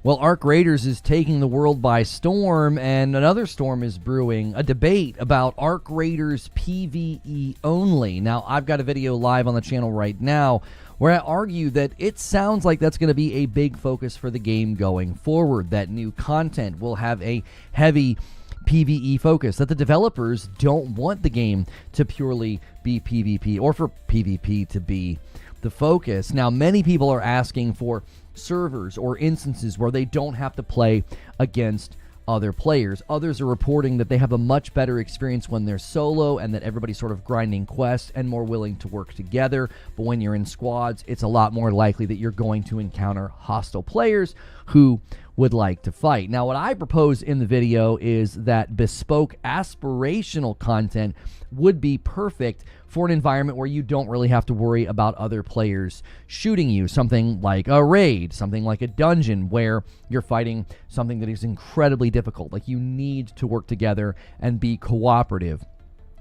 Well, Arc Raiders is taking the world by storm, and another storm is brewing, a debate about Arc Raiders PVE only. Now, I've got a video live on the channel right now where I argue that it sounds like that's going to be a big focus for the game going forward, that new content will have a heavy PvE focus, that the developers don't want the game to purely be PvP or for PvP to be the focus. Now, many people are asking for servers or instances where they don't have to play against other players. Others are reporting that they have a much better experience when they're solo and that everybody's sort of grinding quests and more willing to work together. But when you're in squads, it's a lot more likely that you're going to encounter hostile players who would like to fight. Now, what I propose in the video is that bespoke aspirational content would be perfect for an environment where you don't really have to worry about other players shooting you. Something like a raid, something like a dungeon where you're fighting something that is incredibly difficult. Like, you need to work together and be cooperative.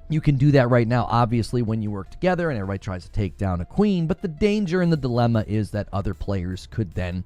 You can do that right now, obviously, when you work together and everybody tries to take down a queen, but the danger and the dilemma is that other players could then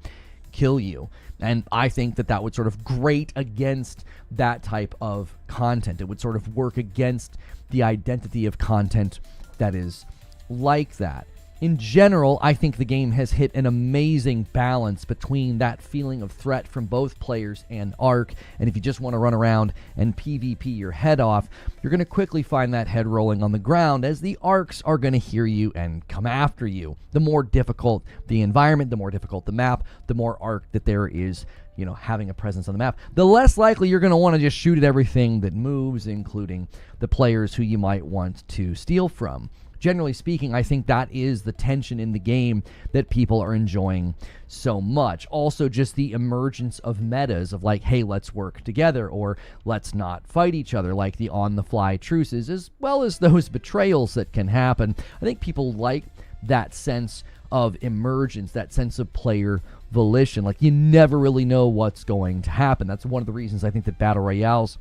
kill you. And I think that that would sort of grate against that type of content. It would sort of work against the identity of content that is like that. In general, I think the game has hit an amazing balance between that feeling of threat from both players and Arc, and if you just want to run around and PvP your head off, you're going to quickly find that head rolling on the ground as the Arcs are going to hear you and come after you. The more difficult the environment, the more difficult the map, the more Arc that there is, you know, having a presence on the map, the less likely you're going to want to just shoot at everything that moves, including the players who you might want to steal from. Generally speaking, I think that is the tension in the game that people are enjoying so much. Also, just the emergence of metas of like, hey, let's work together, or let's not fight each other, like the on-the-fly truces, as well as those betrayals that can happen. I think people like that sense of emergence, that sense of player volition. Like, you never really know what's going to happen. That's one of the reasons I think that battle royales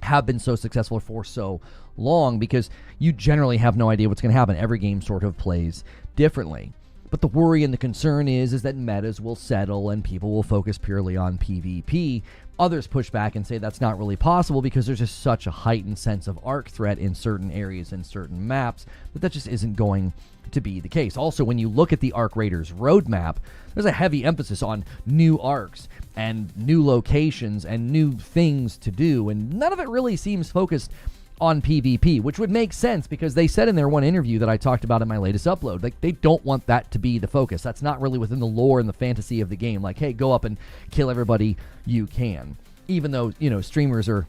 have been so successful for so long, because you generally have no idea what's going to happen. Every game sort of plays differently. But the worry and the concern is that metas will settle and people will focus purely on PvP. Others push back and say that's not really possible because there's just such a heightened sense of Arc threat in certain areas and certain maps that just isn't going to be the case. Also, when you look at the Arc Raiders roadmap, there's a heavy emphasis on new arcs and new locations and new things to do, and none of it really seems focused on PvP, which would make sense because they said in their one interview that I talked about in my latest upload, like, they don't want that to be the focus. That's not really within the lore and the fantasy of the game. Like, hey, go up and kill everybody you can. Even though, you know, streamers are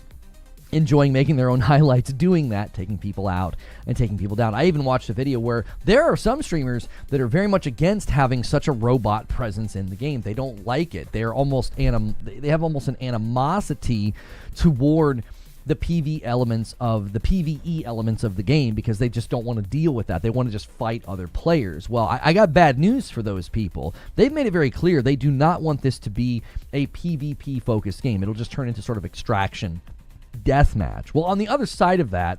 enjoying making their own highlights doing that, taking people out and taking people down. I even watched a video where there are some streamers that are very much against having such a robot presence in the game. They don't like it. They're almost they have almost an animosity toward the PvE elements of the game because they just don't want to deal with that. They want to just fight other players. Well, I got bad news for those people. They've made it very clear they do not want this to be a PvP focused game. It'll just turn into sort of extraction deathmatch. Well, on the other side of that,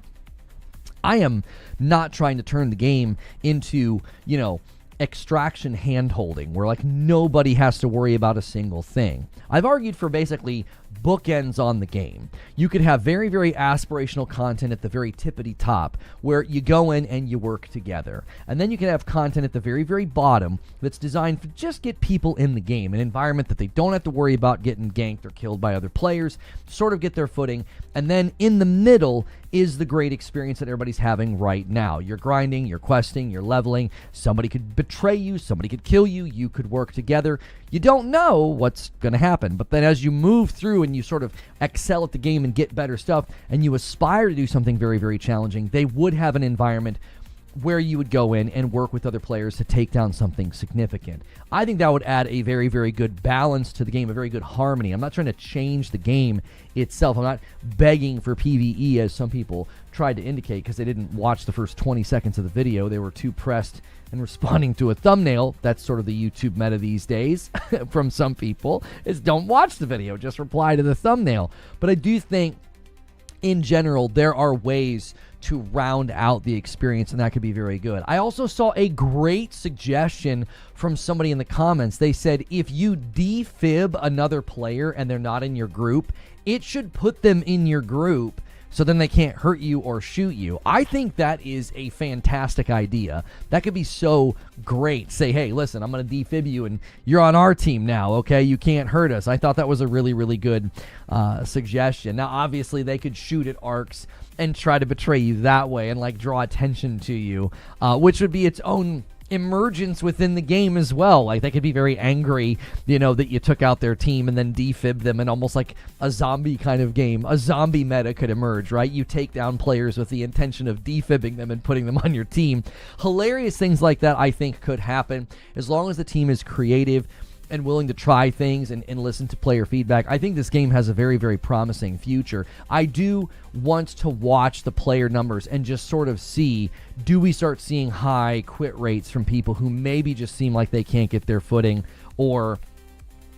I am not trying to turn the game into, you know, extraction hand-holding where like nobody has to worry about a single thing. I've argued for basically bookends on the game. You could have very, very aspirational content at the very tippity top where you go in and you work together. And then you can have content at the very, very bottom that's designed to just get people in the game, an environment that they don't have to worry about getting ganked or killed by other players, sort of get their footing. And then in the middle is the great experience that everybody's having right now. You're grinding, you're questing, you're leveling. Somebody could betray you, somebody could kill you, you could work together. You don't know what's going to happen, but then as you move through and you sort of excel at the game and get better stuff, and you aspire to do something very, very challenging, they would have an environment where you would go in and work with other players to take down something significant. I think that would add a very, very good balance to the game, a very good harmony. I'm not trying to change the game itself. I'm not begging for PvE, as some people tried to indicate, because they didn't watch the first 20 seconds of the video. They were too pressed and responding to a thumbnail. That's sort of the YouTube meta these days from some people, is don't watch the video, just reply to the thumbnail. But I do think in general, there are ways to round out the experience, and that could be very good. I also saw a great suggestion from somebody in the comments. They said if you defib another player and they're not in your group, it should put them in your group so then they can't hurt you or shoot you. I think that is a fantastic idea. That could be so great. Say, hey, listen, I'm going to defib you and you're on our team now, okay? You can't hurt us. I thought that was a really, really good suggestion. Now, obviously, they could shoot at arcs and try to betray you that way and, like, draw attention to you, which would be its own emergence within the game as well. Like, they could be very angry, you know, that you took out their team and then defib them, and almost like a zombie kind of game. A zombie meta could emerge, right? You take down players with the intention of defibbing them and putting them on your team. Hilarious things like that, I think, could happen as long as the team is creative and willing to try things and listen to player feedback. I think this game has a very, very promising future. I do want to watch the player numbers and just sort of see, do we start seeing high quit rates from people who maybe just seem like they can't get their footing, or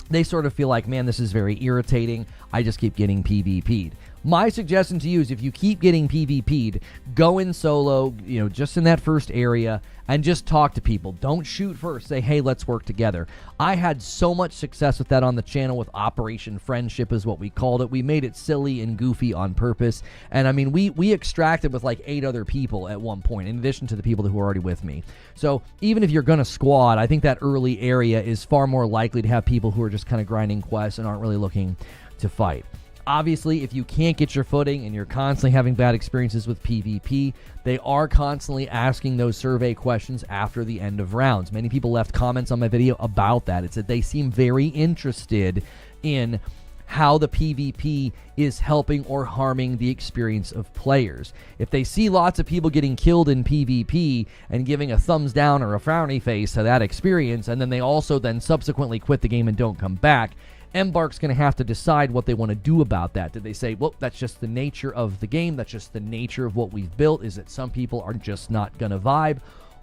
they sort of feel like, man, this is very irritating, I just keep getting PvP'd. My suggestion to you is if you keep getting PvP'd, go in solo, you know, just in that first area, and just talk to people. Don't shoot first. Say, hey, let's work together. I had so much success with that on the channel with Operation Friendship is what we called it. We made it silly and goofy on purpose. And I mean, we extracted with like 8 other people at one point, in addition to the people who were already with me. So even if you're going to squad, I think that early area is far more likely to have people who are just kind of grinding quests and aren't really looking to fight. Obviously, if you can't get your footing and you're constantly having bad experiences with PvP, they are constantly asking those survey questions after the end of rounds. Many people left comments on my video about that. It said they seem very interested in how the PvP is helping or harming the experience of players. If they see lots of people getting killed in PvP and giving a thumbs down or a frowny face to that experience, and then they also then subsequently quit the game and don't come back, Embark's going to have to decide what they want to do about that. Did they say, well, that's just the nature of the game, that's just the nature of what we've built, is that some people are just not going to vibe?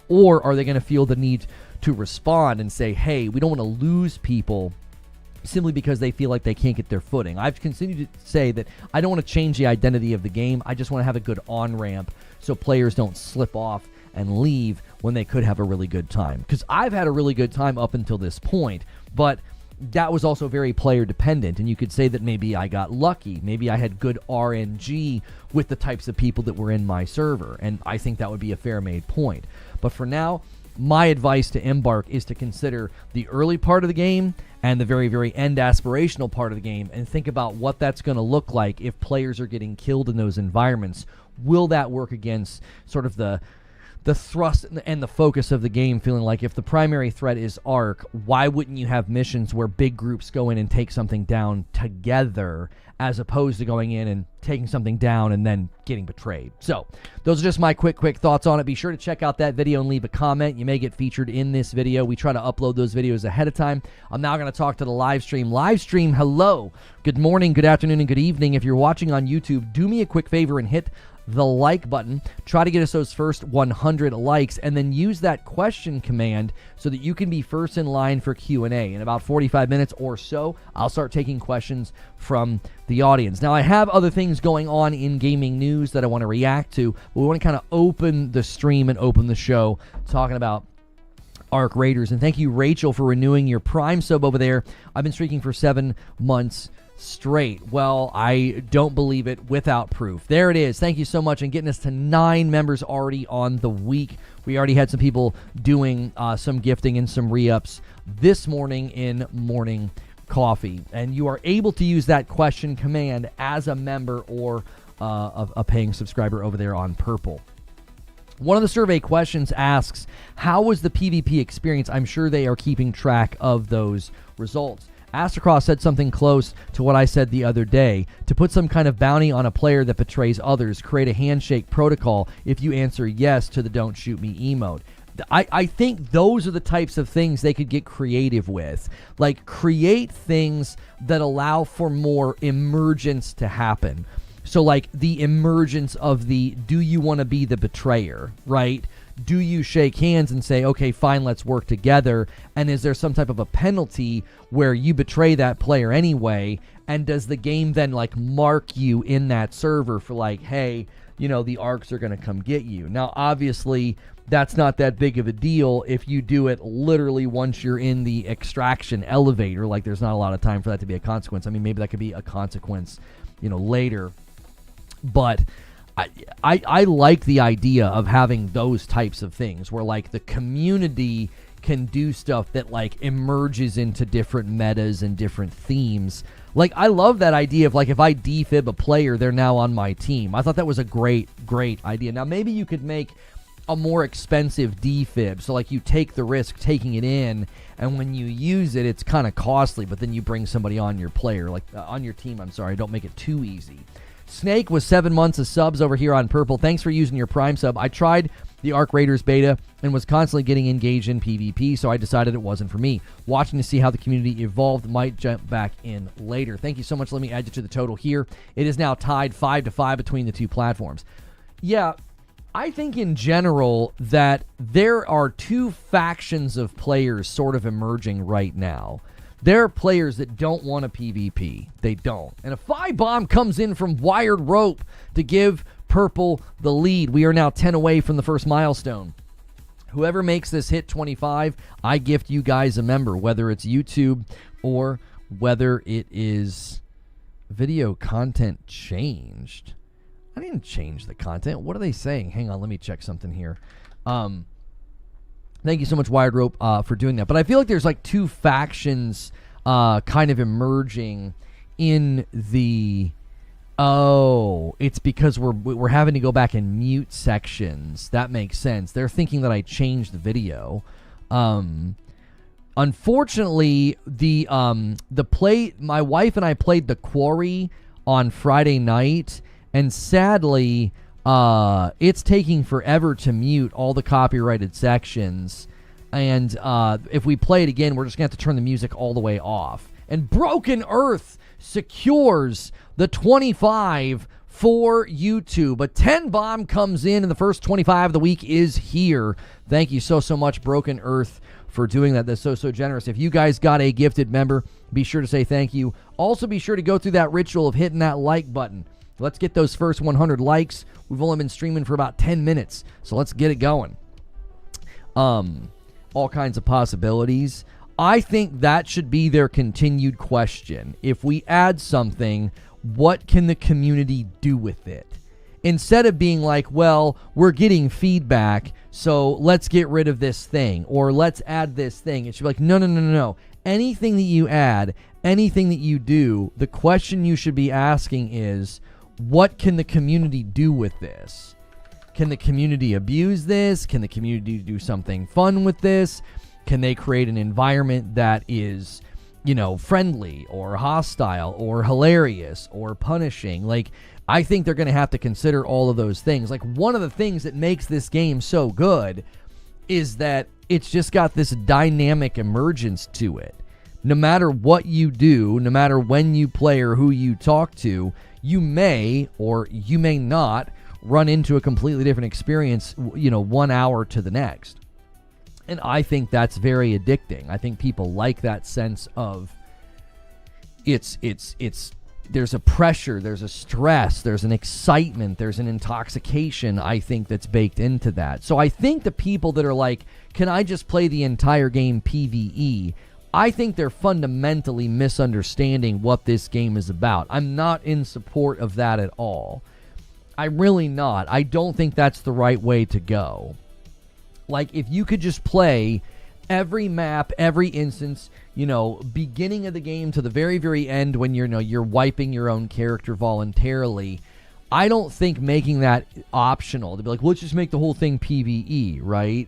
Or are they going to feel the need to respond and say, hey, we don't want to lose people simply because they feel like they can't get their footing? I've continued to say that I don't want to change the identity of the game. I just want to have a good on-ramp so players don't slip off and leave when they could have a really good time. Because I've had a really good time up until this point, but that was also very player dependent, and you could say that maybe I got lucky. Maybe I had good RNG with the types of people that were in my server, and I think that would be a fair made point. But for now, my advice to Embark is to consider the early part of the game and the very, very end aspirational part of the game, and think about what that's going to look like if players are getting killed in those environments. Will that work against sort of the thrust and the focus of the game, feeling like if the primary threat is Arc, why wouldn't you have missions where big groups go in and take something down together, as opposed to going in and taking something down and then getting betrayed? So those are just my quick thoughts on it. Be sure to check out that video and leave a comment. You may get featured in this video. We try to upload those videos ahead of time. I'm now going to talk to the live stream. Live stream, hello, good morning, good afternoon, and good evening. If you're watching on YouTube, do me a quick favor and hit the like button. Try to get us those first 100 likes, and then use that question command so that you can be first in line for Q&A. In about 45 minutes or so, I'll start taking questions from the audience. Now, I have other things going on in gaming news that I want to react to, but we want to kind of open the stream and open the show talking about Arc Raiders. And thank you, Rachel, for renewing your Prime sub over there. I've been streaking for 7 months straight. Well, I don't believe it without proof. There it is. Thank you so much, and getting us to 9 members already on the week. We already had some people doing some gifting and some re-ups this morning in morning coffee, and you are able to use that question command as a member or a paying subscriber over there on Purple. One of the survey questions asks, how was the PvP experience? I'm sure they are keeping track of those results. Astrocross said something close to what I said the other day. To put some kind of bounty on a player that betrays others, create a handshake protocol if you answer yes to the don't shoot me emote. I think those are the types of things they could get creative with. Like, create things that allow for more emergence to happen. So like the emergence of the, do you want to be the betrayer, right? Do you shake hands and say, okay, fine, let's work together? And is there some type of a penalty where you betray that player anyway? And does the game then like mark you in that server for like, hey, the arcs are going to come get you. Now, obviously, that's not that big of a deal if you do it literally once you're in the extraction elevator. Like, there's not a lot of time for that to be a consequence. I mean, maybe that could be a consequence, later. But I like the idea of having those types of things where, like, the community can do stuff that, like, emerges into different metas and different themes. Like, I love that idea of, like, if I defib a player, they're now on my team. I thought that was a great idea. Now, maybe you could make a more expensive defib. So, like, you take the risk taking it in, and when you use it, it's kind of costly, but then you bring somebody on your player, like, on your team, I'm sorry. Don't make it too easy. Snake was 7 months of subs over here on Purple. Thanks for using your Prime sub. I tried the Arc Raiders beta and was constantly getting engaged in PvP, so I decided it wasn't for me. Watching to see how the community evolved, might jump back in later. Thank you so much. Let me add you to the total here. It is now tied 5-5 between the two platforms. Yeah, I think in general that there are two factions of players sort of emerging right now. There are players that don't want a PvP. They don't. And a 5-bomb comes in from Wired Rope to give Purple the lead. We are now 10 away from the first milestone. Whoever makes this hit 25, I gift you guys a member, whether it's YouTube or whether it is video content changed. I didn't change the content. What are they saying? Hang on, let me check something here. Thank you so much, Wired Rope, for doing that. But I feel like there's like two factions kind of emerging in the... Oh, it's because we're having to go back and mute sections. That makes sense. They're thinking that I changed the video. Unfortunately, my wife and I played The Quarry on Friday night, and sadly, it's taking forever to mute all the copyrighted sections. And if we play it again, we're just going to have to turn the music all the way off. And Broken Earth secures the 25 for YouTube. A 10-bomb comes in, and the first 25 of the week is here. Thank you so much, Broken Earth, for doing that. That's so generous. If you guys got a gifted member, be sure to say thank you. Also, be sure to go through that ritual of hitting that like button. Let's get those first 100 likes. We've only been streaming for about 10 minutes, so let's get it going. All kinds of possibilities. I think that should be their continued question. If we add something, what can the community do with it? Instead of being like, well, we're getting feedback, so let's get rid of this thing, or let's add this thing. It should be like, no. Anything that you add, anything that you do, the question you should be asking is, what can the community do with this? Can the community abuse this? Can the community do something fun with this? Can they create an environment that is, friendly or hostile or hilarious or punishing? Like, I think they're going to have to consider all of those things. Like, one of the things that makes this game so good is that it's just got this dynamic emergence to it. No matter what you do, no matter when you play or who you talk to, you may or you may not run into a completely different experience, 1 hour to the next. And I think that's very addicting. I think people like that sense of it's there's a pressure, there's a stress, there's an excitement, there's an intoxication, I think, that's baked into that. So I think the people that are like, can I just play the entire game PvE? I think they're fundamentally misunderstanding what this game is about. I'm not in support of that at all. I'm really not. I don't think that's the right way to go. Like, if you could just play every map, every instance, beginning of the game to the very, very end when you're wiping your own character voluntarily, I don't think making that optional, to be like, let's just make the whole thing PvE, right?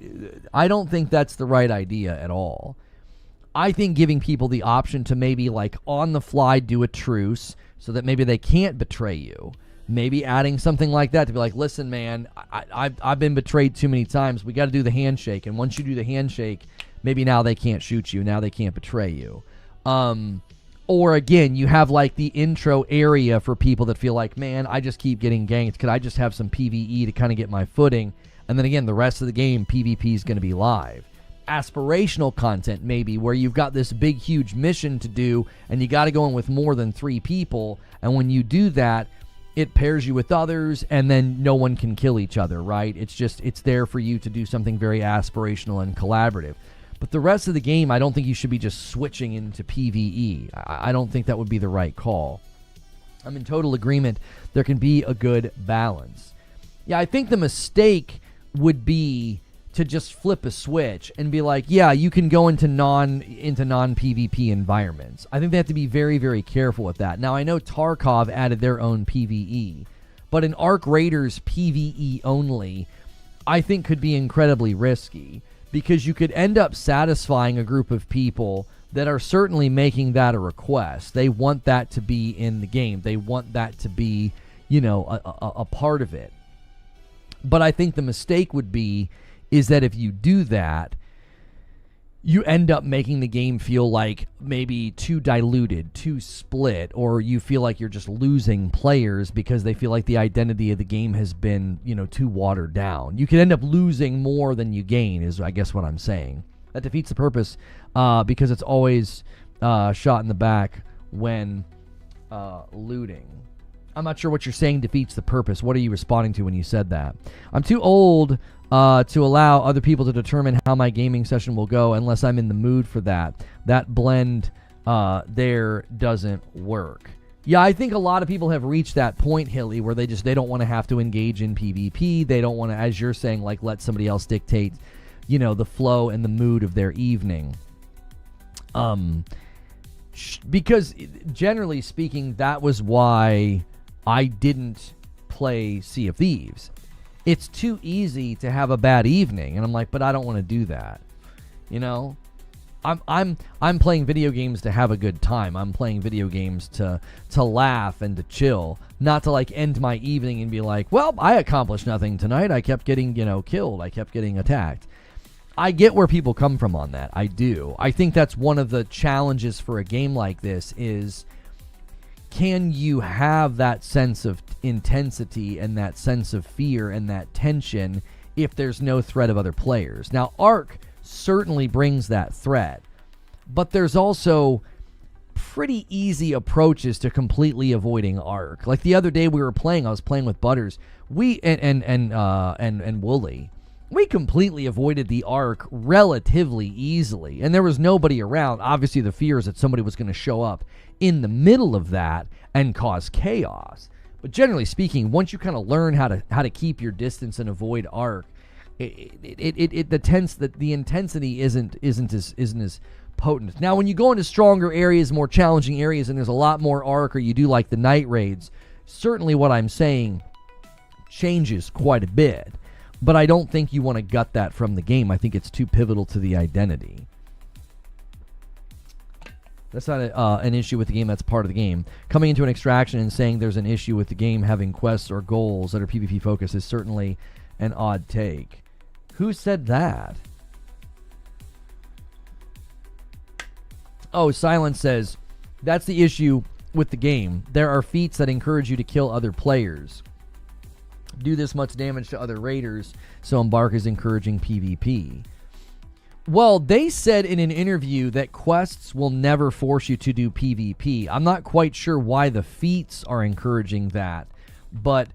I don't think that's the right idea at all. I think giving people the option to maybe, like, on the fly do a truce so that maybe they can't betray you. Maybe adding something like that to be like, listen, man, I've been betrayed too many times. We got to do the handshake. And once you do the handshake, maybe now they can't shoot you. Now they can't betray you. Or, again, you have, like, the intro area for people that feel like, man, I just keep getting ganked. Could I just have some PvE to kind of get my footing? And then, again, the rest of the game, PvP is going to be live. Aspirational content, maybe, where you've got this big, huge mission to do, and you got to go in with more than 3 people. And when you do that, it pairs you with others, and then no one can kill each other, right? It's there for you to do something very aspirational and collaborative. But the rest of the game, I don't think you should be just switching into PvE. I don't think that would be the right call. I'm in total agreement. There can be a good balance. Yeah, I think the mistake would be to just flip a switch and be like, yeah, you can go into non-PvP environments. I think they have to be very, very careful with that. Now, I know Tarkov added their own PvE, but an Arc Raiders PvE only, I think could be incredibly risky, because you could end up satisfying a group of people that are certainly making that a request. They want that to be in the game. They want that to be, a part of it. But I think the mistake would be is that if you do that, you end up making the game feel like maybe too diluted, too split, or you feel like you're just losing players because they feel like the identity of the game has been, too watered down. You could end up losing more than you gain, is I guess what I'm saying. That defeats the purpose because it's always shot in the back when looting. I'm not sure what you're saying defeats the purpose. What are you responding to when you said that? I'm too old to allow other people to determine how my gaming session will go unless I'm in the mood for that. That blend there doesn't work. Yeah, I think a lot of people have reached that point, Hilly, where they don't want to have to engage in PvP. They don't want to, as you're saying, like let somebody else dictate, the flow and the mood of their evening. Because generally speaking, that was why I didn't play Sea of Thieves. It's too easy to have a bad evening, and I'm like, but I don't want to do that. I'm playing video games to have a good time. I'm playing video games to laugh and to chill, not to like end my evening and be like, well, I accomplished nothing tonight. I kept getting, killed. I kept getting attacked. I get where people come from on that. I do. I think that's one of the challenges for a game like this is, can you have that sense of intensity and that sense of fear and that tension if there's no threat of other players? Now, Arc certainly brings that threat, but there's also pretty easy approaches to completely avoiding Arc. Like the other day I was playing with Butters. We and Wooly. We completely avoided the Arc relatively easily, and there was nobody around. Obviously, the fear is that somebody was going to show up in the middle of that and cause chaos. But generally speaking, once you kind of learn how to keep your distance and avoid Arc, the intensity isn't as potent. Now, when you go into stronger areas, more challenging areas, and there's a lot more Arc, or you do like the night raids, certainly what I'm saying changes quite a bit. But I don't think you want to gut that from the game. I think it's too pivotal to the identity. That's not an issue with the game. That's part of the game. Coming into an extraction and saying there's an issue with the game having quests or goals that are PvP focused is certainly an odd take. Who said that? Oh, Silence says, that's the issue with the game. There are feats that encourage you to kill other players. Do this much damage to other raiders, so Embark is encouraging PvP. Well, they said in an interview that quests will never force you to do PvP. I'm not quite sure why the feats are encouraging that, but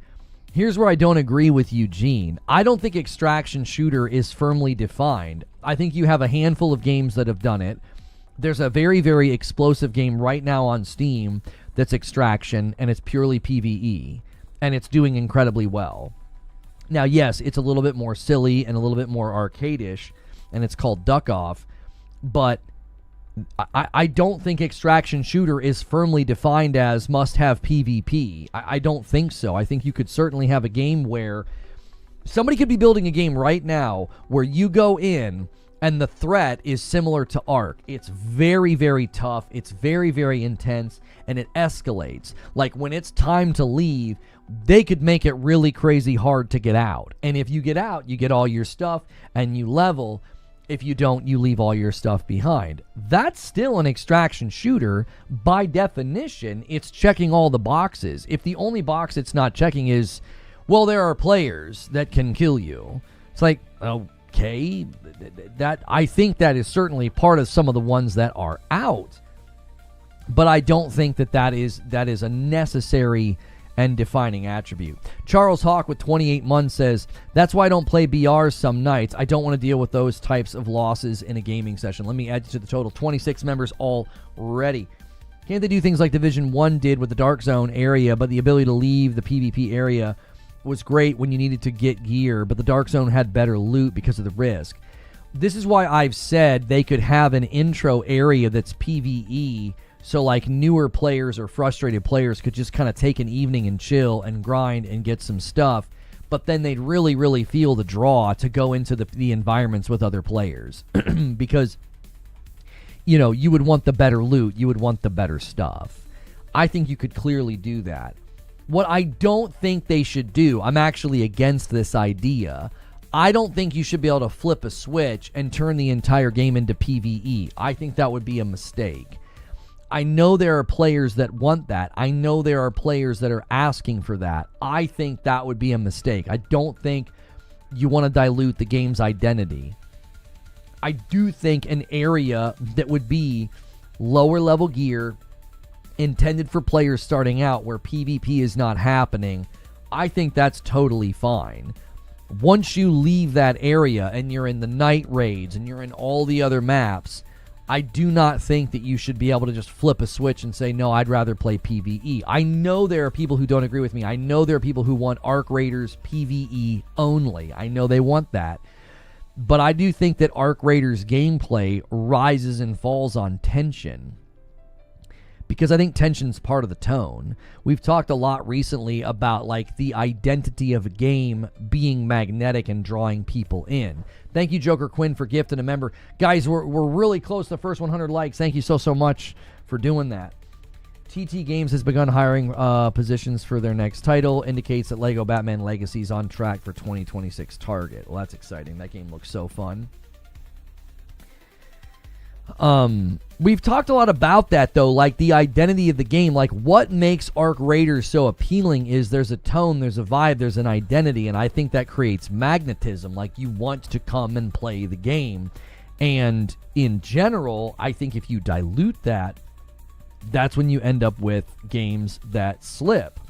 here's where I don't agree with Eugene. I don't think extraction shooter is firmly defined. I think you have a handful of games that have done it. There's a very, very explosive game right now on Steam that's extraction, and it's purely PvE. And it's doing incredibly well. Now, yes, it's a little bit more silly and a little bit more arcade-ish, and it's called Duck Off, but I don't think extraction shooter is firmly defined as must-have PvP. I don't think so. I think you could certainly have a game where somebody could be building a game right now where you go in and the threat is similar to Arc. It's very, very tough. It's very, very intense, and it escalates. Like when it's time to leave, they could make it really crazy hard to get out. And if you get out, you get all your stuff and you level. If you don't, you leave all your stuff behind. That's still an extraction shooter. By definition, it's checking all the boxes. If the only box it's not checking is, well, there are players that can kill you. It's like, okay, that I think that is certainly part of some of the ones that are out. But I don't think that is a necessary and defining attribute. Charles Hawk with 28 months says, that's why I don't play BRs some nights. I don't want to deal with those types of losses in a gaming session. Let me add you to the total. 26 members already. Can't they do things like Division 1 did with the Dark Zone area, but the ability to leave the PvP area was great when you needed to get gear, but the Dark Zone had better loot because of the risk. This is why I've said they could have an intro area that's PvE, so like newer players or frustrated players could just kind of take an evening and chill and grind and get some stuff, but then they'd really, really feel the draw to go into the environments with other players because, you know, you would want the better loot, you would want the better stuff. I think you could clearly do that. What I don't think they should do, I'm actually against this idea. I don't think you should be able to flip a switch and turn the entire game into PvE. I think that would be a mistake. I know there are players that want that. I know there are players that are asking for that. I think that would be a mistake. I don't think you want to dilute the game's identity. I do think an area that would be lower level gear intended for players starting out where PvP is not happening, I think that's totally fine. Once you leave that area and you're in the night raids and you're in all the other maps, I do not think that you should be able to just flip a switch and say, no, I'd rather play PvE. I know there are people who don't agree with me. I know there are people who want Arc Raiders PvE only. I know they want that. But I do think that Arc Raiders gameplay rises and falls on tension, because I think tension's part of the tone. We've talked a lot recently about like the identity of a game being magnetic and drawing people in. Thank you, Joker Quinn, for gifting a member. Guys, we're really close to the first 100 likes. Thank you so much for doing that. TT Games has begun hiring positions for their next title. Indicates that Lego Batman Legacy is on track for 2026 target. Well, that's exciting. That game looks so fun. We've talked a lot about that, though, like the identity of the game. Like, what makes Arc Raiders so appealing is there's a tone, there's a vibe, there's an identity, and I think that creates magnetism. Like, you want to come and play the game. And in general, I think if you dilute that, that's when you end up with games that slip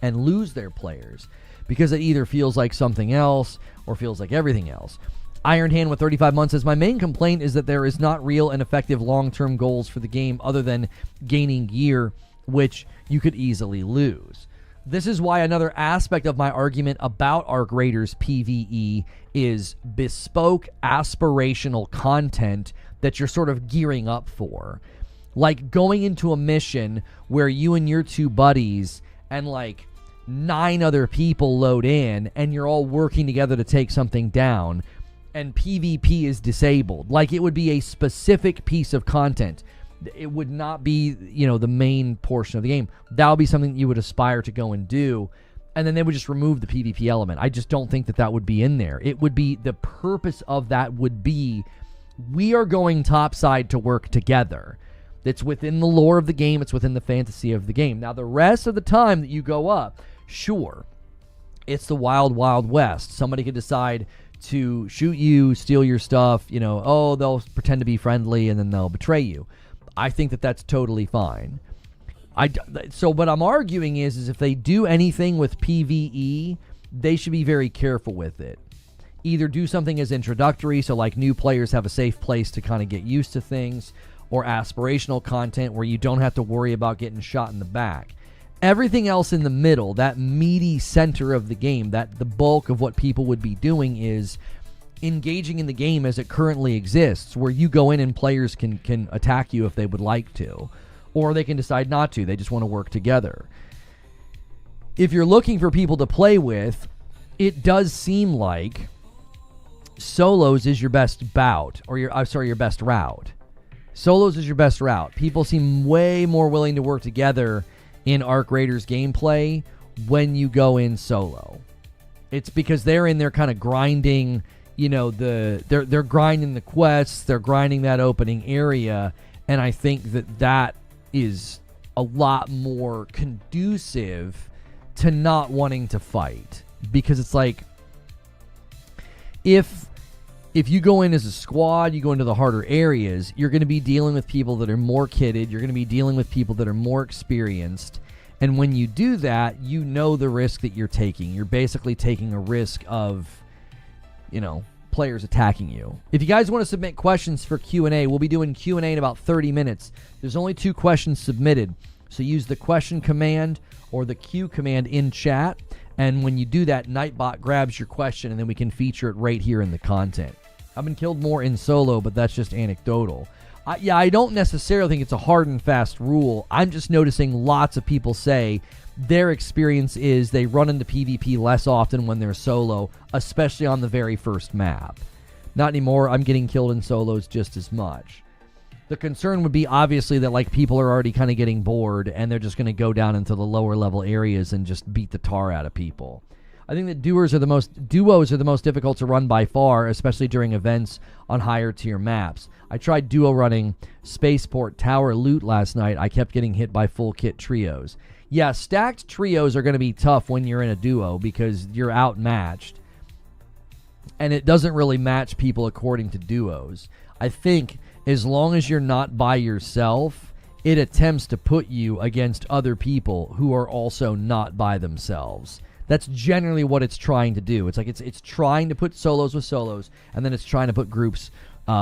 and lose their players, because it either feels like something else or feels like everything else. Iron Hand with 35 months says, my main complaint is that there is not real and effective long-term goals for the game other than gaining gear, which you could easily lose. This is why another aspect of my argument about Arc Raiders PvE is bespoke aspirational content that you're sort of gearing up for. Like going into a mission where you and your two buddies and like 9 other people load in and you're all working together to take something down, and PvP is disabled. Like, it would be a specific piece of content. It would not be, you know, the main portion of the game. That would be something that you would aspire to go and do, and then they would just remove the PvP element. I just don't think that that would be in there. It would be, the purpose of that would be, we are going topside to work together. It's within the lore of the game. It's within the fantasy of the game. Now, the rest of the time that you go up, sure, it's the wild, wild west. Somebody could decide to shoot you, steal your stuff, you know, oh, they'll pretend to be friendly and then they'll betray you. I think that that's totally fine. So what I'm arguing is if they do anything with PvE, they should be very careful with it. Either do something as introductory, so like new players have a safe place to kind of get used to things, or aspirational content where you don't have to worry about getting shot in the back. Everything else in the middle, that meaty center of the game, that the bulk of what people would be doing is engaging in the game as it currently exists, where you go in and players can attack you if they would like to, or they can decide not to. They just want to work together. If you're looking for people to play with, it does seem like solos is your best bout, or your best route. Solos is your best route. People seem way more willing to work together in Arc Raiders gameplay when you go in solo. It's because they're in there kind of grinding, you know, they're grinding the quests, they're grinding that opening area, and I think that is a lot more conducive to not wanting to fight. Because it's like, if you go in as a squad, you go into the harder areas, you're going to be dealing with people that are more kitted, you're going to be dealing with people that are more experienced, And when you do that, you know the risk that you're taking. You're basically taking a risk of, you know, players attacking you. If you guys want to submit questions for Q&A, we'll be doing Q&A in about 30 minutes. There's only 2 questions submitted, so use the question command or the Q command in chat, and when you do that, Nightbot grabs your question, and then we can feature it right here in the content. I've been killed more in solo, but that's just anecdotal. I don't necessarily think it's a hard and fast rule. I'm just noticing lots of people say their experience is they run into PvP less often when they're solo, especially on the very first map. Not anymore. I'm getting killed in solos just as much. The concern would be obviously that like people are already kind of getting bored and they're just going to go down into the lower level areas and just beat the tar out of people. I think that duos are the most difficult to run by far, especially during events on higher tier maps. I tried duo running Spaceport Tower Loot last night. I kept getting hit by full kit trios. Yeah, stacked trios are going to be tough when you're in a duo because you're outmatched. And it doesn't really match people according to duos. I think as long as you're not by yourself, it attempts to put you against other people who are also not by themselves. That's generally what it's trying to do. It's like it's trying to put solos with solos, and then it's trying to put groups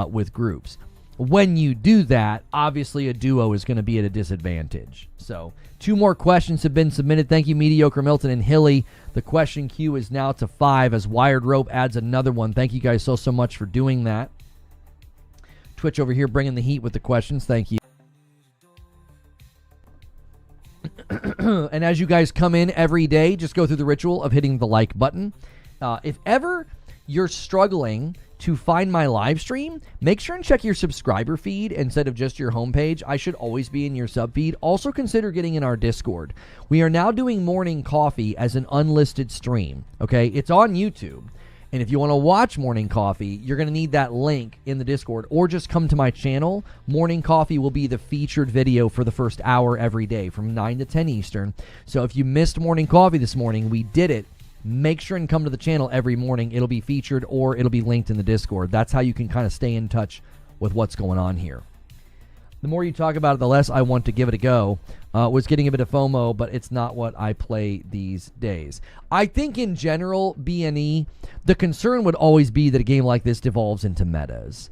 with groups. When you do that, obviously a duo is going to be at a disadvantage. So 2 more questions have been submitted. Thank you, Mediocre Milton and Hilly. The question queue is now to 5 as Wired Rope adds another one. Thank you guys so much for doing that. Twitch over here bringing the heat with the questions. Thank you. And as you guys come in every day, just go through the ritual of hitting the like button. If ever you're struggling to find my live stream, make sure and check your subscriber feed instead of just your homepage. I should always be in your sub feed. Also consider getting in our Discord. We are now doing Morning Coffee as an unlisted stream. Okay, it's on YouTube. And if you want to watch Morning Coffee, you're going to need that link in the Discord, or just come to my channel. Morning Coffee will be the featured video for the first hour every day from 9 to 10 Eastern. So if you missed Morning Coffee this morning, we did it. Make sure and come to the channel every morning. It'll be featured or it'll be linked in the Discord. That's how you can kind of stay in touch with what's going on here. The more you talk about it, the less I want to give it a go. Was getting a bit of FOMO, but it's not what I play these days. I think in general, BNE, the concern would always be that a game like this devolves into metas.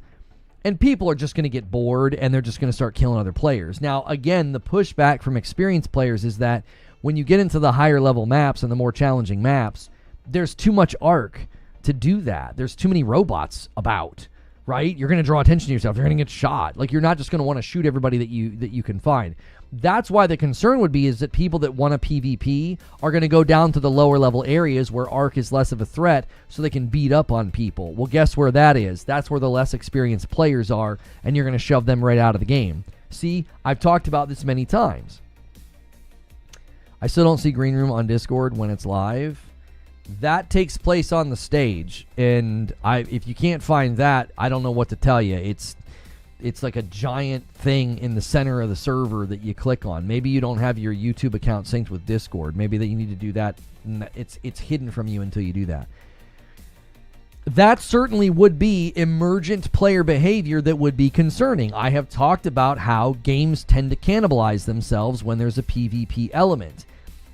And people are just going to get bored, and they're just going to start killing other players. Now, again, the pushback from experienced players is that when you get into the higher level maps and the more challenging maps, there's too much Arc to do that. There's too many robots about. Right? You're going to draw attention to yourself. You're going to get shot. Like, you're not just going to want to shoot everybody that you can find. That's why the concern would be is that people that want to PvP are going to go down to the lower level areas where Arc is less of a threat so they can beat up on people. Well, guess where that is? That's where the less experienced players are, and you're going to shove them right out of the game. See, I've talked about this many times. I still don't see Green Room on Discord when it's live. That takes place on the stage, and if you can't find that, I don't know what to tell you. It's like a giant thing in the center of the server that you click on. Maybe you don't have your YouTube account synced with Discord. Maybe that you need to do that. It's hidden from you until you do that. That certainly would be emergent player behavior that would be concerning. I have talked about how games tend to cannibalize themselves when there's a PvP element.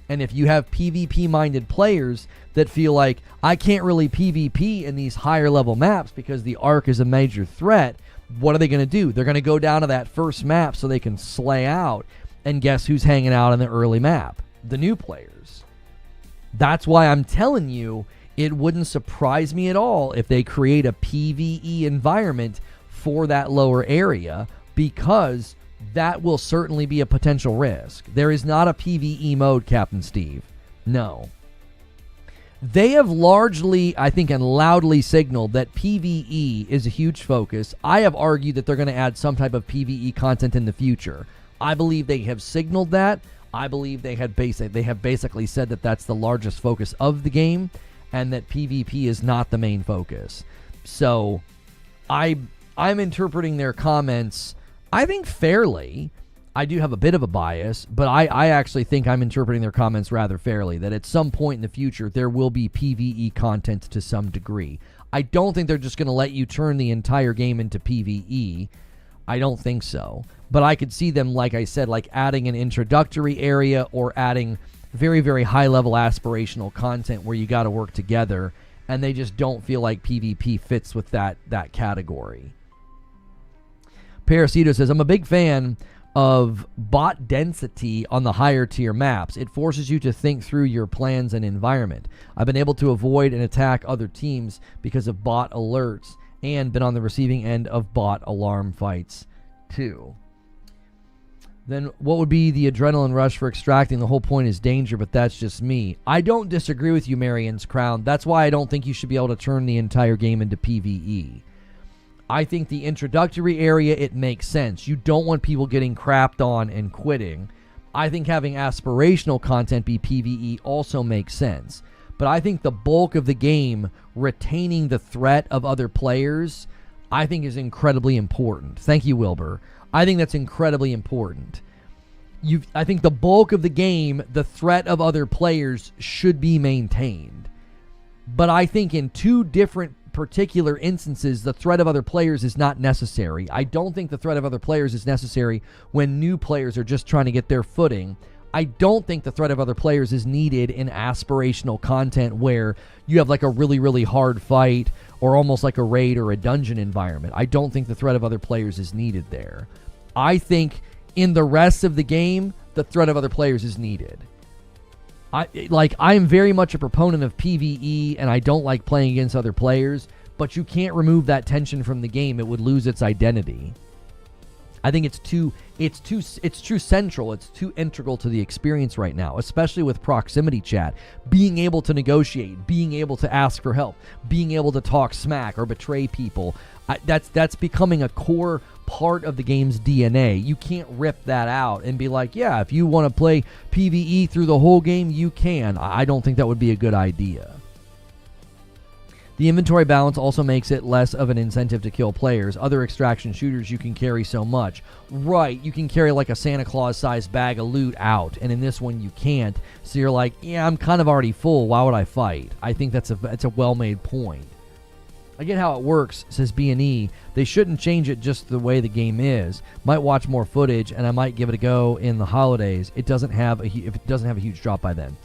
And if you have PvP-minded players that feel like, I can't really PvP in these higher-level maps because the Arc is a major threat, what are they going to do? They're going to go down to that first map so they can slay out. And guess who's hanging out on the early map? The new players. That's why I'm telling you, it wouldn't surprise me at all if they create a PvE environment for that lower area, because that will certainly be a potential risk. There is not a PvE mode, Captain Steve. No. They have largely, I think, and loudly signaled that PvE is a huge focus. I have argued that they're going to add some type of PvE content in the future. I believe they have signaled that. I believe they have basically said that that's the largest focus of the game, and that PvP is not the main focus. So I'm interpreting their comments, I think, fairly. I do have a bit of a bias, but I actually think I'm interpreting their comments rather fairly, that at some point in the future there will be PvE content to some degree. I don't think they're just going to let you turn the entire game into PvE. I don't think so. But I could see them, like I said, like adding an introductory area or adding very, very high-level aspirational content where you got to work together, and they just don't feel like PvP fits with that category. Parasito says, I'm a big fan of bot density on the higher tier maps. It forces you to think through your plans and environment. I've been able to avoid and attack other teams because of bot alerts and been on the receiving end of bot alarm fights too. Then what would be the adrenaline rush for extracting? The whole point is danger, but that's just me. I don't disagree with you, Marian's Crown. That's why I don't think you should be able to turn the entire game into PvE. I think the introductory area, it makes sense. You don't want people getting crapped on and quitting. I think having aspirational content be PvE also makes sense. But I think the bulk of the game, retaining the threat of other players, I think is incredibly important. Thank you, Wilbur. I think that's incredibly important. I think the bulk of the game, the threat of other players should be maintained. But I think in two different particular instances, the threat of other players is not necessary. I don't think the threat of other players is necessary when new players are just trying to get their footing. I don't think the threat of other players is needed in aspirational content where you have like a really, really hard fight or almost like a raid or a dungeon environment. I don't think the threat of other players is needed there. I think in the rest of the game, the threat of other players is needed. I'm very much a proponent of PvE, and I don't like playing against other players, but you can't remove that tension from the game. It would lose its identity. I think it's too central. It's too integral to the experience right now, especially with proximity chat. Being able to negotiate, being able to ask for help, being able to talk smack or betray people. That's becoming a core part of the game's DNA. You can't rip that out and be like, yeah, if you want to play PvE through the whole game, you can. I don't think that would be a good idea. The inventory balance also makes it less of an incentive to kill players. Other extraction shooters, you can carry so much. Right, you can carry like a Santa Claus-sized bag of loot out, and in this one you can't. So you're like, yeah, I'm kind of already full. Why would I fight? I think that's a well-made point. I get how it works, says B&E. They shouldn't change it just the way the game is. Might watch more footage, and I might give it a go in the holidays. If it doesn't have a huge drop by then.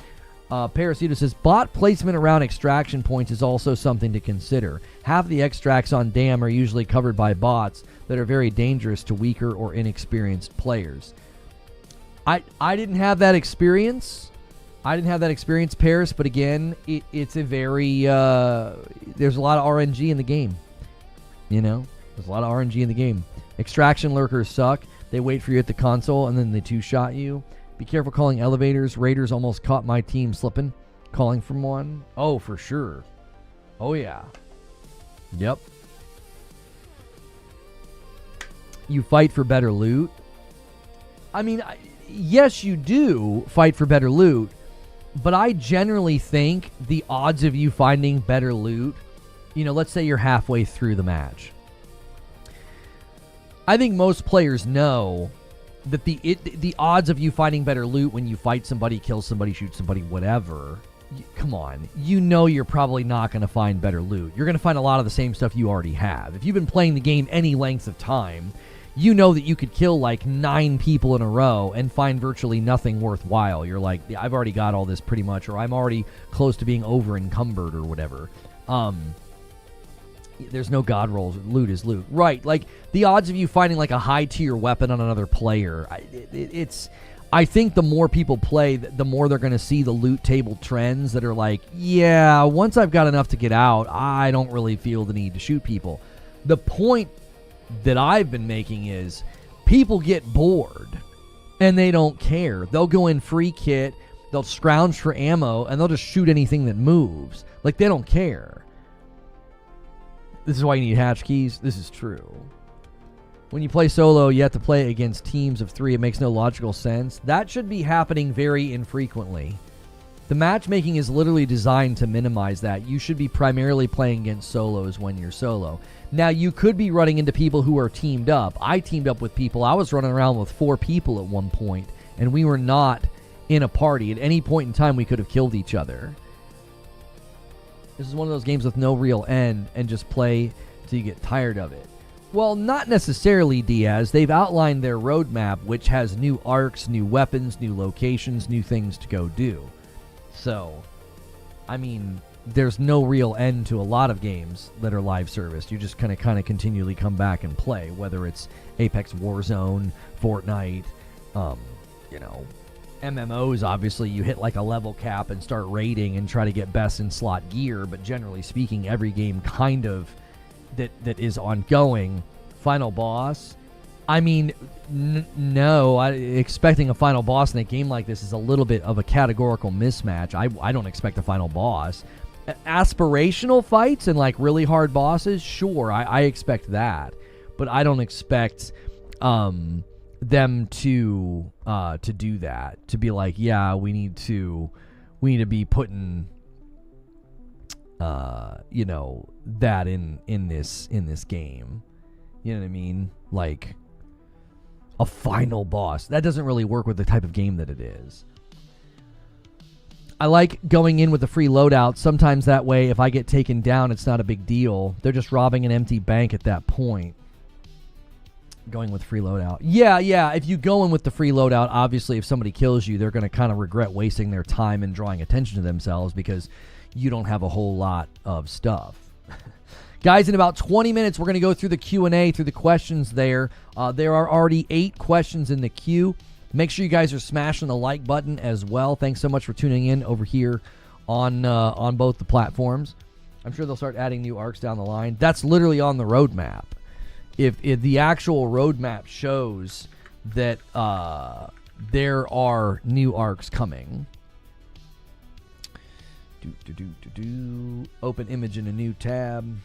Parasito says, bot placement around extraction points is also something to consider. Half the extracts on Dam are usually covered by bots that are very dangerous to weaker or inexperienced players. I didn't have that experience. Paris, but again, it's a very, there's a lot of RNG in the game. You know, there's a lot of RNG in the game. Extraction lurkers suck. They wait for you at the console, and then they two-shot you. Be careful calling elevators. Raiders almost caught my team slipping, calling from one. Oh, for sure. Oh, yeah. Yep. You fight for better loot. I mean, yes, you do fight for better loot, but I generally think the odds of you finding better loot, let's say you're halfway through the match. I think most players know that the odds of you finding better loot when you fight somebody, kill somebody, shoot somebody, whatever, come on, you're probably not going to find better loot. You're going to find a lot of the same stuff you already have. If you've been playing the game any length of time, you know that you could kill like 9 people in a row and find virtually nothing worthwhile. You're like, I've already got all this pretty much, or I'm already close to being over encumbered or whatever. There's no god rolls. Loot is loot. Right. Like, the odds of you finding, like, a high-tier weapon on another player, I think the more people play, the more they're going to see the loot table trends that are like, yeah, once I've got enough to get out, I don't really feel the need to shoot people. The point that I've been making is people get bored, and they don't care. They'll go in free kit, they'll scrounge for ammo, and they'll just shoot anything that moves. Like, they don't care. This is why you need hatch keys. This is true. When you play solo, you have to play against teams of 3. It makes no logical sense. That should be happening very infrequently. The matchmaking is literally designed to minimize that. You should be primarily playing against solos when you're solo. Now, you could be running into people who are teamed up. I teamed up with people. I was running around with 4 people at one point, and we were not in a party. At any point in time, we could have killed each other. This is one of those games with no real end, and just play till you get tired of it. Well, not necessarily, Diaz. They've outlined their roadmap, which has new arcs, new weapons, new locations, new things to go do. So, I mean, there's no real end to a lot of games that are live serviced. You just kind of continually come back and play, whether it's Apex Warzone, Fortnite, MMOs. Obviously, you hit like a level cap and start raiding and try to get best in slot gear, but generally speaking, every game kind of that is ongoing. Final boss, I mean, no. Expecting a final boss in a game like this is a little bit of a categorical mismatch. I don't expect a final boss. Aspirational fights and like really hard bosses, sure, I expect that, but I don't expect them to do that, to be like, yeah, we need to be putting that in this game. You know what I mean? Like a final boss. That doesn't really work with the type of game that it is. I like going in with a free loadout. Sometimes that way, if I get taken down, it's not a big deal. They're just robbing an empty bank at that point. Going with free loadout. Yeah. If you go in with the free loadout, obviously if somebody kills you, they're going to kind of regret wasting their time and drawing attention to themselves because you don't have a whole lot of stuff. Guys, in about 20 minutes, we're going to go through the Q&A, through the questions there. There are already 8 questions in the queue. Make sure you guys are smashing the like button as well. Thanks so much for tuning in over here on both the platforms. I'm sure they'll start adding new arcs down the line. That's literally on the roadmap. If the actual roadmap shows that there are new arcs coming. Open image in a new tab.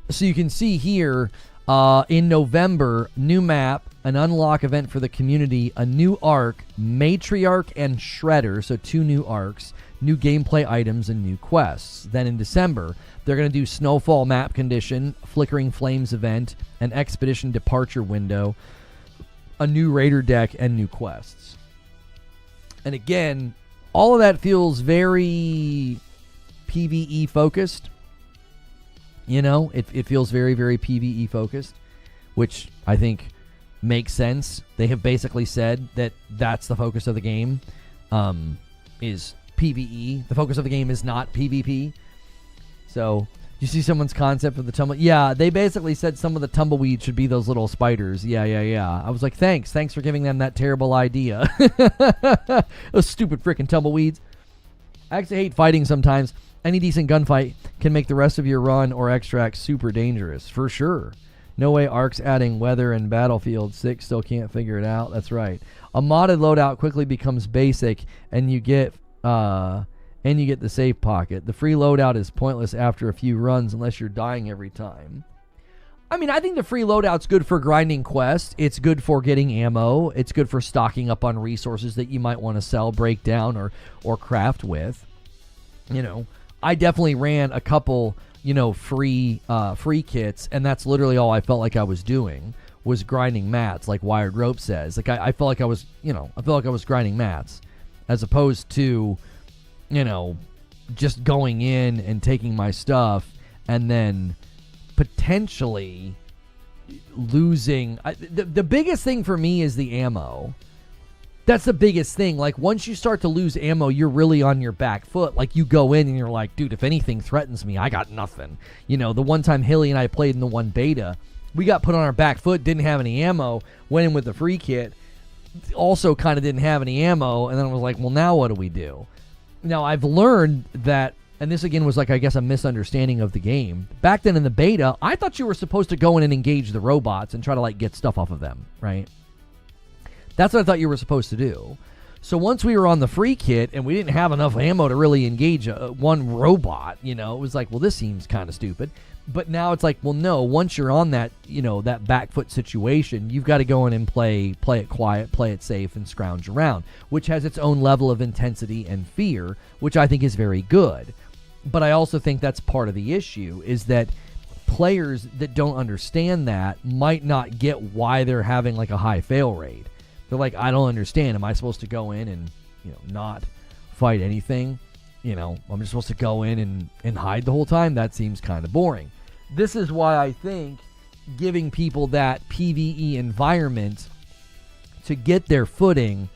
So you can see here, in November, new map, an unlock event for the community, a new arc, Matriarch and Shredder, so 2 new arcs, new gameplay items, and new quests. Then in December, they're going to do Snowfall map condition, Flickering Flames event, an Expedition departure window, a new Raider deck, and new quests. And again, all of that feels very PvE focused. You know, it feels very, very PvE focused, which I think makes sense. They have basically said that that's the focus of the game, is PvE. The focus of the game is not PvP. So, you see someone's concept of the tumble? Yeah, they basically said some of the tumbleweeds should be those little spiders. Yeah. I was like, thanks for giving them that terrible idea. Those stupid freaking tumbleweeds. I actually hate fighting sometimes. Any decent gunfight can make the rest of your run or extract super dangerous, for sure. No way Arc's adding weather and Battlefield 6 still can't figure it out. That's right. A modded loadout quickly becomes basic, and you get the safe pocket. The free loadout is pointless after a few runs unless you're dying every time. I mean, I think the free loadout's good for grinding quests. It's good for getting ammo. It's good for stocking up on resources that you might want to sell, break down, or craft with. You know, I definitely ran a couple, free kits, and that's literally all I felt like I was doing, was grinding mats, like Wired Rope says. Like I felt like I was grinding mats, as opposed to, just going in and taking my stuff and then potentially losing. The biggest thing for me is the ammo. That's the biggest thing. Like, once you start to lose ammo, you're really on your back foot. Like, you go in and you're like, dude, if anything threatens me, I got nothing. The one time Hilly and I played in the one beta, we got put on our back foot, didn't have any ammo, went in with the free kit, also kind of didn't have any ammo, and then I was like, well, now what do we do? Now, I've learned that, and this again was like, I guess, a misunderstanding of the game. Back then in the beta, I thought you were supposed to go in and engage the robots and try to, like, get stuff off of them, right? That's what I thought you were supposed to do. So once we were on the free kit and we didn't have enough ammo to really engage one robot, it was like, well, this seems kind of stupid. But now it's like, well, no, once you're on that, that back foot situation, you've got to go in and play it quiet, play it safe, and scrounge around, which has its own level of intensity and fear, which I think is very good. But I also think that's part of the issue, is that players that don't understand that might not get why they're having like a high fail rate. They're like, I don't understand. Am I supposed to go in and, not fight anything? I'm just supposed to go in and hide the whole time. That seems kind of boring. This is why I think giving people that PvE environment to get their footing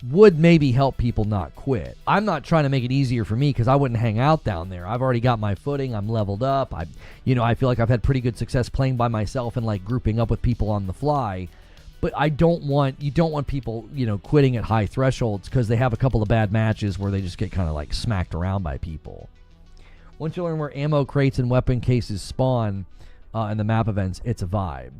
would maybe help people not quit. I'm not trying to make it easier for me because I wouldn't hang out down there. I've already got my footing. I'm leveled up. I feel like I've had pretty good success playing by myself and like grouping up with people on the fly. But you don't want people, quitting at high thresholds because they have a couple of bad matches where they just get kind of like smacked around by people. Once you learn where ammo crates and weapon cases spawn in the map events, it's a vibe.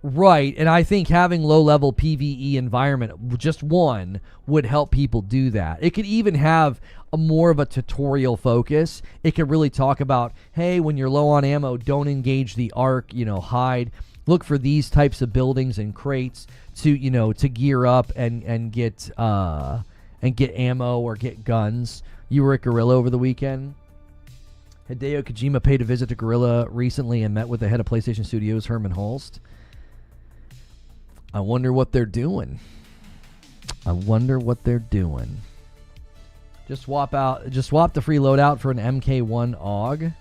Right, and I think having low-level PvE environment, just one, would help people do that. It could even have more of a tutorial focus. It could really talk about, hey, when you're low on ammo, don't engage the arc, hide. Look for these types of buildings and crates to gear up and get ammo or get guns. You were at Gorilla over the weekend. Hideo Kojima paid a visit to Gorilla recently and met with the head of PlayStation Studios, Herman Hulst. I wonder what they're doing. Just swap the free loadout for an MK1 AUG.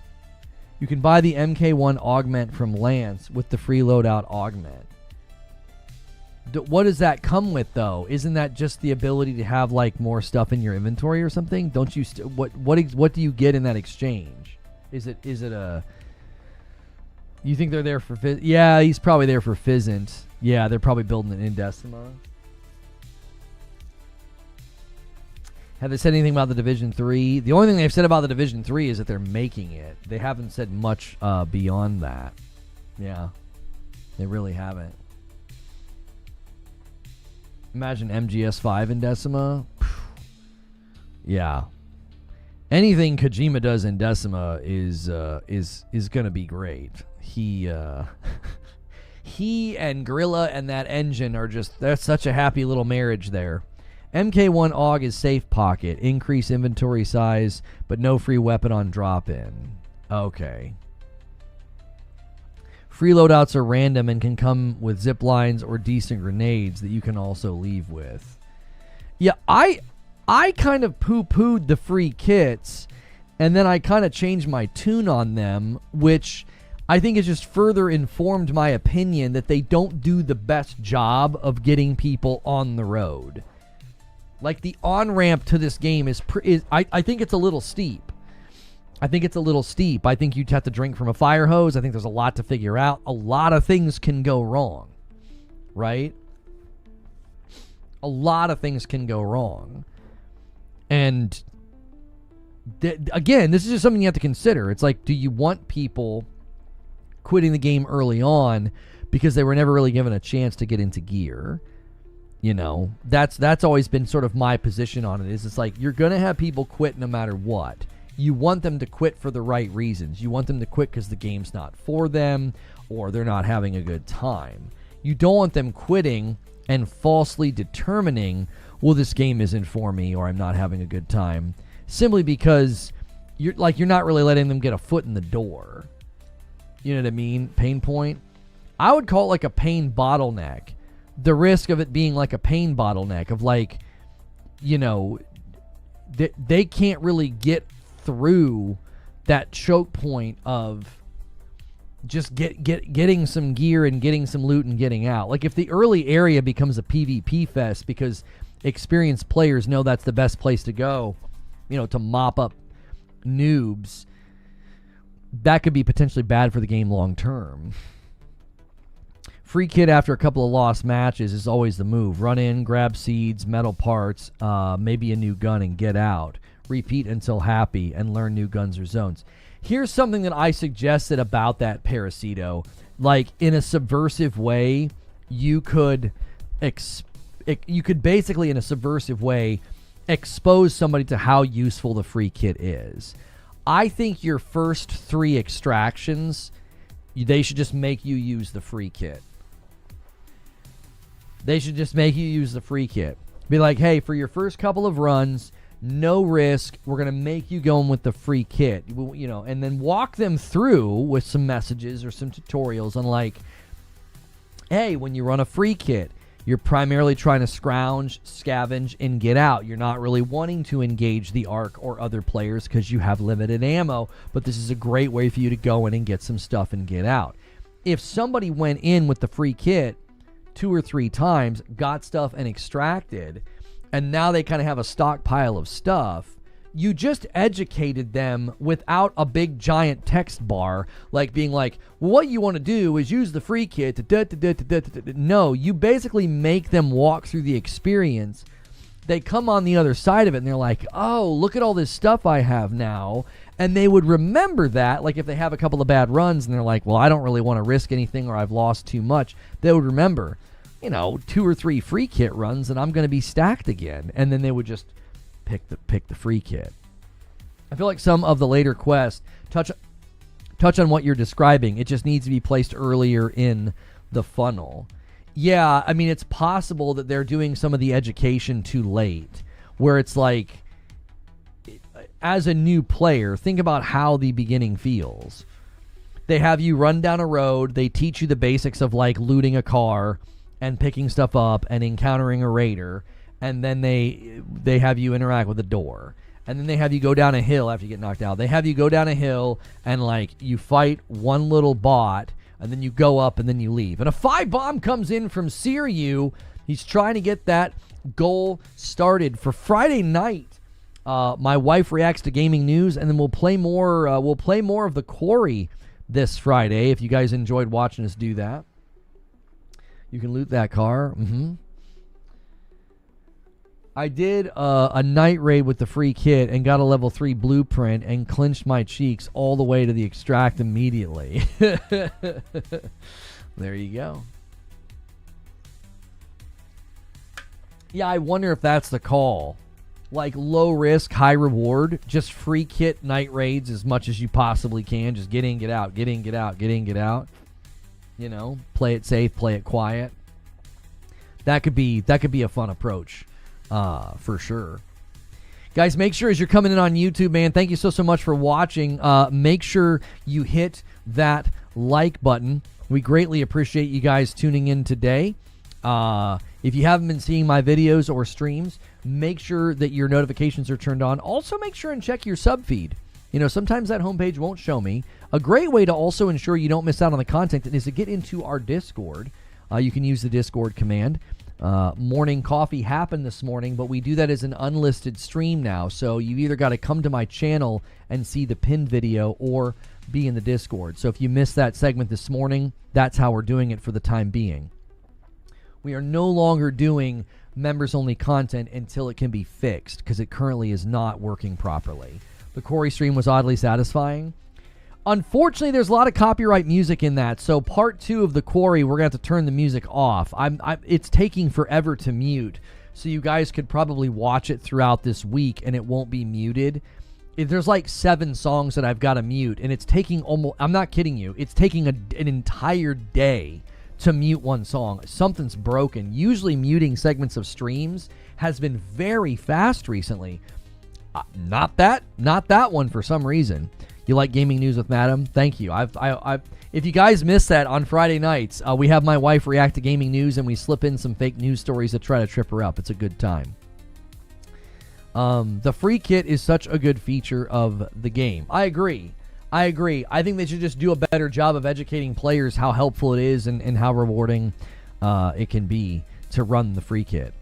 You can buy the MK1 augment from Lance with the free loadout augment. What does that come with, though? Isn't that just the ability to have like more stuff in your inventory or something? Don't you? What do you get in that exchange? Is it a? You think they're there for Fizz? Yeah, he's probably there for Fizzant. Yeah, they're probably building it in Decima. Have they said anything about the Division 3? The only thing they've said about the Division 3 is that they're making it. They haven't said much beyond that. Yeah, they really haven't. Imagine MGS5 in Decima. Yeah. Anything Kojima does in Decima is going to be great. He and Gorilla and that engine that's such a happy little marriage there. MK1 AUG is safe pocket. Increase inventory size, but no free weapon on drop-in. Okay. Free loadouts are random and can come with zip lines or decent grenades that you can also leave with. Yeah, I kind of poo-pooed the free kits, and then I kind of changed my tune on them, which I think has just further informed my opinion that they don't do the best job of getting people on the road. Like, the on-ramp to this game I think it's a little steep. I think you'd have to drink from a fire hose. I think there's a lot to figure out. A lot of things can go wrong, right? A lot of things can go wrong. And, again, this is just something you have to consider. It's like, do you want people quitting the game early on because they were never really given a chance to get into gear? That's always been sort of my position on it. It's like, you're going to have people quit no matter what. You want them to quit for the right reasons. You want them to quit because the game's not for them or they're not having a good time. You don't want them quitting and falsely determining, well, this game isn't for me or I'm not having a good time, simply because you're not really letting them get a foot in the door. You know what I mean? Pain point. I would call it like a pain bottleneck. The risk of it being like a pain bottleneck of like, they can't really get through that choke point of just getting some gear and getting some loot and getting out. Like, if the early area becomes a PvP fest because experienced players know that's the best place to go, to mop up noobs, that could be potentially bad for the game long term. Free kit after a couple of lost matches is always the move. Run in, grab seeds, metal parts, maybe a new gun, and get out. Repeat until happy and learn new guns or zones. Here's something that I suggested about that, Parasito. Like, in a subversive way, you could basically, in a subversive way, expose somebody to how useful the free kit is. I think your first 3 extractions, they should just make you use the free kit. They should just make you use the free kit. Be like, hey, for your first couple of runs, no risk, we're going to make you go in with the free kit. And then walk them through with some messages or some tutorials on like, hey, when you run a free kit, You're primarily trying to scavenge, and get out. You're not really wanting to engage the Arc or other players because you have limited ammo, but this is a great way for you to go in and get some stuff and get out. If somebody went in with the free kit 2 or 3 times, got stuff and extracted, and now they kind of have a stockpile of stuff, you just educated them without a big giant text bar, like being like, well, what you want to do is use the free kit to No, you basically make them walk through the experience. They come on the other side of it and they're like, oh, look at all this stuff I have now. And they would remember that, like if they have a couple of bad runs and they're like, well, I don't really want to risk anything or I've lost too much, they would remember, 2 or 3 free kit runs and I'm going to be stacked again. And then they would just pick the free kit. I feel like some of the later quests touch on what you're describing. It just needs to be placed earlier in the funnel. Yeah, I mean, it's possible that they're doing some of the education too late, where it's like, as a new player, think about how the beginning feels. They have you run down a road, they teach you the basics of like looting a car and picking stuff up and encountering a raider, and then they have you interact with the door. And then they have you go down a hill after you get knocked out. They have you go down a hill and like you fight one little bot, and then you go up and then you leave. And a 5-bomb comes in from Siriu. He's trying to get that goal started for Friday night. My wife reacts to gaming news, and then we'll play more of the Quarry this Friday. If you guys enjoyed watching us do that, you can loot that car. I did a night raid with the free kit and got a level 3 blueprint and clinched my cheeks all the way to the extract immediately. There you go. Yeah, I wonder if that's the call. Like low risk, high reward, just free kit night raids as much as you possibly can. Just get in, get out, get in, get out, get in, get out. Play it safe, play it quiet. That could be a fun approach. For sure. Guys, make sure as you're coming in on YouTube, man, thank you so much for watching. Make sure you hit that like button. We greatly appreciate you guys tuning in today. If you haven't been seeing my videos or streams, make sure that your notifications are turned on. Also, make sure and check your sub feed. Sometimes that homepage won't show me. A great way to also ensure you don't miss out on the content is to get into our Discord. You can use the Discord command. Morning coffee happened this morning, but we do that as an unlisted stream now. So you either got to come to my channel and see the pinned video or be in the Discord. So if you missed that segment this morning, that's how we're doing it for the time being. We are no longer doing members-only content until it can be fixed, because it currently is not working properly. The Quarry stream was oddly satisfying. Unfortunately, there's a lot of copyright music in that, so part 2 of the Quarry, we're going to have to turn the music off. It's taking forever to mute, so you guys could probably watch it throughout this week, and it won't be muted. There's like 7 songs that I've got to mute, and it's taking almost, I'm not kidding you, it's taking an entire day to mute one song. Something's broken. Usually muting segments of streams has been very fast recently. Not that one for some reason. You like gaming news with Madam? Thank you. If you guys missed that on Friday nights, we have my wife react to gaming news, and we slip in some fake news stories to try to trip her up. It's a good time. The free kit is such a good feature of the game. I agree. I think they should just do a better job of educating players how helpful it is and how rewarding it can be to run the free kit.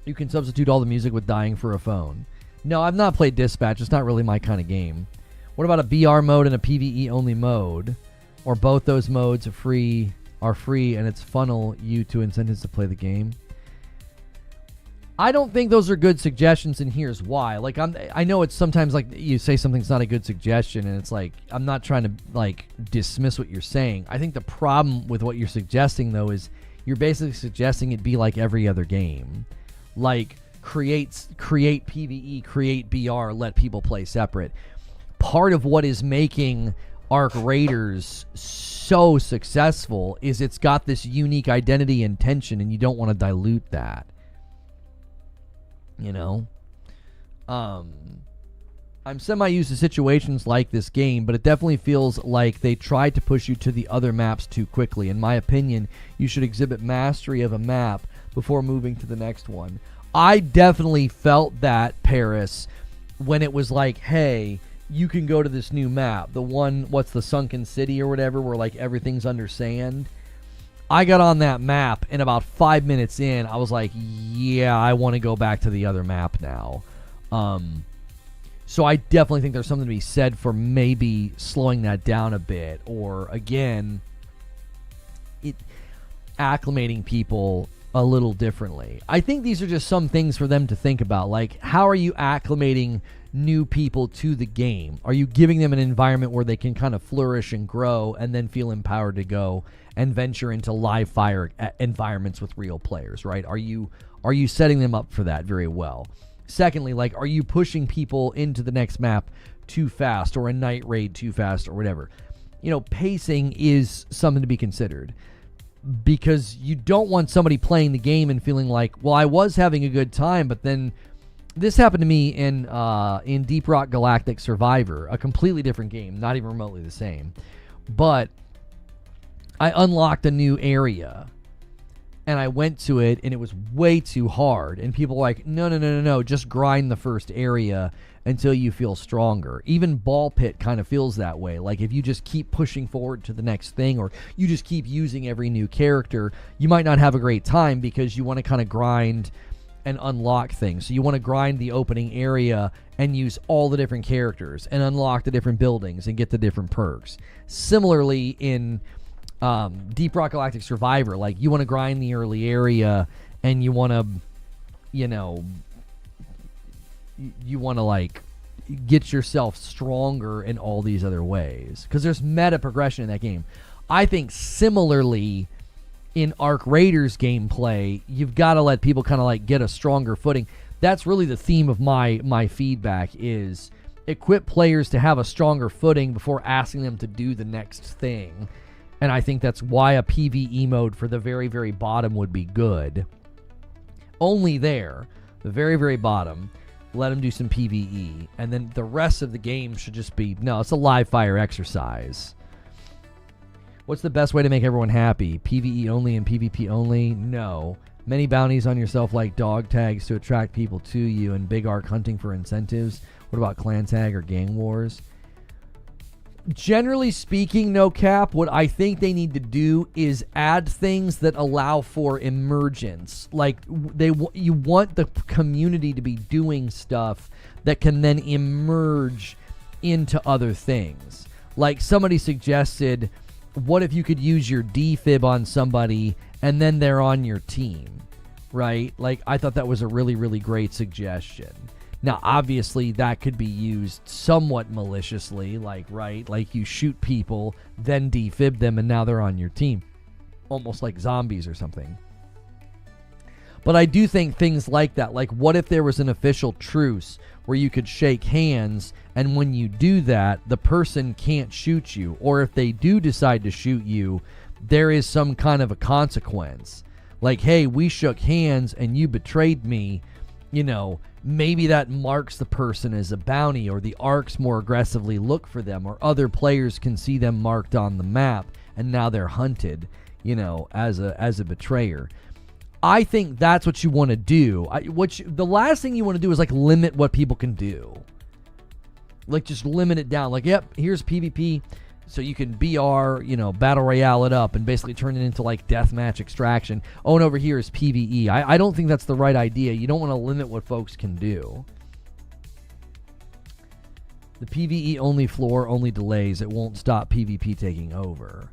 You can substitute all the music with dying for a phone. No, I've not played Dispatch. It's not really my kind of game. What about a BR mode and a PvE only mode? Or both those modes are free and it's funnel you to incentives to play the game? I don't think those are good suggestions, and here's why. Like, I know it's sometimes like you say something's not a good suggestion, and it's like, I'm not trying to like dismiss what you're saying. I think the problem with what you're suggesting, though, is you're basically suggesting it be like every other game. Like, create PvE, create BR, let people play separate. Part of what is making Arc Raiders so successful is it's got this unique identity and tension, and you don't want to dilute that. I'm semi-used to situations like this game, but it definitely feels like they tried to push you to the other maps too quickly. In my opinion, you should exhibit mastery of a map before moving to the next one. I definitely felt that, Paris, when it was like, hey, you can go to this new map. The one, what's the Sunken City or whatever, where like everything's under sand. I got on that map, and about 5 minutes in, I was like, yeah, I want to go back to the other map now. So I definitely think there's something to be said for maybe slowing that down a bit, or again, acclimating people a little differently. I think these are just some things for them to think about. Like, how are you acclimating new people to the game? Are you giving them an environment where they can kind of flourish and grow and then feel empowered to go and venture into live fire environments with real players, right? Are you setting them up for that very well? Secondly, like, are you pushing people into the next map too fast, or a night raid too fast, or whatever? You know, pacing is something to be considered, because you don't want somebody playing the game and feeling like, well, I was having a good time, but then this happened to me in Deep Rock Galactic Survivor, a completely different game, not even remotely the same. But I unlocked a new area, and I went to it, and it was way too hard. And people were like, no, just grind the first area until you feel stronger. Even Ball Pit kind of feels that way. Like, if you just keep pushing forward to the next thing, or you just keep using every new character, you might not have a great time, because you want to kind of grind and unlock things. So you want to grind the opening area and use all the different characters and unlock the different buildings and get the different perks. Similarly, in Deep Rock Galactic Survivor, like, you want to grind the early area, and you want to, you want to like get yourself stronger in all these other ways, because there's meta progression in that game. I think similarly in Arc Raiders gameplay, you've got to let people kind of like get a stronger footing. That's really the theme of my feedback, is equip players to have a stronger footing before asking them to do the next thing. And I think that's why a PvE mode for the very, very bottom would be good. Only there, the very, very bottom, let them do some PvE. And then the rest of the game should just be, no, it's a live fire exercise. What's the best way to make everyone happy? PvE only and PvP only? No. Many bounties on yourself, like dog tags, to attract people to you, and big arc hunting for incentives. What about clan tag or gang wars? Generally speaking, no cap, what I think they need to do is add things that allow for emergence. Like, you want the community to be doing stuff that can then emerge into other things. Like, somebody suggested, what if you could use your defib on somebody and then they're on your team, right? Like, I thought that was a really, really great suggestion. Now, obviously, that could be used somewhat maliciously, like, right? Like, you shoot people, then defib them, and now they're on your team. Almost like zombies or something. But I do think things like that, like, what if there was an official truce where you could shake hands, and when you do that, the person can't shoot you? Or if they do decide to shoot you, there is some kind of a consequence. Like, hey, we shook hands, and you betrayed me, you know, maybe that marks the person as a bounty, or the arcs more aggressively look for them, or other players can see them marked on the map, and now they're hunted, you know, as a betrayer. I think that's what you want to do. The last thing you want to do is, like, limit what people can do. Like, just limit it down. Like, yep, here's PvP, so you can BR, you know, Battle Royale it up and basically turn it into, like, Deathmatch Extraction. Oh, and over here is PvE. I don't think that's the right idea. You don't want to limit what folks can do. The PvE only floor only delays. It won't stop PvP taking over.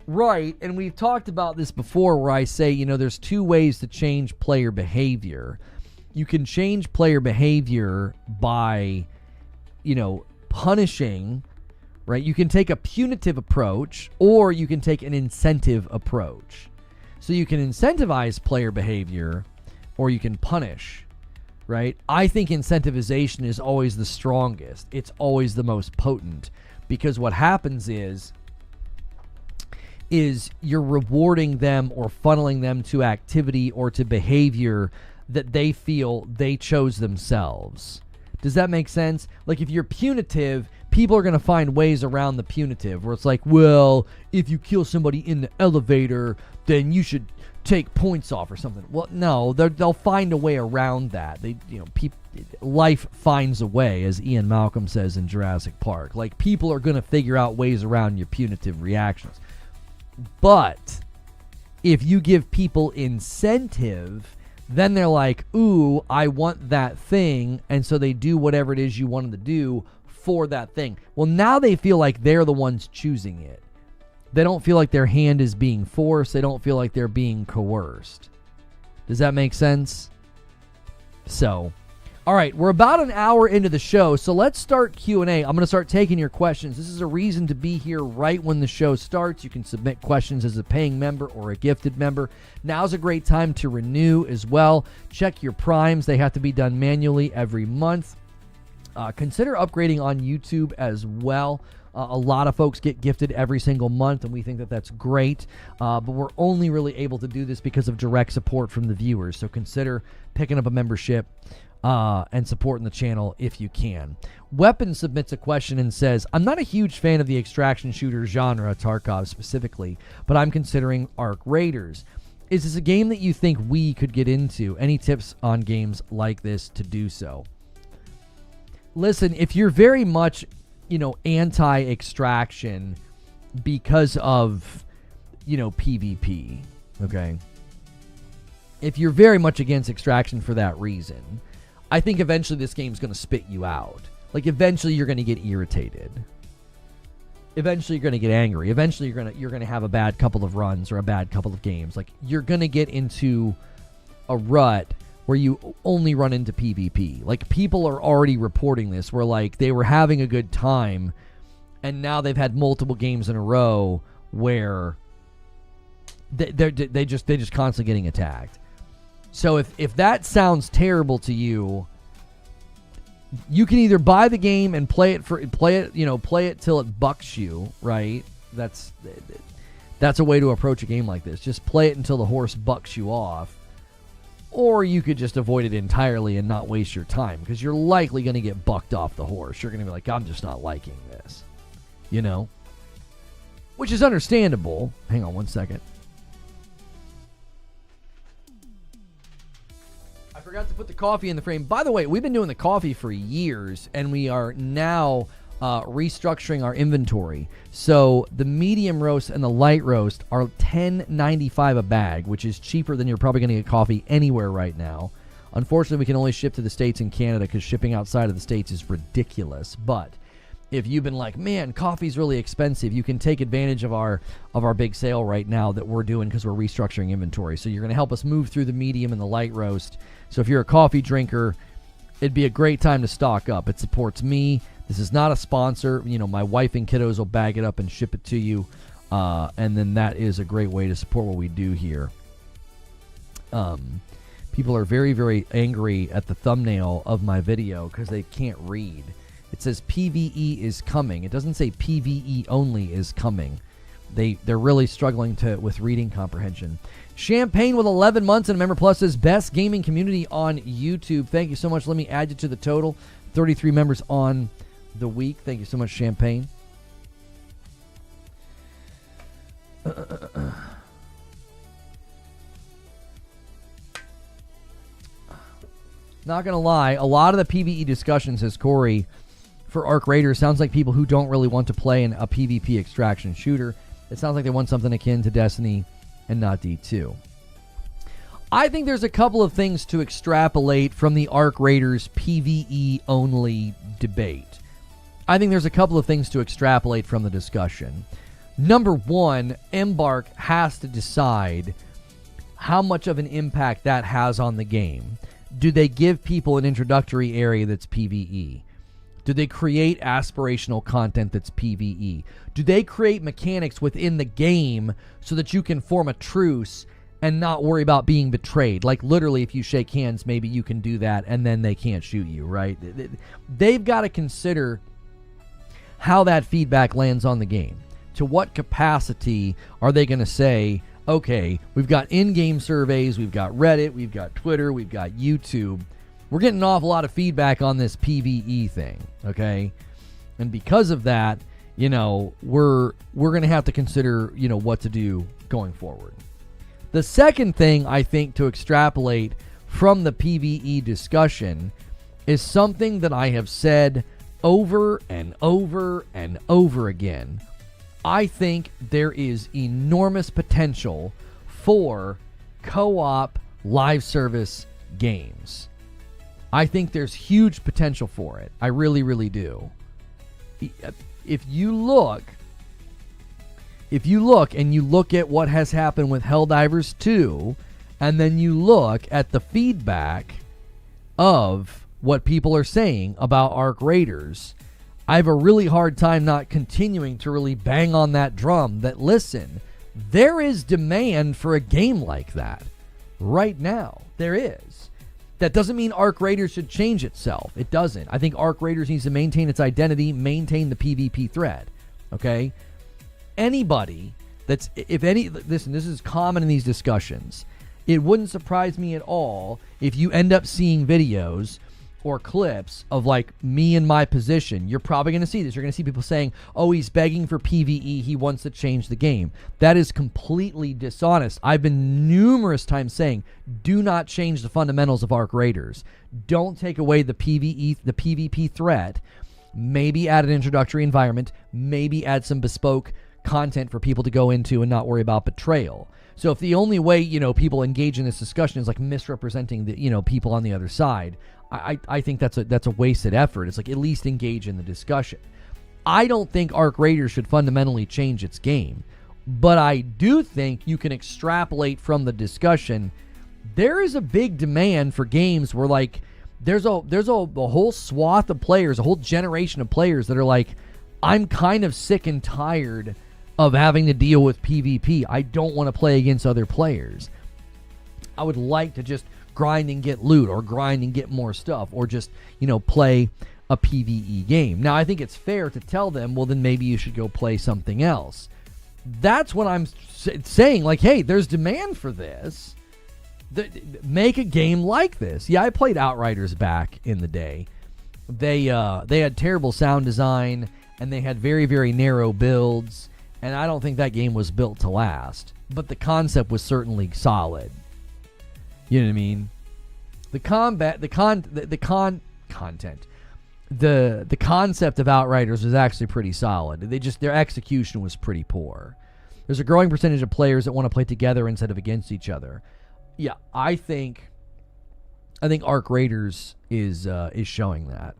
Right, and we've talked about this before, where I say, you know, there's two ways to change player behavior. You can change player behavior by, you know, punishing, right? You can take a punitive approach, or you can take an incentive approach. So you can incentivize player behavior, or you can punish, right? I think incentivization is always the strongest. It's always the most potent, because what happens is you're rewarding them or funneling them to activity or to behavior that they feel they chose themselves. Does that make sense? Like, if you're punitive, people are going to find ways around the punitive, where it's like, well, if you kill somebody in the elevator, then you should take points off or something. Well, no, they'll find a way around that. Life finds a way, as Ian Malcolm says in Jurassic Park. Like, people are going to figure out ways around your punitive reactions. But if you give people incentive, then they're like, ooh, I want that thing, and so they do whatever it is you want them to do for that thing. Well, now they feel like they're the ones choosing it. They don't feel like their hand is being forced. They don't feel like they're being coerced. Does that make sense? So, all right, we're about an hour into the show, so let's start Q&A. I'm going to start taking your questions. This is a reason to be here right when the show starts. You can submit questions as a paying member or a gifted member. Now's a great time to renew as well. Check your primes. They have to be done manually every month. Consider upgrading on YouTube as well. A lot of folks get gifted every single month, and we think that that's great. But we're only really able to do this because of direct support from the viewers. So consider picking up a membership and supporting the channel if you can. Weapon submits a question and says, I'm not a huge fan of the extraction shooter genre, Tarkov specifically, but I'm considering Arc Raiders. Is this a game that you think we could get into? Any tips on games like this to do so? Listen, if you're very much, anti-extraction because of, PvP, okay? If you're very much against extraction for that reason, I think eventually this game's going to spit you out. Like, eventually you're going to get irritated. Eventually you're going to get angry. Eventually you're going to have a bad couple of runs or a bad couple of games. Like, you're going to get into a rut where you only run into PvP. Like, people are already reporting this, where like they were having a good time and now they've had multiple games in a row where they just constantly getting attacked. So if that sounds terrible to you, you can either buy the game and play it till it bucks you, right? That's a way to approach a game like this. Just play it until the horse bucks you off. Or you could just avoid it entirely and not waste your time, because you're likely going to get bucked off the horse. You're going to be like, I'm just not liking this, which is understandable. Hang on one second. I forgot to put the coffee in the frame. By the way, we've been doing the coffee for years, and we are now restructuring our inventory. So the medium roast and the light roast are $10.95 a bag, which is cheaper than you're probably going to get coffee anywhere right now. Unfortunately, we can only ship to the States and Canada because shipping outside of the States is ridiculous. But if you've been like, man, coffee's really expensive, you can take advantage of our big sale right now that we're doing because we're restructuring inventory. So you're going to help us move through the medium and the light roast. So if you're a coffee drinker, it'd be a great time to stock up. It supports me. This is not a sponsor. My wife and kiddos will bag it up and ship it to you. And then that is a great way to support what we do here. People are very, very angry at the thumbnail of my video because they can't read. It says PvE is coming. It doesn't say PvE only is coming. They're really struggling with reading comprehension. Champagne with 11 months and a member plus says best gaming community on YouTube. Thank you so much. Let me add you to the total. 33 members on the week. Thank you so much, Champagne. Not gonna lie, a lot of the PvE discussion, says Corey, for Arc Raiders sounds like people who don't really want to play in a PvP extraction shooter. It sounds like they want something akin to Destiny and not D2. I think there's a couple of things to extrapolate from the Arc Raiders PvE only debate. I think there's a couple of things to extrapolate from the discussion. Number one, Embark has to decide how much of an impact that has on the game. Do they give people an introductory area that's PvE? Do they create aspirational content that's PvE? Do they create mechanics within the game so that you can form a truce and not worry about being betrayed? Like, literally, if you shake hands, maybe you can do that and then they can't shoot you, right? They've got to consider how that feedback lands on the game. To what capacity are they going to say, okay, we've got in-game surveys, we've got Reddit, we've got Twitter, we've got YouTube. we're getting an awful lot of feedback on this PvE thing, okay? And because of that, you know, we're going to have to consider, you know, what to do going forward. The second thing I think to extrapolate from the PvE discussion is something that I have said over and over and over again. I think there is enormous potential for co-op live service games. I think there's huge potential for it. I really, really do. If you look and you look at what has happened with Helldivers 2, and then you look at the feedback of what people are saying about Arc Raiders, I have a really hard time not continuing to really bang on that drum that, listen, there is demand for a game like that right now. There is. That doesn't mean Arc Raiders should change itself. It doesn't. I think Arc Raiders needs to maintain its identity, maintain the PvP thread. Okay? Anybody that's, listen, this is common in these discussions. It wouldn't surprise me at all if you end up seeing videos or clips of like me in my position. You're probably going to see this. You're going to see people saying, oh, he's begging for PvE. He wants to change the game. That is completely dishonest. I've been numerous times saying, do not change the fundamentals of Arc Raiders. Don't take away the PvE, the PvP threat. Maybe add an introductory environment. Maybe add some bespoke content for people to go into and not worry about betrayal. So if the only way, you know, people engage in this discussion is like misrepresenting the, you know, people on the other side, I think that's a wasted effort. It's like, at least engage in the discussion. I don't think Arc Raiders should fundamentally change its game, but I do think you can extrapolate from the discussion. There is a big demand for games where like there's a whole swath of players, a whole generation of players that are like, I'm kind of sick and tired of having to deal with PvP. I don't want to play against other players. I would like to just grind and get loot, or grind and get more stuff, or just, you know, play a PvE game. Now, I think it's fair to tell them, well, then maybe you should go play something else. That's what I'm saying. Like, hey, there's demand for this. Make a game like this. Yeah, I played Outriders back in the day. They had terrible sound design, and they had very, very narrow builds, and I don't think that game was built to last. But the concept was certainly solid. You know what I mean? The concept of Outriders was actually pretty solid. Their execution was pretty poor. There's a growing percentage of players that want to play together instead of against each other. Yeah, I think Arc Raiders is showing that.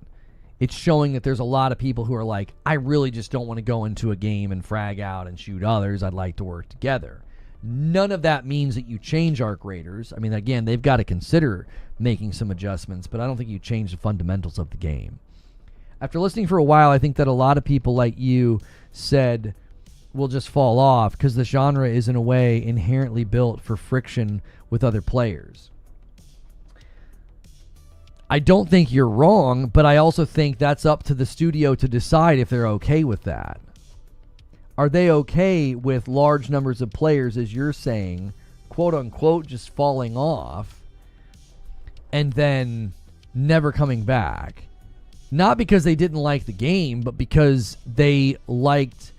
It's showing that there's a lot of people who are like, I really just don't want to go into a game and frag out and shoot others. I'd like to work together. None of that means that you change Arc Raiders. I mean, again, they've got to consider making some adjustments, but I don't think you change the fundamentals of the game. After listening for a while, I think that a lot of people like you said will just fall off because the genre is in a way inherently built for friction with other players. I don't think you're wrong, but I also think that's up to the studio to decide if they're okay with that. Are they okay with large numbers of players, as you're saying, quote unquote, just falling off and then never coming back? Not because they didn't like the game, but because they liked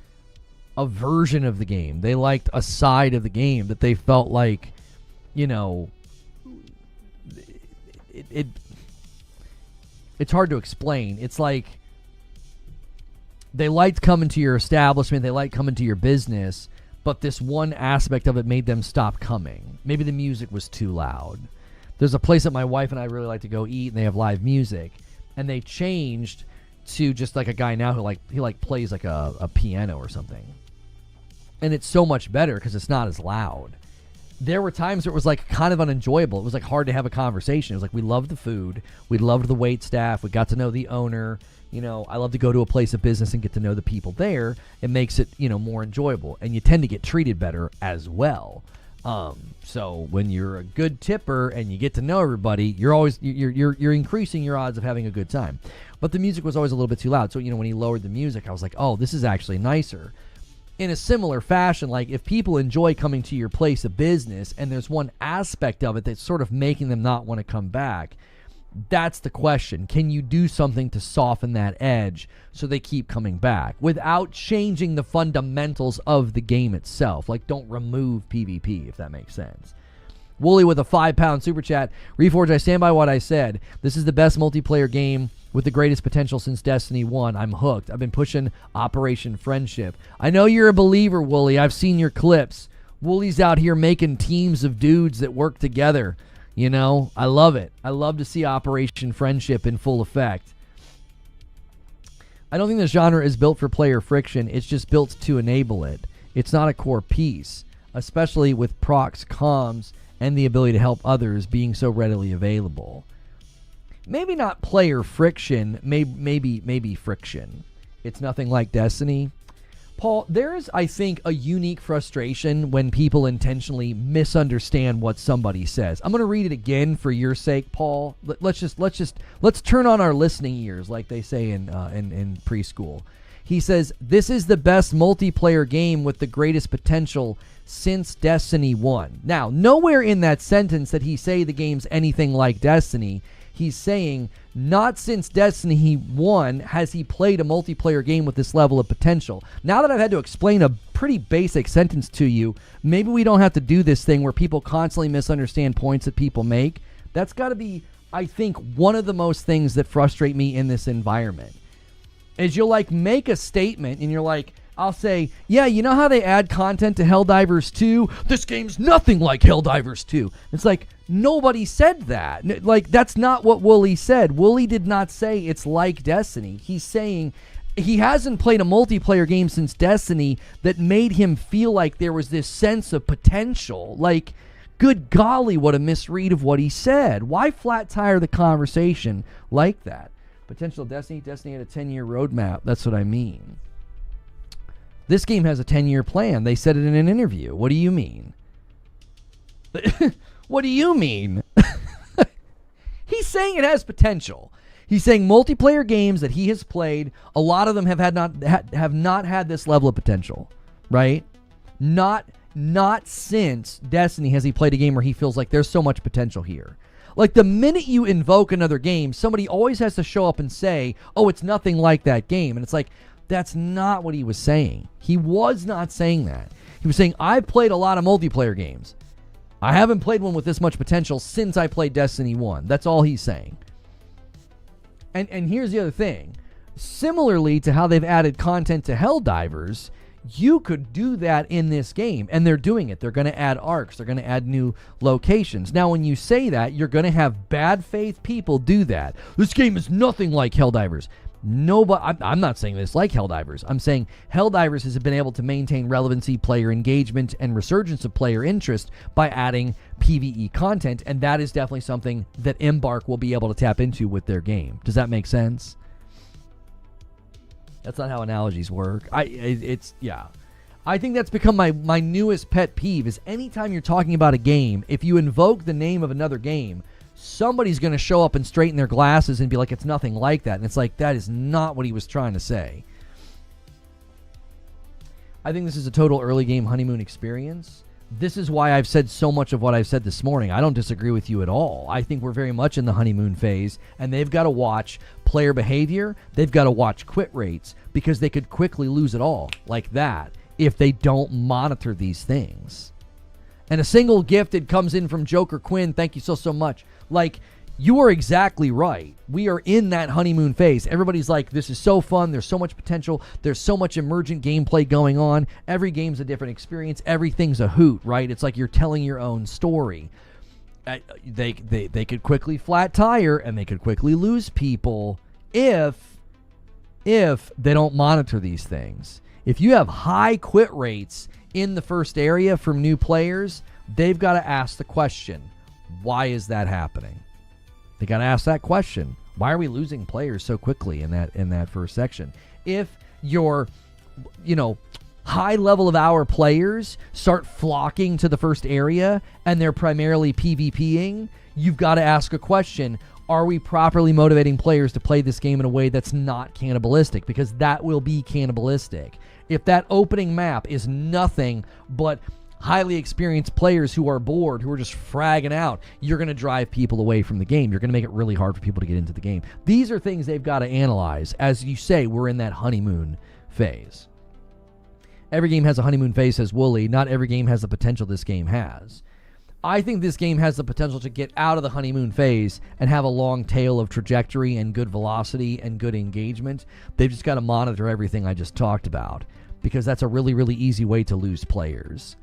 a version of the game. They liked a side of the game that they felt like, you know, it's hard to explain. It's like they liked coming to your establishment, they liked coming to your business, but this one aspect of it made them stop coming. Maybe the music was too loud. There's a place that my wife and I really like to go eat, and they have live music, and they changed to just like a guy now who he plays like a piano or something. And it's so much better because it's not as loud. There were times where it was like kind of unenjoyable. It was like hard to have a conversation. It was like, we loved the food, we loved the wait staff, we got to know the owner. You know, I love to go to a place of business and get to know the people there. It makes it, you know, more enjoyable, and you tend to get treated better as well. So when you're a good tipper and you get to know everybody, you're increasing your odds of having a good time. But the music was always a little bit too loud. So, you know, when he lowered the music, I was like, oh, this is actually nicer. In a similar fashion, like if people enjoy coming to your place of business and there's one aspect of it that's sort of making them not want to come back, That's the question. Can you do something to soften that edge so they keep coming back without changing the fundamentals of the game itself? Like, don't remove PvP, if that makes sense. Wooly with a £5 super chat. Reforge, I stand by what I said. This is the best multiplayer game with the greatest potential since Destiny 1. I'm hooked. I've been pushing Operation Friendship. I know you're a believer, Wooly. I've seen your clips. Wooly's out here making teams of dudes that work together. You know, I love it. I love to see Operation Friendship in full effect. I don't think the genre is built for player friction. It's just built to enable it. It's not a core piece, especially with procs, comms, and the ability to help others being so readily available. Maybe not player friction, maybe friction. It's nothing like Destiny. Paul, there is, I think, a unique frustration when people intentionally misunderstand what somebody says. I'm going to read it again for your sake, Paul. Let's turn on our listening ears, like they say in preschool. He says, this is the best multiplayer game with the greatest potential since Destiny 1. Now, nowhere in that sentence did he say the game's anything like Destiny. He's saying, not since Destiny 1 has he played a multiplayer game with this level of potential. Now that I've had to explain a pretty basic sentence to you, maybe we don't have to do this thing where people constantly misunderstand points that people make. That's got to be, I think, one of the most things that frustrate me in this environment. Is you'll like make a statement and you're like, I'll say, yeah, you know how they add content to Helldivers 2? This game's nothing like Helldivers 2. It's like, nobody said that. Like, that's not what Wooly said. Wooly did not say it's like Destiny. He's saying he hasn't played a multiplayer game since Destiny that made him feel like there was this sense of potential. Like, good golly, what a misread of what he said. Why flat tire the conversation like that? Potential Destiny had a 10-year roadmap. That's what I mean. This game has a 10-year plan. They said it in an interview. What do you mean? What do you mean? He's saying it has potential. He's saying multiplayer games that he has played, a lot of them have not had this level of potential, right? Not since Destiny has he played a game where he feels like there's so much potential here. Like, the minute you invoke another game, somebody always has to show up and say, oh, it's nothing like that game. And it's like, that's not what he was saying. He was not saying that. He was saying, I've played a lot of multiplayer games. I haven't played one with this much potential since I played Destiny 1. That's all he's saying. And here's the other thing. Similarly to how they've added content to Helldivers, you could do that in this game, and they're doing it. They're going to add arcs. They're going to add new locations. Now, when you say that, you're going to have bad faith people do that. This game is nothing like Helldivers. Nobody, I'm not saying this like Helldivers. I'm saying Helldivers has been able to maintain relevancy, player engagement, and resurgence of player interest by adding PvE content, and that is definitely something that Embark will be able to tap into with their game. Does that make sense? That's not how analogies work. I think that's become my newest pet peeve is anytime you're talking about a game, if you invoke the name of another game, somebody's going to show up and straighten their glasses and be like, it's nothing like that. And it's like, that is not what he was trying to say. I think this is a total early game honeymoon experience. This is why I've said so much of what I've said this morning. I don't disagree with you at all. I think we're very much in the honeymoon phase, and they've got to watch player behavior. They've got to watch quit rates because they could quickly lose it all like that if they don't monitor these things. And a single gifted comes in from Joker Quinn. Thank you so much. Like, you are exactly right. We are in that honeymoon phase. Everybody's like, this is so fun. There's so much potential. There's so much emergent gameplay going on. Every game's a different experience. Everything's a hoot, right? It's like you're telling your own story. They could quickly flat tire and they could quickly lose people if they don't monitor these things. If you have high quit rates in the first area from new players, they've got to ask the question, why is that happening? They got to ask that question. Why are we losing players so quickly in that first section? If your, high level of hour players start flocking to the first area and they're primarily PvPing, you've got to ask a question. Are we properly motivating players to play this game in a way that's not cannibalistic? Because that will be cannibalistic. If that opening map is nothing but highly experienced players who are bored, who are just fragging out, you're going to drive people away from the game. You're going to make it really hard for people to get into the game. These are things they've got to analyze. As you say, we're in that honeymoon phase. Every game has a honeymoon phase, says Wooly. Not every game has the potential this game has. I think this game has the potential to get out of the honeymoon phase and have a long tail of trajectory and good velocity and good engagement. They've just got to monitor everything I just talked about, because that's a really, really easy way to lose players.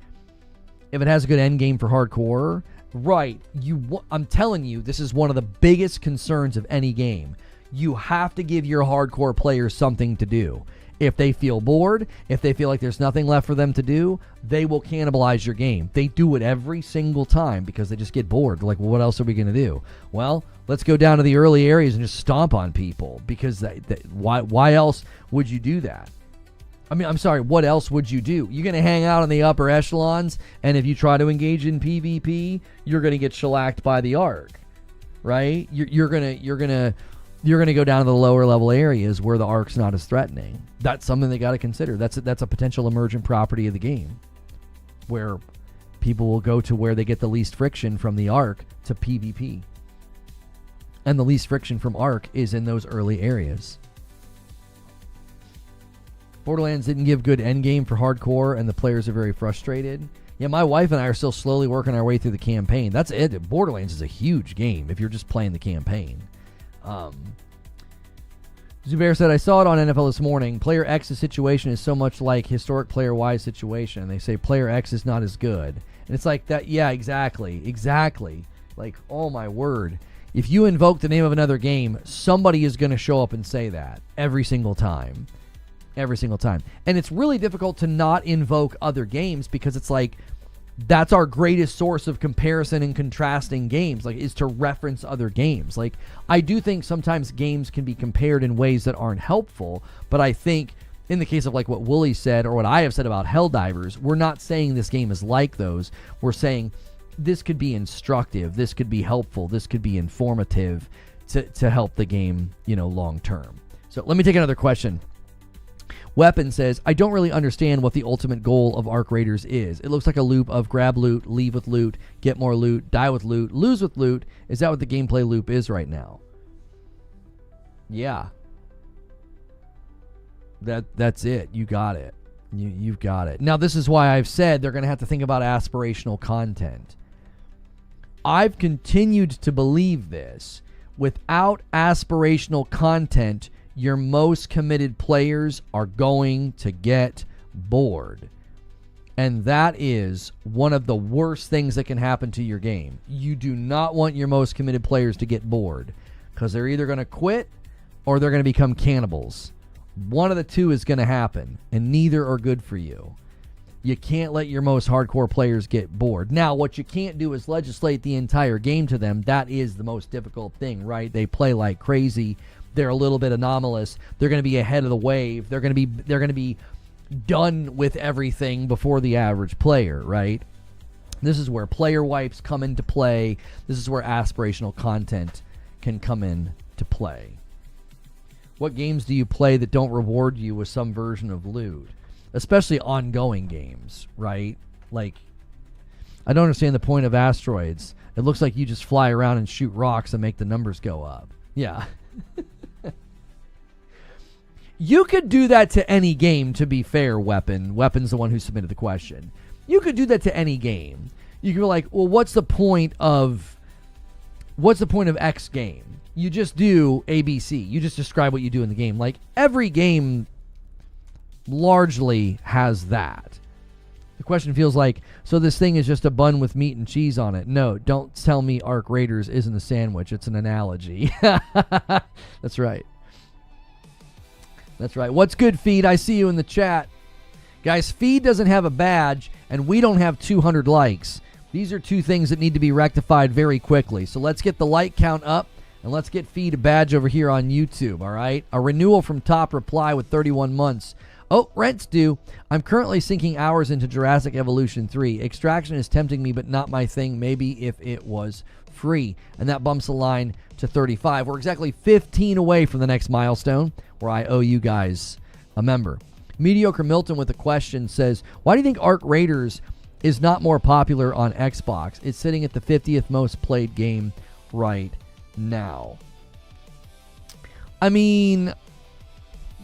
If it has a good end game for hardcore, right, I'm telling you, this is one of the biggest concerns of any game. You have to give your hardcore players something to do. If they feel bored, if they feel like there's nothing left for them to do, they will cannibalize your game. They do it every single time because they just get bored. They're like, well, what else are we going to do? Well, let's go down to the early areas and just stomp on people, because why else would you do that? I mean, I'm sorry, what else would you do? You're going to hang out in the upper echelons, and if you try to engage in PvP, you're going to get shellacked by the Arc, right? You're going to go down to the lower level areas where the Arc's not as threatening. That's something they got to consider. That's a potential emergent property of the game, where people will go to where they get the least friction from the Arc to PvP. And the least friction from Arc is in those early areas. Borderlands didn't give good endgame for hardcore, and the players are very frustrated. Yeah, my wife and I are still slowly working our way through the campaign. That's it. Borderlands is a huge game if you're just playing the campaign. Zubair said, I saw it on NFL this morning. Player X's situation is so much like historic player Y's situation. And they say player X is not as good. And it's like that. Yeah, exactly. Like, oh my word. If you invoke the name of another game, somebody is going to show up and say that every single time. And it's really difficult to not invoke other games, because it's like, that's our greatest source of comparison and contrasting games, like, is to reference other games. Like, I do think sometimes games can be compared in ways that aren't helpful, but I think in the case of like what Wooly said, or what I have said about Helldivers, we're not saying this game is like those. We're saying this could be instructive, this could be helpful, this could be informative to help the game, long term. So let me take another question. Weapon says, I don't really understand what the ultimate goal of Arc Raiders is. It looks like a loop of grab loot, leave with loot, get more loot, die with loot, lose with loot. Is that what the gameplay loop is right now? Yeah. That's it. You got it. You've got it. Now, this is why I've said they're going to have to think about aspirational content. I've continued to believe this. Without aspirational content, your most committed players are going to get bored. And that is one of the worst things that can happen to your game. You do not want your most committed players to get bored, because they're either going to quit or they're going to become cannibals. One of the two is going to happen, and neither are good for you. You can't let your most hardcore players get bored. Now, what you can't do is legislate the entire game to them. That is the most difficult thing, right? They play like crazy. They're a little bit anomalous. They're going to be ahead of the wave. They're going to be done with everything before the average player, right? This is where player wipes come into play. This is where aspirational content can come in to play. What games do you play that don't reward you with some version of loot? Especially ongoing games, right? Like, I don't understand the point of asteroids. It looks like you just fly around and shoot rocks and make the numbers go up. Yeah. You could do that to any game, to be fair, Weapon. Weapon's the one who submitted the question. You could do that to any game. You could be like, well, what's the point of X game? You just do ABC. You just describe what you do in the game. Like, every game largely has that. The question feels like, so this thing is just a bun with meat and cheese on it. No, don't tell me Arc Raiders isn't a sandwich. It's an analogy. That's right. That's right. What's good, Feed? I see you in the chat. Guys, Feed doesn't have a badge, and we don't have 200 likes. These are two things that need to be rectified very quickly. So let's get the like count up, and let's get Feed a badge over here on YouTube, all right? A renewal from Top Reply with 31 months. Oh, rent's due. I'm currently sinking hours into Jurassic Evolution 3. Extraction is tempting me, but not my thing. Maybe if it was free. And that bumps the line to 35. We're exactly 15 away from the next milestone, where I owe you guys a member. Mediocre Milton with a question says, why do you think Arc Raiders is not more popular on Xbox. It's sitting at the 50th most played game right now. I mean,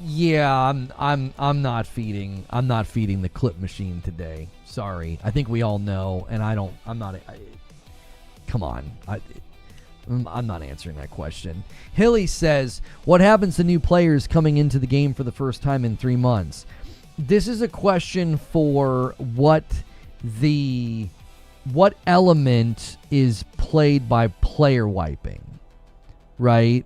yeah, I'm not feeding the clip machine today. Sorry. I think we all know, and come on. I'm not answering that question. Hilly says, what happens to new players coming into the game for the first time in 3 months? This is a question for what element is played by player wiping, right?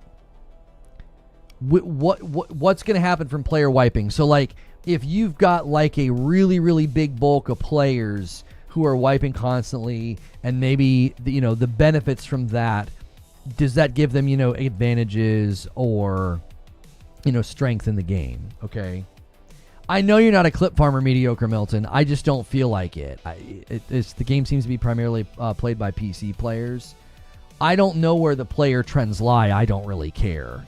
What's going to happen from player wiping? So, like, if you've got like a really, really big bulk of players who are wiping constantly, and maybe the benefits from that, does that give them advantages or strength in the game? Okay, I know you're not a clip farmer, Mediocre Milton. I just don't feel like it. The game seems to be primarily played by PC players. I don't know where the player trends lie. I don't really care.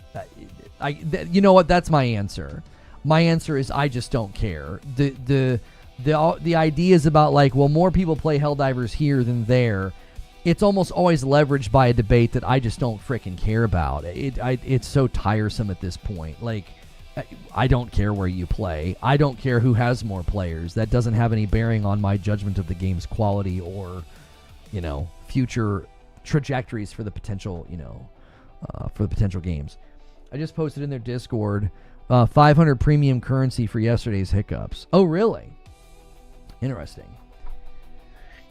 You know what? That's my answer. My answer is I just don't care. The ideas about like, well, more people play Helldivers here than there. It's almost always leveraged by a debate that I just don't frickin' care about. It's so tiresome at this point. Like, I don't care where you play. I don't care who has more players. That doesn't have any bearing on my judgment of the game's quality or, future trajectories for the potential, games. I just posted in their Discord 500 premium currency for yesterday's hiccups. Oh, really? Interesting.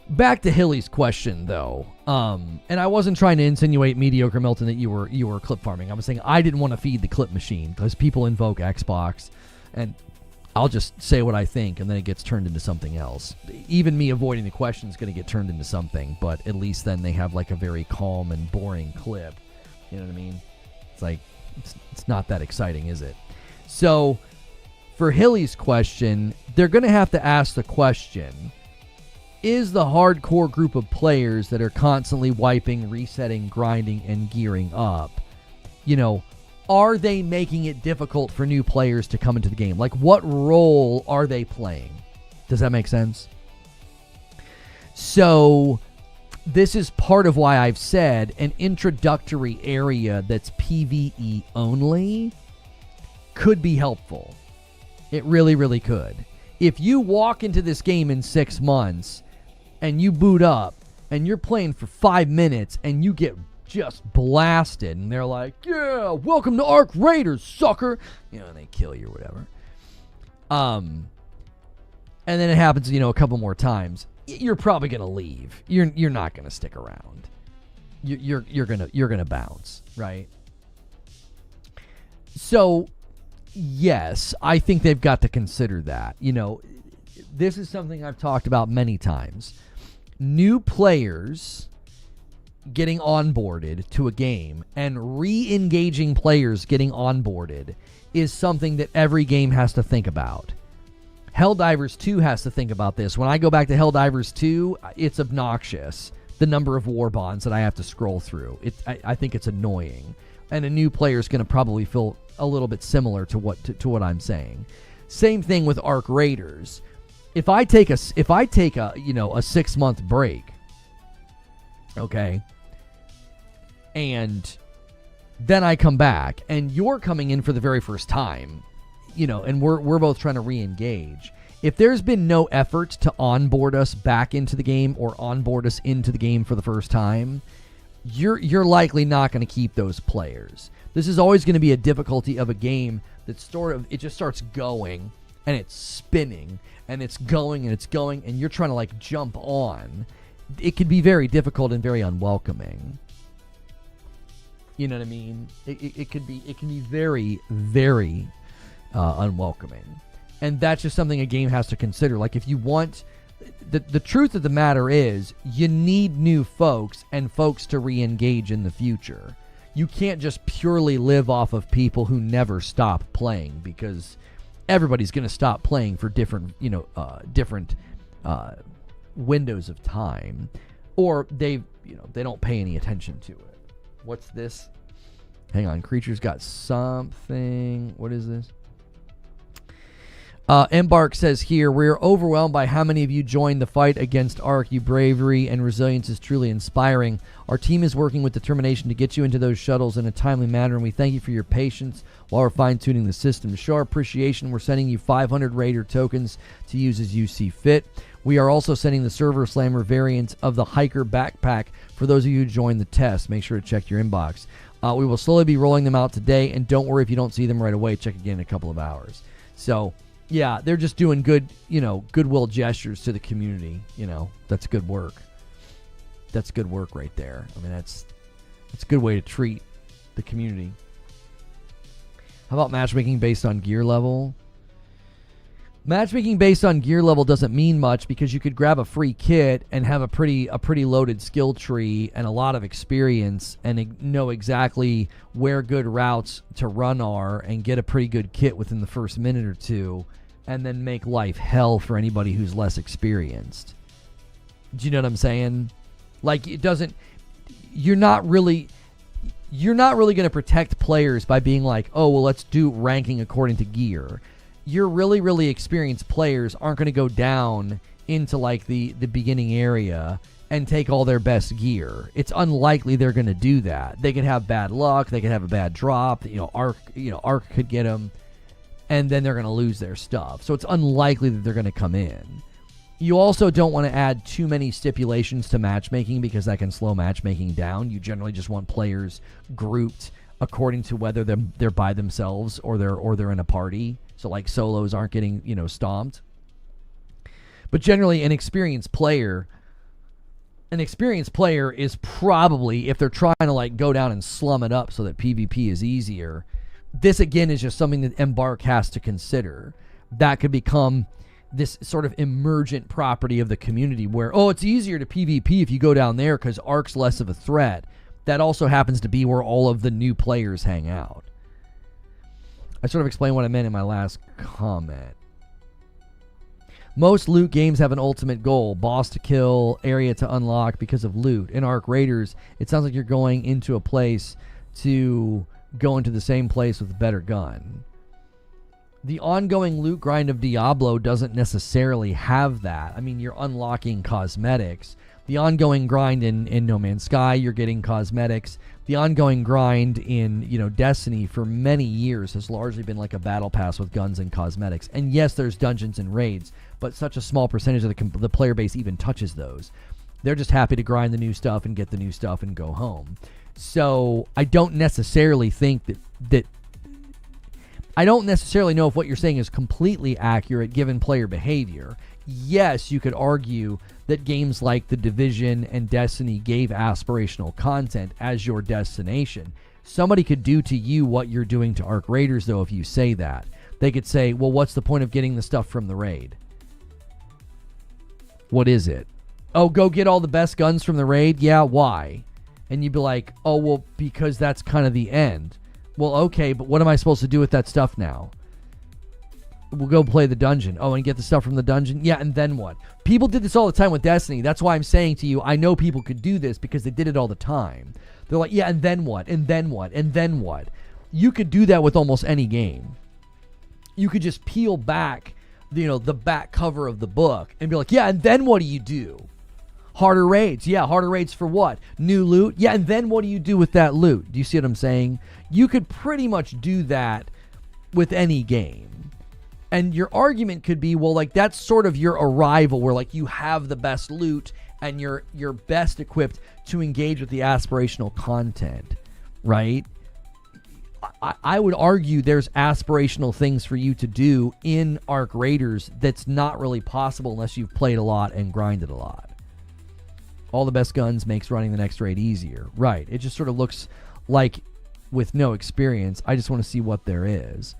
Back to Hilly's question, though. And I wasn't trying to insinuate, Mediocre Milton, that you were clip farming. I was saying I didn't want to feed the clip machine because people invoke Xbox, and I'll just say what I think, and then it gets turned into something else. Even me avoiding the question is going to get turned into something, but at least then they have like a very calm and boring clip. You know what I mean? It's like, it's not that exciting, is it? So, for Hilly's question, they're going to have to ask the question, is the hardcore group of players that are constantly wiping, resetting, grinding, and gearing up, are they making it difficult for new players to come into the game? Like, what role are they playing? Does that make sense? So, this is part of why I've said an introductory area that's PvE only could be helpful. It really, really could. If you walk into this game in 6 months and you boot up and you're playing for 5 minutes and you get just blasted and they're like, yeah, welcome to Arc Raiders, sucker. And they kill you or whatever. And then it happens, a couple more times. You're probably going to leave. You're not going to stick around. You're going to bounce, right? So, yes, I think they've got to consider that. This is something I've talked about many times. New players getting onboarded to a game and re-engaging players getting onboarded is something that every game has to think about. Helldivers 2 has to think about this. When I go back to Helldivers 2, it's obnoxious, the number of war bonds that I have to scroll through. I think it's annoying. And a new player is going to probably feel a little bit similar to what I'm saying. Same thing with Arc Raiders. If I take a 6-month break, okay, and then I come back and you're coming in for the very first time, and we're both trying to re-engage. If there's been no effort to onboard us back into the game or onboard us into the game for the first time, you're likely not going to keep those players. This is always going to be a difficulty of a game that it just starts going and it's spinning and it's going and it's going and you're trying to like jump on. It can be very difficult and very unwelcoming. You know what I mean? It can be very, very unwelcoming. And that's just something a game has to consider. Like, if you want... The truth of the matter is, you need new folks and folks to re-engage in the future. You can't just purely live off of people who never stop playing, because everybody's going to stop playing for different windows of time, or they don't pay any attention to it. What's this? Hang on, creatures got something. What is this? Embark says here, we are overwhelmed by how many of you joined the fight against Arc. Your bravery and resilience is truly inspiring. Our team is working with determination to get you into those shuttles in a timely manner, and we thank you for your patience while we're fine-tuning the system. To show our appreciation, we're sending you 500 Raider tokens to use as you see fit. We are also sending the Server Slammer variant of the Hiker Backpack for those of you who joined the test. Make sure to check your inbox. We will slowly be rolling them out today, and don't worry if you don't see them right away. Check again in a couple of hours. So... yeah, they're just doing good, goodwill gestures to the community. That's good work. That's good work right there. I mean, that's a good way to treat the community. How about matchmaking based on gear level? Matchmaking based on gear level doesn't mean much because you could grab a free kit and have a pretty loaded skill tree and a lot of experience and know exactly where good routes to run are and get a pretty good kit within the first minute or two, and then make life hell for anybody who's less experienced. Do you know what I'm saying? Like, you're not really going to protect players by being like, oh, well, let's do ranking according to gear. Your really, really experienced players aren't going to go down into like the beginning area and take all their best gear. It's unlikely they're going to do that. They could have bad luck. They could have a bad drop. Arc could get them, and then they're going to lose their stuff. So it's unlikely that they're going to come in. You also don't want to add too many stipulations to matchmaking because that can slow matchmaking down. You generally just want players grouped according to whether they're by themselves or they're in a party. So like solos aren't getting, stomped. But generally an experienced player is probably, if they're trying to like go down and slum it up so that PvP is easier, this again is just something that Embark has to consider. That could become this sort of emergent property of the community where, oh, it's easier to PvP if you go down there because Arc's less of a threat. That also happens to be where all of the new players hang out. I sort of explained what I meant in my last comment. Most loot games have an ultimate goal, boss to kill, area to unlock because of loot. In Arc Raiders, it sounds like you're going into a place to go into the same place with a better gun. The ongoing loot grind of Diablo doesn't necessarily have that. I mean, you're unlocking cosmetics. The ongoing grind in No Man's Sky, you're getting cosmetics. The ongoing grind in, Destiny for many years has largely been like a battle pass with guns and cosmetics. And yes, there's dungeons and raids, but such a small percentage of the player base even touches those. They're just happy to grind the new stuff and get the new stuff and go home. So I don't necessarily think that I don't necessarily know if what you're saying is completely accurate given player behavior. Yes, you could argue that games like The Division and Destiny gave aspirational content as your destination. Somebody could do to you what you're doing to Arc Raiders, though, if you say that. They could say, well, what's the point of getting the stuff from the raid? What is it? Oh, go get all the best guns from the raid? Yeah, why? And you'd be like, oh, well, because that's kind of the end. Well, okay, but what am I supposed to do with that stuff now? We'll go play the dungeon. Oh, and get the stuff from the dungeon? Yeah, and then what? People did this all the time with Destiny. That's why I'm saying to you, I know people could do this because they did it all the time. They're like, yeah, and then what? And then what? And then what? You could do that with almost any game. You could just peel back, the back cover of the book and be like, yeah, and then what do you do? Harder raids. Yeah, harder raids for what? New loot? Yeah, and then what do you do with that loot? Do you see what I'm saying? You could pretty much do that with any game. And your argument could be, well, like, that's sort of your arrival where, like, you have the best loot and you're best equipped to engage with the aspirational content, right? I would argue there's aspirational things for you to do in Arc Raiders that's not really possible unless you've played a lot and grinded a lot. All the best guns makes running the next raid easier. Right. It just sort of looks like with no experience, I just want to see what there is.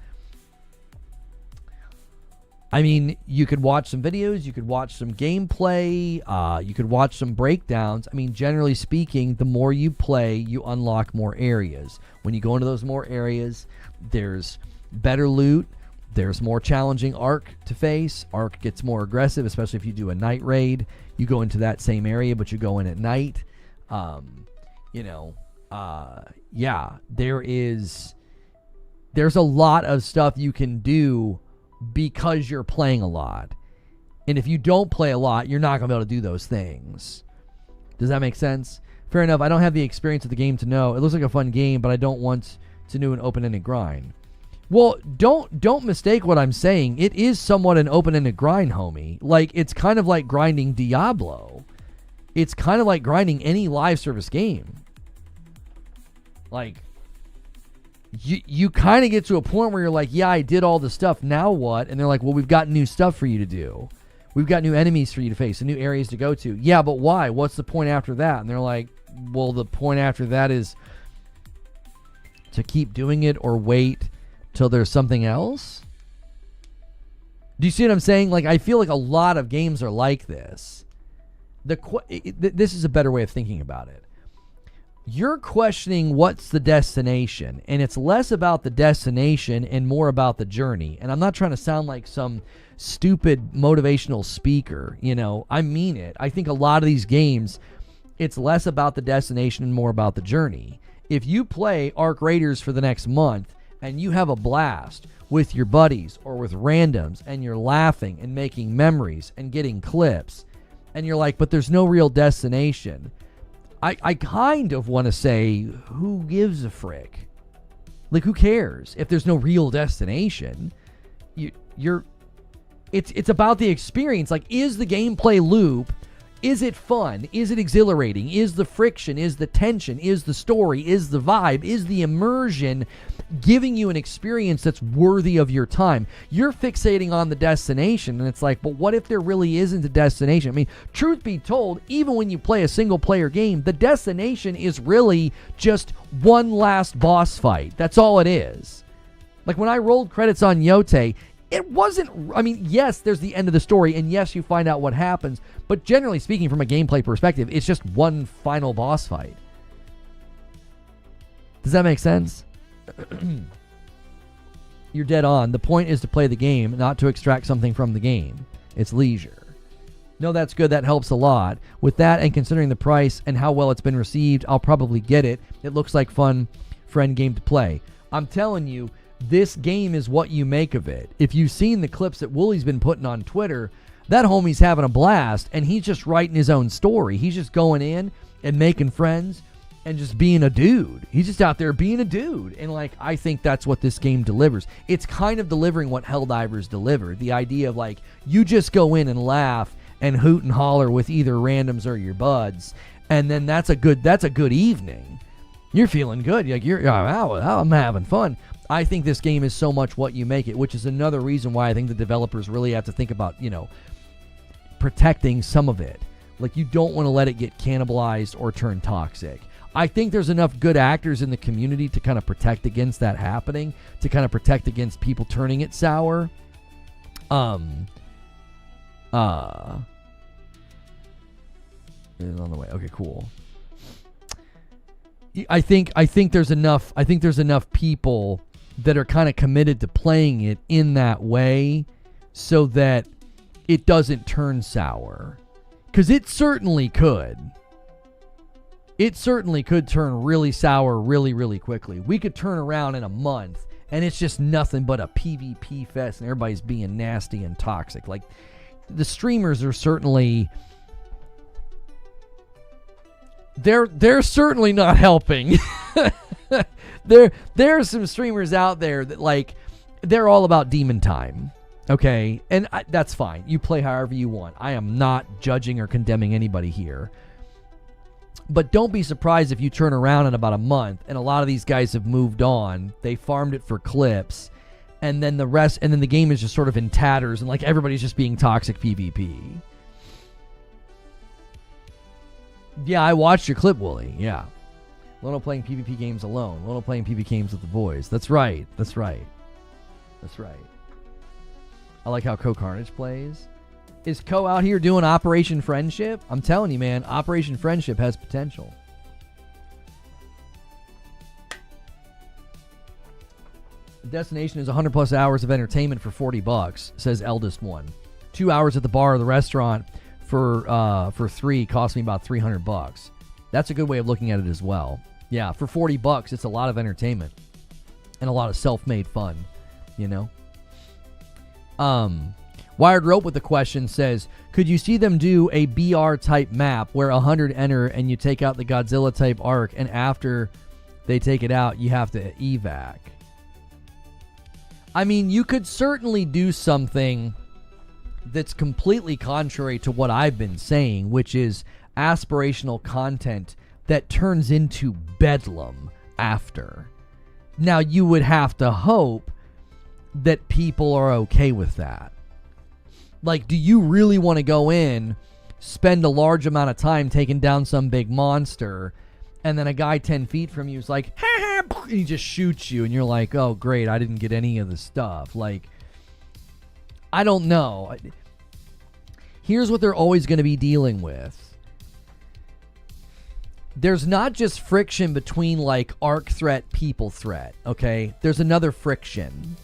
I mean, you could watch some videos, you could watch some gameplay, you could watch some breakdowns. I mean, generally speaking, the more you play, you unlock more areas. When you go into those more areas, there's better loot, there's more challenging Arc to face. Arc gets more aggressive, especially if you do a night raid. You go into that same area, but you go in at night. Yeah, there's a lot of stuff you can do because you're playing a lot. And if you don't play a lot, you're not going to be able to do those things. Does that make sense? Fair enough. I don't have the experience of the game to know. It looks like a fun game, but I don't want to do an open-ended grind. Well, don't mistake what I'm saying. It is somewhat an open-ended grind, homie. Like, it's kind of like grinding Diablo. It's kind of like grinding any live service game. Like, you kind of get to a point where you're like, yeah, I did all the stuff. Now what? And they're like, well, we've got new stuff for you to do. We've got new enemies for you to face and new areas to go to. Yeah, but why? What's the point after that? And they're like, well, the point after that is to keep doing it or wait till there's something else. Do you see what I'm saying? Like, I feel like a lot of games are like this. This is a better way of thinking about it. You're questioning what's the destination, and it's less about the destination and more about the journey. And I'm not trying to sound like some stupid motivational speaker, you know. I mean it. I think a lot of these games, it's less about the destination and more about the journey. If you play Arc Raiders for the next month and you have a blast with your buddies or with randoms and you're laughing and making memories and getting clips and you're like, but there's no real destination, I kind of want to say, who gives a frick? Like, who cares if there's no real destination? It's about the experience. Like, is the gameplay loop, is it fun? Is it exhilarating? Is the friction? Is the tension? Is the story? Is the vibe? Is the immersion giving you an experience that's worthy of your time? You're fixating on the destination, and it's like, but what if there really isn't a destination? I mean, truth be told, even when you play a single-player game, the destination is really just one last boss fight. That's all it is. Like, when I rolled credits on Yote, it wasn't, I mean, yes, there's the end of the story, and yes, you find out what happens, but generally speaking, from a gameplay perspective, it's just one final boss fight. Does that make sense? You're dead on. The point is to play the game, not to extract something from the game. It's leisure. No, that's good. That helps a lot. With that, and considering the price and how well it's been received, I'll probably get it. It looks like fun friend game to play. I'm telling you, this game is what you make of it. If you've seen the clips that Woolie's been putting on Twitter, that homie's having a blast, and he's just writing his own story. He's just going in and making friends and just being a dude. He's just out there being a dude. And, like, I think that's what this game delivers. It's kind of delivering what Helldivers delivered. The idea of, like, you just go in and laugh and hoot and holler with either randoms or your buds, and then that's a good evening. You're feeling good. I'm having fun. I think this game is so much what you make it, which is another reason why I think the developers really have to think about, protecting some of it. Like, you don't want to let it get cannibalized or turn toxic. I think there's enough good actors in the community to kind of protect against that happening, to kind of protect against people turning it sour. It's on the way. Okay, cool. I think there's enough people that are kind of committed to playing it in that way so that it doesn't turn sour. Because it certainly could. It certainly could turn really sour really, really quickly. We could turn around in a month and it's just nothing but a PvP fest and everybody's being nasty and toxic. Like, the streamers are certainly... They're certainly not helping. There are some streamers out there that, like, they're all about demon time, okay? And that's fine. You play however you want. I am not judging or condemning anybody here. But don't be surprised if you turn around in about a month and a lot of these guys have moved on. They farmed it for clips, and then the game is just sort of in tatters, and, like, everybody's just being toxic PvP. Yeah, I watched your clip, Wooly. Yeah. Lono playing PvP games alone. Lono playing PvP games with the boys. That's right. I like how Co-Carnage plays. Is Co out here doing Operation Friendship? I'm telling you, man, Operation Friendship has potential. The destination is 100 plus hours of entertainment for $40, says Eldest One. 2 hours at the bar or the restaurant for $3 cost me about $300. That's a good way of looking at it as well. Yeah, for $40, it's a lot of entertainment and a lot of self-made fun, Wired Rope with the question says, could you see them do a BR type map where 100 enter and you take out the Godzilla type arc, and after they take it out, you have to evac? I mean, you could certainly do something that's completely contrary to what I've been saying, which is aspirational content that turns into bedlam after. Now, you would have to hope that people are okay with that. Like, do you really want to go in, spend a large amount of time taking down some big monster, and then a guy 10 feet from you is like, ha ha, and he just shoots you, and you're like, oh, great, I didn't get any of the stuff. Like, I don't know. Here's what they're always going to be dealing with. There's not just friction between, like, arc threat, people threat, okay? There's another friction.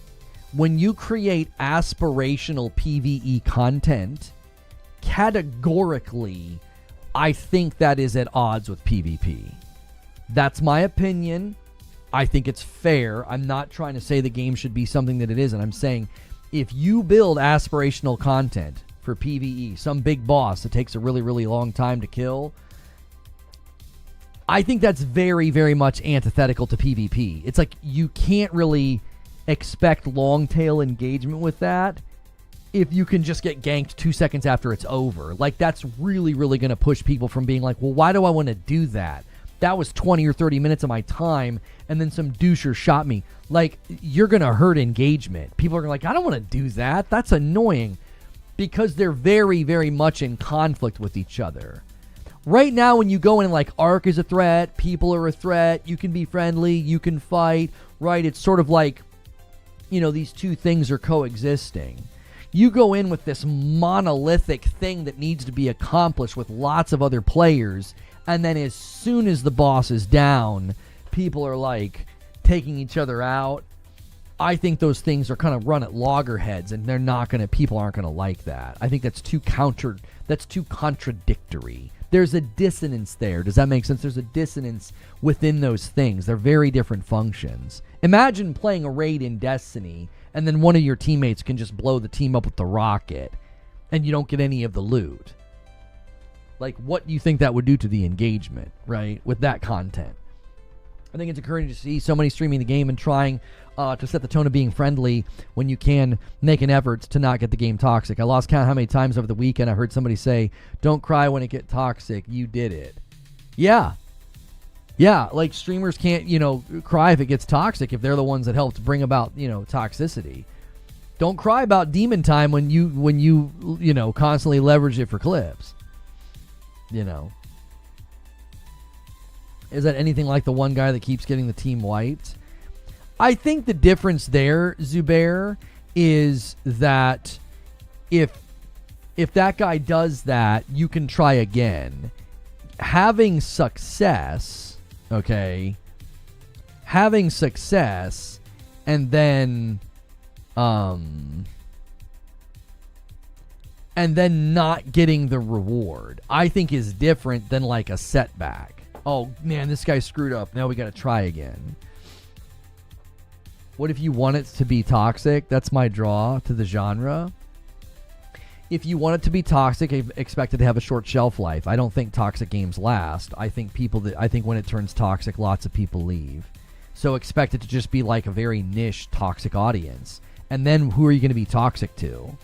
When you create aspirational PvE content, categorically, I think that is at odds with PvP. That's my opinion. I think it's fair. I'm not trying to say the game should be something that it isn't. I'm saying if you build aspirational content for PvE, some big boss that takes a really, really long time to kill, I think that's very, very much antithetical to PvP. It's like you can't really expect long tail engagement with that if you can just get ganked 2 seconds after it's over. Like, that's really, really going to push people from being like, well, why do I want to do that? That was 20 or 30 minutes of my time, and then some doucher shot me. Like, you're going to hurt engagement. People are like, I don't want to do that. That's annoying. Because they're very, very much in conflict with each other. Right now, when you go in, like, Arc is a threat, people are a threat, you can be friendly, you can fight, right? It's sort of like, you know, these two things are coexisting. You go in with this monolithic thing that needs to be accomplished with lots of other players, and then as soon as the boss is down, people are, like, taking each other out. I think those things are kind of run at loggerheads, and people aren't going to like that. I think that's too contradictory. There's a dissonance there. Does that make sense? There's a dissonance within those things. They're very different functions. Imagine playing a raid in Destiny, and then one of your teammates can just blow the team up with the rocket, and you don't get any of the loot. Like, what do you think that would do to the engagement, right, with that content? I think it's encouraging to see so many streaming the game and trying to set the tone of being friendly when you can make an effort to not get the game toxic. I lost count how many times over the weekend I heard somebody say, don't cry when it gets toxic. You did it. Yeah. Yeah, like streamers can't, cry if it gets toxic if they're the ones that helped bring about, toxicity. Don't cry about demon time when you constantly leverage it for clips. Is that anything like the one guy that keeps getting the team wiped? I think the difference there, Zubair, is that if that guy does that, you can try again. Having success, okay? Having success and then not getting the reward, I think is different than like a setback. Oh, man, this guy screwed up. Now we got to try again. What if you want it to be toxic? That's my draw to the genre. If you want it to be toxic, expect it to have a short shelf life. I don't think toxic games last. I think when it turns toxic, lots of people leave. So expect it to just be like a very niche toxic audience. And then who are you going to be toxic to?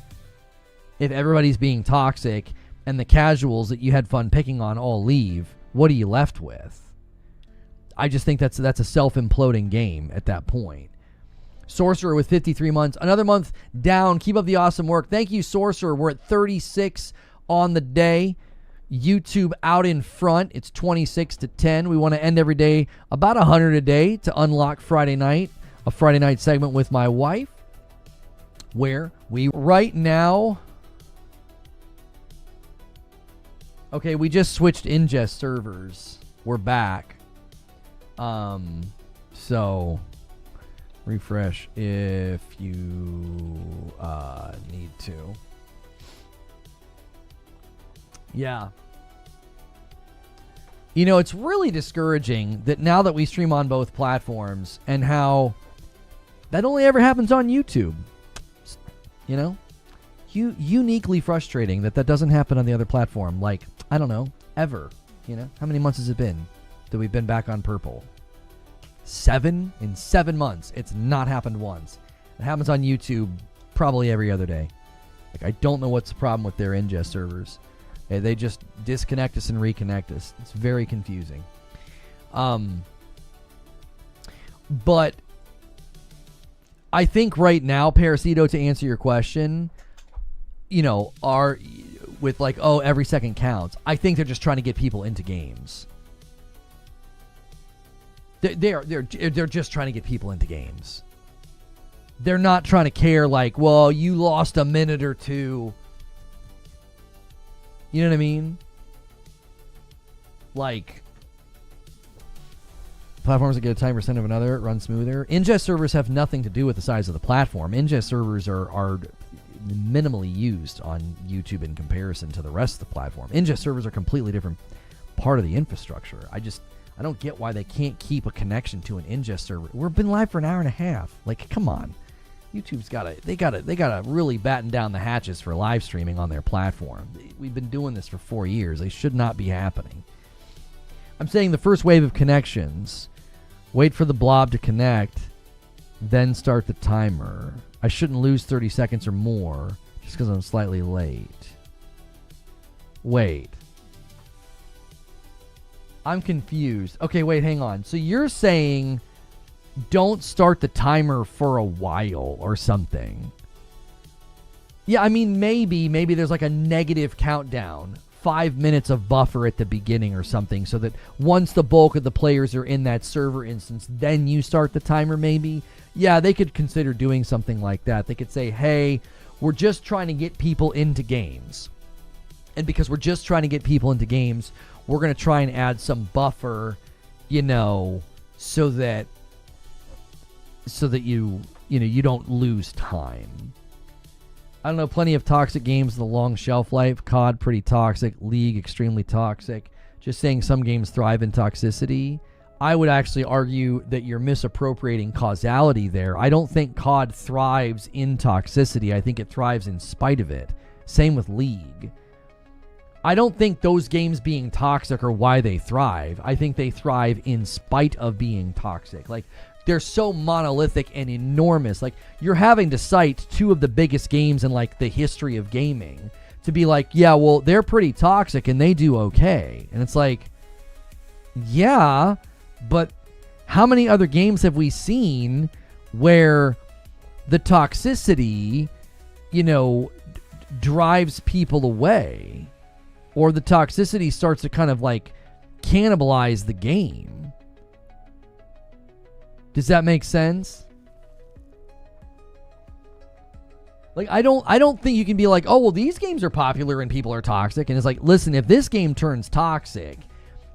If everybody's being toxic and the casuals that you had fun picking on all leave, what are you left with? I just think that's a self-imploding game at that point. Sorcerer with 53 months. Another month down. Keep up the awesome work. Thank you, Sorcerer. We're at 36 on the day. YouTube out in front. It's 26 to 10. We want to end every day about 100 a day to unlock Friday night. A Friday night segment with my wife. Where we right now... Okay, we just switched ingest servers. We're back. So... refresh if you need to. Yeah. It's really discouraging that now that we stream on both platforms and how that only ever happens on YouTube. You know? Uniquely frustrating that doesn't happen on the other platform. Like, I don't know, ever. You know? How many months has it been that we've been back on purple? 7? In 7 months. It's not happened once. It happens on YouTube probably every other day. Like, I don't know what's the problem with their ingest servers. They just disconnect us and reconnect us. It's very confusing. But I think right now, Parasito, to answer your question, you know, are with like, oh, every second counts. I think they're just trying to get people into games. They're just trying to get people into games. They're not trying to care like, well, you lost a minute or two. You know what I mean? Like, platforms that get a 10% of another run smoother. Ingest servers have nothing to do with the size of the platform. Ingest servers are minimally used on YouTube in comparison to the rest of the platform. Ingest servers are a completely different part of the infrastructure. I don't get why they can't keep a connection to an ingest server. We've been live for an hour and a half. Like, come on. YouTube's gotta really batten down the hatches for live streaming on their platform. We've been doing this for 4 years. They should not be happening. I'm saying the first wave of connections, wait for the blob to connect, then start the timer. I shouldn't lose 30 seconds or more just because I'm slightly late. Wait. I'm confused. Okay, wait, hang on. So you're saying don't start the timer for a while or something. Yeah, I mean, maybe there's like a negative countdown. 5 minutes of buffer at the beginning or something, so that once the bulk of the players are in that server instance, then you start the timer maybe. Yeah, they could consider doing something like that. They could say, hey, we're just trying to get people into games. And because we're just trying to get people into games, we're going to try and add some buffer, you know, so that you don't lose time. I don't know, plenty of toxic games with a long shelf life. COD, pretty toxic. League, extremely toxic. Just saying some games thrive in toxicity. I would actually argue that you're misappropriating causality there. I don't think COD thrives in toxicity. I think it thrives in spite of it. Same with League. I don't think those games being toxic are why they thrive. I think they thrive in spite of being toxic. Like, they're so monolithic and enormous. Like, you're having to cite two of the biggest games in, like, the history of gaming to be like, yeah, well, they're pretty toxic and they do okay. And it's like, yeah, but how many other games have we seen where the toxicity, you know, drives people away? Or the toxicity starts to kind of, like, cannibalize the game? Does that make sense? Like, I don't think you can be like, oh, well, these games are popular and people are toxic. And it's like, listen, if this game turns toxic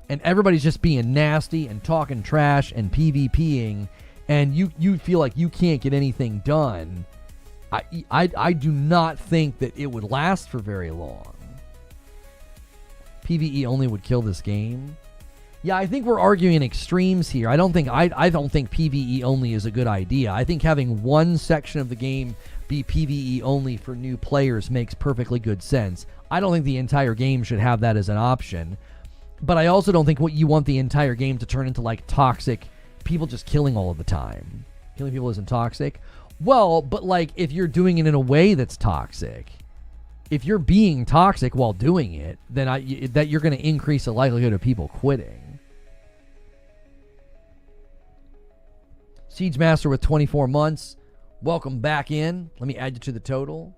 and everybody's just being nasty and talking trash and PvPing and you feel like you can't get anything done, I do not think that it would last for very long. PvE only would kill this game. Yeah, I think we're arguing extremes here. I don't think PvE only is a good idea. I think having one section of the game be PvE only for new players makes perfectly good sense. I don't think the entire game should have that as an option. But I also don't think what you want the entire game to turn into, like, toxic people just killing all of the time. Killing people isn't toxic. Well, but, like, if you're doing it in a way that's toxic, if you're being toxic while doing it, then that you're going to increase the likelihood of people quitting. Siege Master with 24 months. Welcome back in. Let me add you to the total.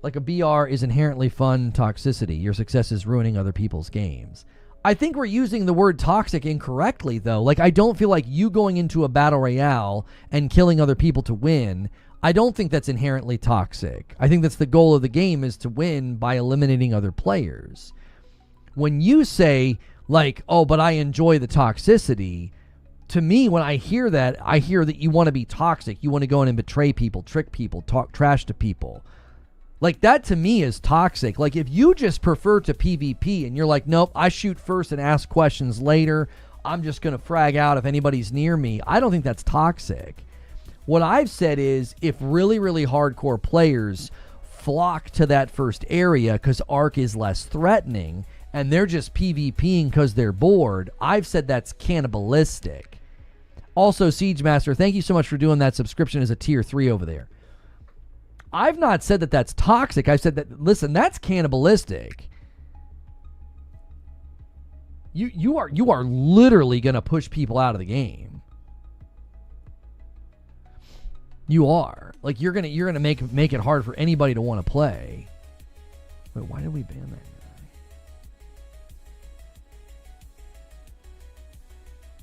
Like, a BR is inherently fun toxicity. Your success is ruining other people's games. I think we're using the word toxic incorrectly, though. Like, I don't feel like you going into a battle royale and killing other people to win, I don't think that's inherently toxic. I think that's the goal of the game, is to win by eliminating other players. When you say, like, oh, but I enjoy the toxicity, to me, when I hear that, I hear that you want to be toxic. You want to go in and betray people, trick people, talk trash to people. Like, that to me is toxic. Like, if you just prefer to PvP and you're like, nope, I shoot first and ask questions later, I'm just going to frag out if anybody's near me, I don't think that's toxic. What I've said is if really, really hardcore players flock to that first area because Arc is less threatening and they're just PvPing because they're bored, I've said that's cannibalistic. Also, Siege Master, thank you so much for doing that subscription as a tier 3 over there. I've not said that that's toxic. I've said that, listen, that's cannibalistic. You are literally going to push people out of the game. You are. Like, you're gonna make it hard for anybody to want to play. Wait, why did we ban that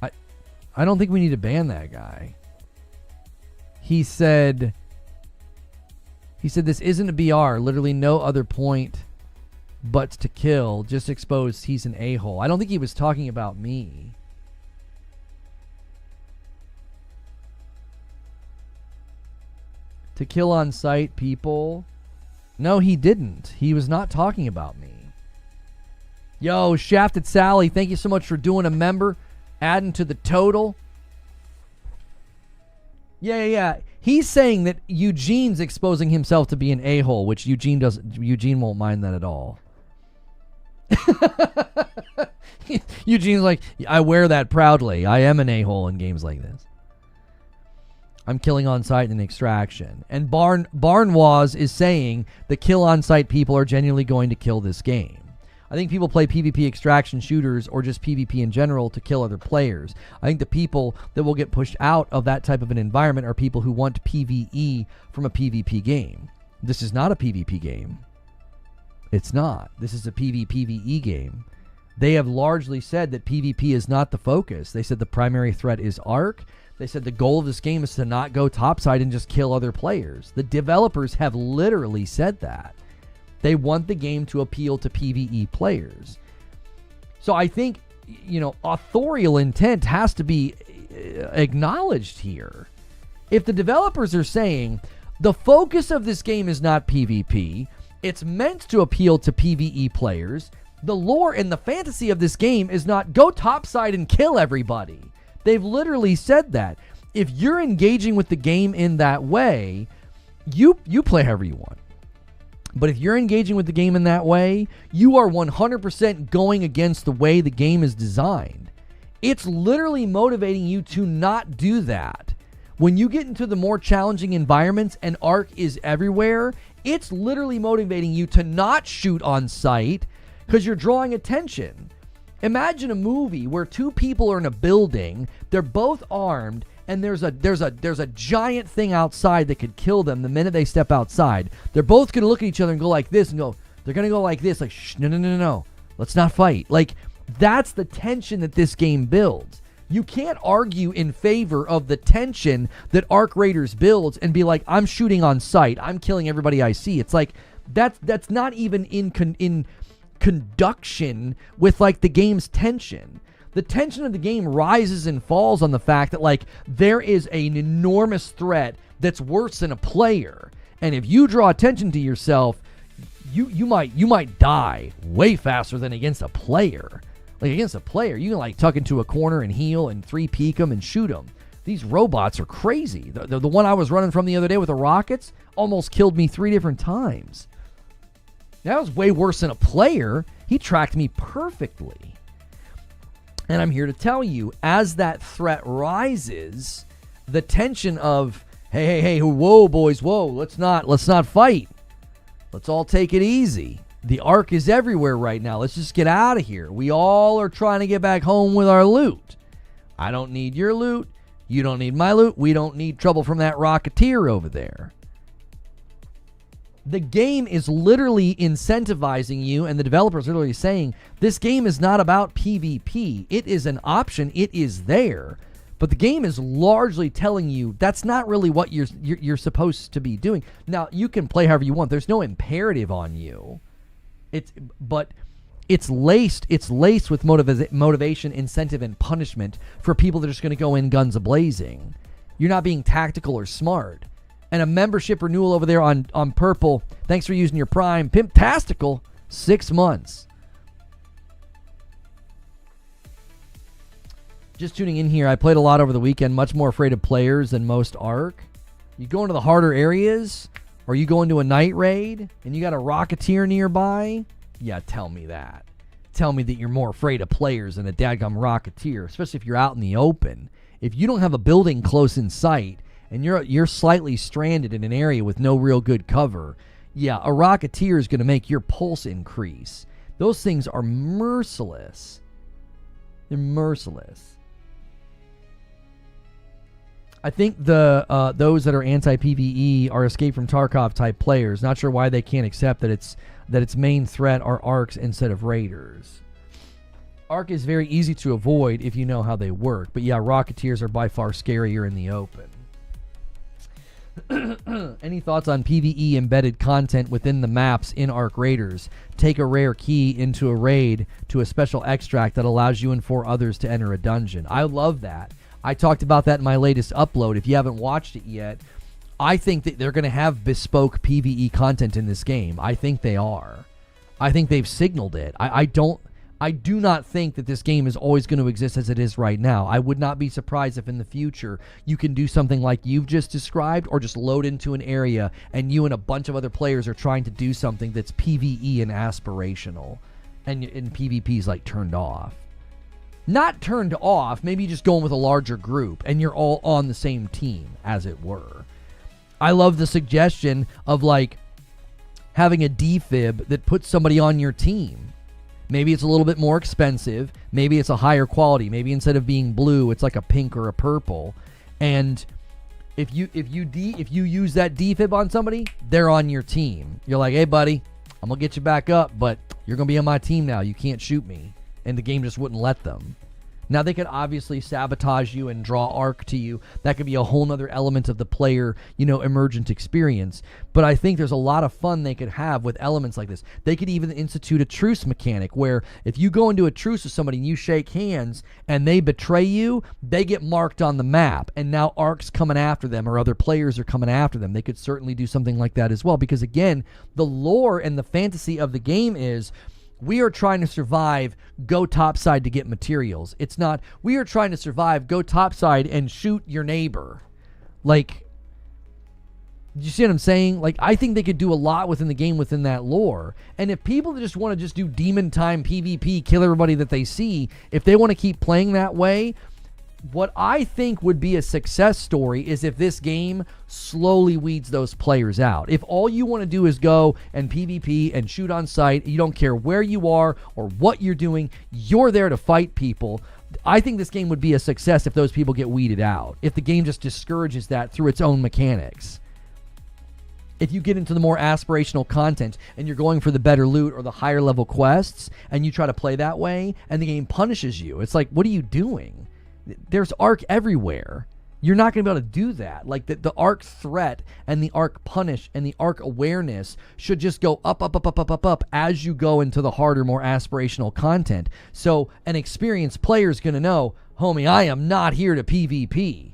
guy? I don't think we need to ban that guy. He said this isn't a BR. Literally no other point but to kill. Just exposed he's an a-hole. I don't think he was talking about me. To kill on sight people. No, he didn't. He was not talking about me. Yo, Shafted Sally, thank you so much for doing a member. Adding to the total. Yeah. He's saying that Eugene's exposing himself to be an a-hole, which Eugene won't mind that at all. Eugene's like, I wear that proudly. I am an a-hole in games like this. I'm killing on site in extraction. And Barnwaz is saying the kill on site people are genuinely going to kill this game. I think people play PvP extraction shooters or just PvP in general to kill other players. I think the people that will get pushed out of that type of an environment are people who want PvE from a PvP game. This is not a PvP game. It's not. This is a PvPvE game. They have largely said that PvP is not the focus. They said the primary threat is Arc. They said the goal of this game is to not go topside and just kill other players. The developers have literally said that. They want the game to appeal to PvE players. So I think, authorial intent has to be acknowledged here. If the developers are saying the focus of this game is not PvP, it's meant to appeal to PvE players, the lore and the fantasy of this game is not go topside and kill everybody. They've literally said that. If you're engaging with the game in that way, you play however you want. But if you're engaging with the game in that way, you are 100% going against the way the game is designed. It's literally motivating you to not do that. When you get into the more challenging environments and Arc is everywhere, it's literally motivating you to not shoot on sight because you're drawing attention. Imagine a movie where two people are in a building, they're both armed, and there's a giant thing outside that could kill them the minute they step outside. They're both going to look at each other and go like this and go, they're going to go like this, like, shh, no. Let's not fight. Like, that's the tension that this game builds. You can't argue in favor of the tension that Arc Raiders builds and be like, I'm shooting on sight. I'm killing everybody I see. It's like, that's not even in conduction with like the game's tension. The tension of the game rises and falls on the fact that like there is an enormous threat that's worse than a player, and if you draw attention to yourself, you might die way faster than against a player. Like against a player, you can like tuck into a corner and heal and 3-peek them and shoot them. These robots are crazy. The one I was running from the other day with the rockets almost killed me 3 different times. That was way worse than a player. He tracked me perfectly. And I'm here to tell you, as that threat rises, the tension of, hey, whoa, boys, whoa, let's not fight. Let's all take it easy. The Arc is everywhere right now. Let's just get out of here. We all are trying to get back home with our loot. I don't need your loot. You don't need my loot. We don't need trouble from that Rocketeer over there. The game is literally incentivizing you, and the developers are literally saying, this game is not about PvP. It is an option. It is there. But the game is largely telling you that's not really what you're supposed to be doing. Now, you can play however you want. There's no imperative on you. But it's laced with motivation, incentive, and punishment for people that are just going to go in guns a-blazing. You're not being tactical or smart. And a membership renewal over there on Purple. Thanks for using your Prime. Pimptastical, 6 months. Just tuning in here. I played a lot over the weekend. Much more afraid of players than most Arc. You go into the harder areas, or you go into a night raid, and you got a Rocketeer nearby? Yeah, tell me that. Tell me that you're more afraid of players than a dadgum Rocketeer, especially if you're out in the open. If you don't have a building close in sight, and you're slightly stranded in an area with no real good cover, yeah, a Rocketeer is going to make your pulse increase. Those things are merciless. They're merciless. I think those that are anti-PvE are Escape from Tarkov type players. Not sure why they can't accept that its main threat are Arcs instead of Raiders. Arc is very easy to avoid if you know how they work. But yeah, Rocketeers are by far scarier in the open. Any thoughts on PvE embedded content within the maps in Arc Raiders? Take a rare key into a raid to a special extract that allows you and 4 others to enter a dungeon. I love that. I talked about that in my latest upload. If you haven't watched it yet, I think that they're going to have bespoke PvE content in this game. I think they are. I think they've signaled it. I do not think that this game is always going to exist as it is right now. I would not be surprised if in the future you can do something like you've just described, or just load into an area and you and a bunch of other players are trying to do something that's PvE and aspirational, and PvP is like turned off. Not turned off, maybe just going with a larger group and you're all on the same team, as it were. I love the suggestion of like having a defib that puts somebody on your team. Maybe it's a little bit more expensive. Maybe it's a higher quality. Maybe instead of being blue, it's like a pink or a purple. And if you use that defib on somebody, they're on your team. You're like, hey buddy, I'm gonna get you back up, but you're gonna be on my team now. You can't shoot me. And the game just wouldn't let them. Now, they could obviously sabotage you and draw arc to you. That could be a whole nother element of the player, emergent experience. But I think there's a lot of fun they could have with elements like this. They could even institute a truce mechanic where if you go into a truce with somebody and you shake hands and they betray you, they get marked on the map. And now arc's coming after them, or other players are coming after them. They could certainly do something like that as well. Because again, the lore and the fantasy of the game is, we are trying to survive, go topside to get materials. It's not, we are trying to survive, go topside and shoot your neighbor. Like, you see what I'm saying? Like, I think they could do a lot within the game within that lore. And if people just want to just do demon time PvP, kill everybody that they see, if they want to keep playing that way, what I think would be a success story is if this game slowly weeds those players out. If all you want to do is go and PvP and shoot on sight, you don't care where you are or what you're doing, you're there to fight people. I think this game would be a success if those people get weeded out. If the game just discourages that through its own mechanics. If you get into the more aspirational content and you're going for the better loot or the higher level quests and you try to play that way and the game punishes you, it's like, what are you doing? There's arc everywhere. You're not going to be able to do that. Like the arc threat and the arc punish and the arc awareness should just go up as you go into the harder, more aspirational content. So an experienced player is going to know, homie, I am not here to PvP.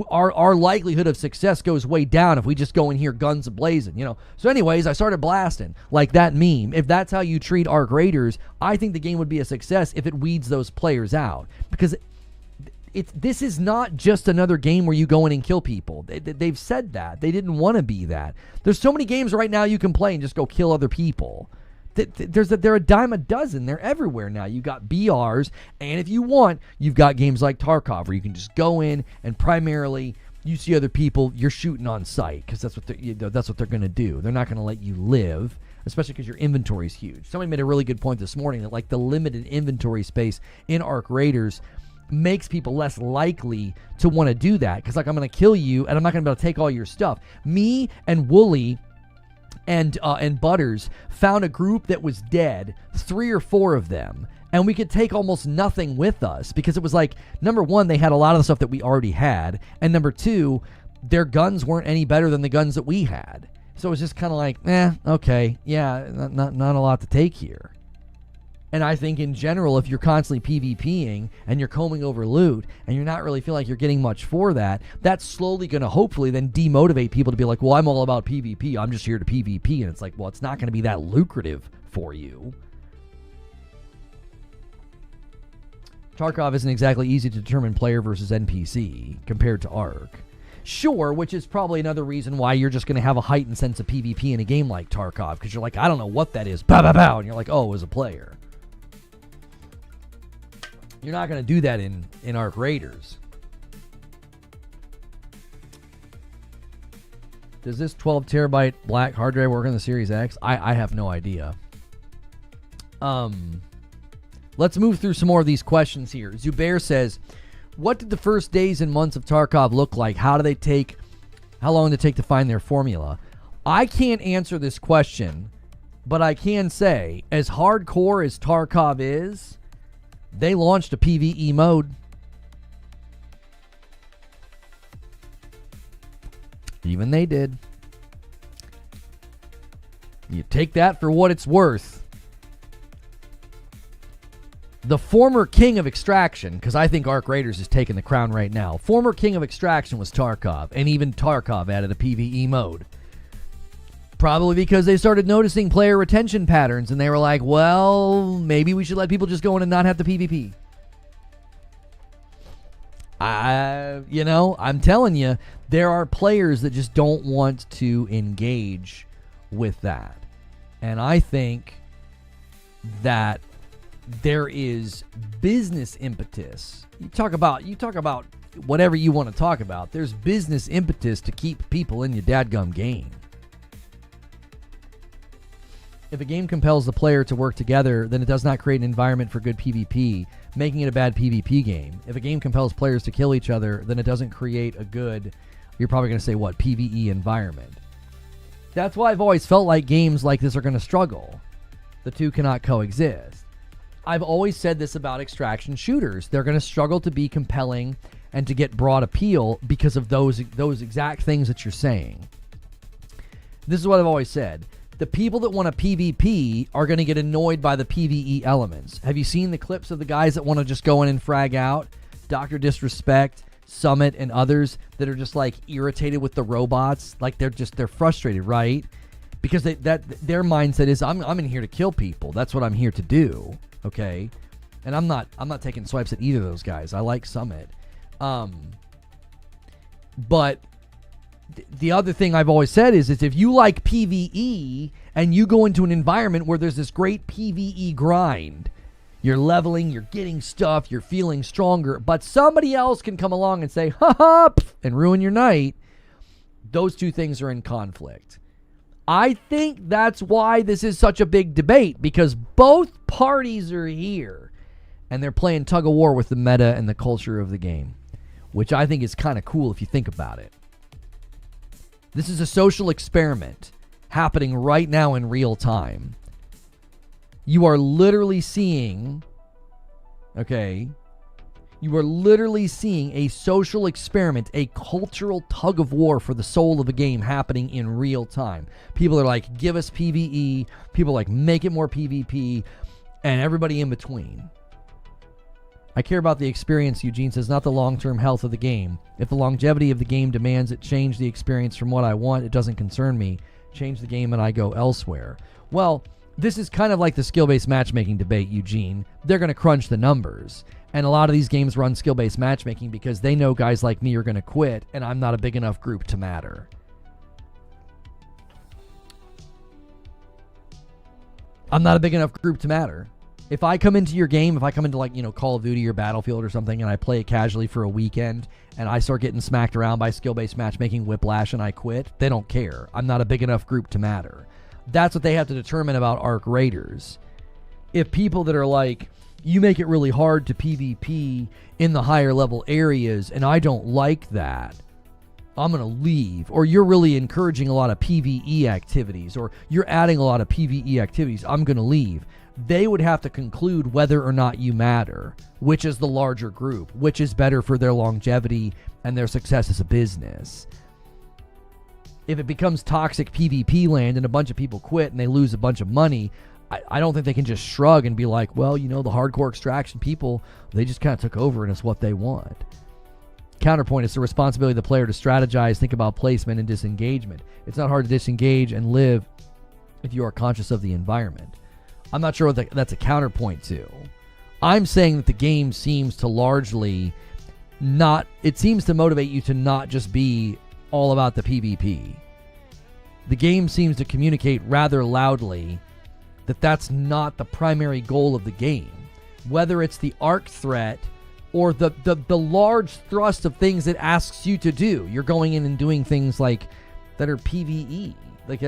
Our likelihood of success goes way down if we just go in here guns a-blazing, So anyways, I started blasting like that meme. If that's how you treat Arc Raiders, I think the game would be a success if it weeds those players out. Because this is not just another game where you go in and kill people. They've said that. They didn't want to be that. There's so many games right now you can play and just go kill other people. They're a dime a dozen. They're everywhere now. You got BRs, and if you want, you've got games like Tarkov where you can just go in and primarily you see other people, you're shooting on sight because that's what they're going to do. They're not going to let you live, especially because your inventory is huge. Somebody made a really good point this morning that like the limited inventory space in Arc Raiders makes people less likely to want to do that, because like I'm going to kill you and I'm not going to be able to take all your stuff. Me and Wooly and Butters found a group that was dead, 3 or 4 of them, and we could take almost nothing with us because it was like, number one, they had a lot of the stuff that we already had, and number two, their guns weren't any better than the guns that we had. So it was just kind of like, okay, yeah, not a lot to take here. And I think in general, if you're constantly PvPing and you're combing over loot and you're not really feeling like you're getting much for that, that's slowly going to hopefully then demotivate people to be like, well, I'm all about PvP. I'm just here to PvP. And it's like, well, it's not going to be that lucrative for you. Tarkov isn't exactly easy to determine player versus NPC compared to Arc. Sure, which is probably another reason why you're just going to have a heightened sense of PvP in a game like Tarkov, because you're like, I don't know what that is. Bow, bow, bow. And you're like, oh, as a player. You're not going to do that in Arc Raiders. Does this 12 terabyte black hard drive work on the Series X? I have no idea. Let's move through some more of these questions here. Zubair says, what did the first days and months of Tarkov look like? How long did it take to find their formula? I can't answer this question, but I can say, as hardcore as Tarkov is, they launched a PvE mode. Even they did. You take that for what it's worth. The former king of extraction, because I think Arc Raiders is taking the crown right now. Former king of extraction was Tarkov, and even Tarkov added a PvE mode. Probably because they started noticing player retention patterns, and they were like, well, maybe we should let people just go in and not have the PvP. I'm telling you, there are players that just don't want to engage with that. And I think that there is business impetus. You talk about whatever you want to talk about. There's business impetus to keep people in your dadgum game. If a game compels the player to work together, then it does not create an environment for good PvP, making it a bad PvP game. If a game compels players to kill each other, then it doesn't create a good, you're probably going to say what, PvE environment. That's why I've always felt like games like this are going to struggle. The two cannot coexist. I've always said this about extraction shooters. They're going to struggle to be compelling and to get broad appeal because of those exact things that you're saying. This is what I've always said. The people that want a PvP are going to get annoyed by the PvE elements. Have you seen the clips of the guys that want to just go in and frag out? Dr. Disrespect, Summit, and others that are just like irritated with the robots. Like they're frustrated, right? Because their mindset is, I'm in here to kill people. That's what I'm here to do. Okay? And I'm not taking swipes at either of those guys. I like Summit. But the other thing I've always said is if you like PvE and you go into an environment where there's this great PvE grind, you're leveling, you're getting stuff, you're feeling stronger, but somebody else can come along and say, ha ha, and ruin your night, those two things are in conflict. I think that's why this is such a big debate, because both parties are here and they're playing tug of war with the meta and the culture of the game, which I think is kind of cool if you think about it. This is a social experiment happening right now in real time. You are literally seeing, a social experiment, a cultural tug of war for the soul of a game happening in real time. People are like, give us PvE. People are like, make it more PvP, and everybody in between. I care about the experience, Eugene says, not the long-term health of the game. If the longevity of the game demands it change the experience from what I want, it doesn't concern me. Change the game and I go elsewhere. Well, this is kind of like the skill-based matchmaking debate, Eugene. They're going to crunch the numbers. And a lot of these games run skill-based matchmaking because they know guys like me are going to quit, and I'm not a big enough group to matter. I'm not a big enough group to matter. If I come into your game, if I come into Call of Duty or Battlefield or something and I play it casually for a weekend and I start getting smacked around by skill-based matchmaking whiplash and I quit, they don't care. I'm not a big enough group to matter. That's what they have to determine about Arc Raiders. If people that are like, you make it really hard to PvP in the higher level areas and I don't like that, I'm going to leave. Or you're really encouraging a lot of PvE activities, or you're adding a lot of PvE activities, I'm going to leave. They would have to conclude whether or not you matter, which is the larger group, which is better for their longevity and their success as a business. If it becomes toxic PvP land and a bunch of people quit and they lose a bunch of money, I don't think they can just shrug and be like, well, the hardcore extraction people, they just kind of took over and it's what they want. Counterpoint, it's the responsibility of the player to strategize, think about placement and disengagement. It's not hard to disengage and live if you are conscious of the environment. I'm not sure what that's a counterpoint to. I'm saying that the game seems to largely, it seems to motivate you to not just be all about the PvP. The game seems to communicate rather loudly that that's not the primary goal of the game. Whether it's the arc threat or the large thrust of things it asks you to do. You're going in and doing things like that are PvE. Like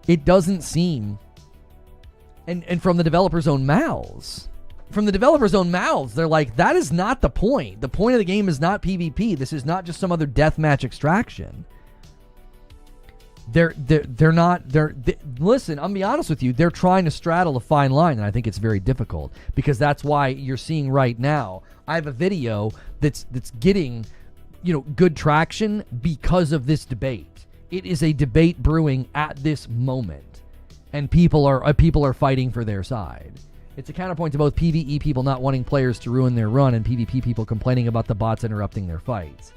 it doesn't seem, and from the developers' own mouths. From the developers' own mouths, they're like, that is not the point. The point of the game is not PvP. This is not just some other deathmatch extraction. Listen, I'm be honest with you, they're trying to straddle a fine line, and I think it's very difficult, because that's why you're seeing right now, I have a video that's getting, good traction because of this debate. It is a debate brewing at this moment, and people are fighting for their side. It's a counterpoint to both PvE people not wanting players to ruin their run and PvP people complaining about the bots interrupting their fights.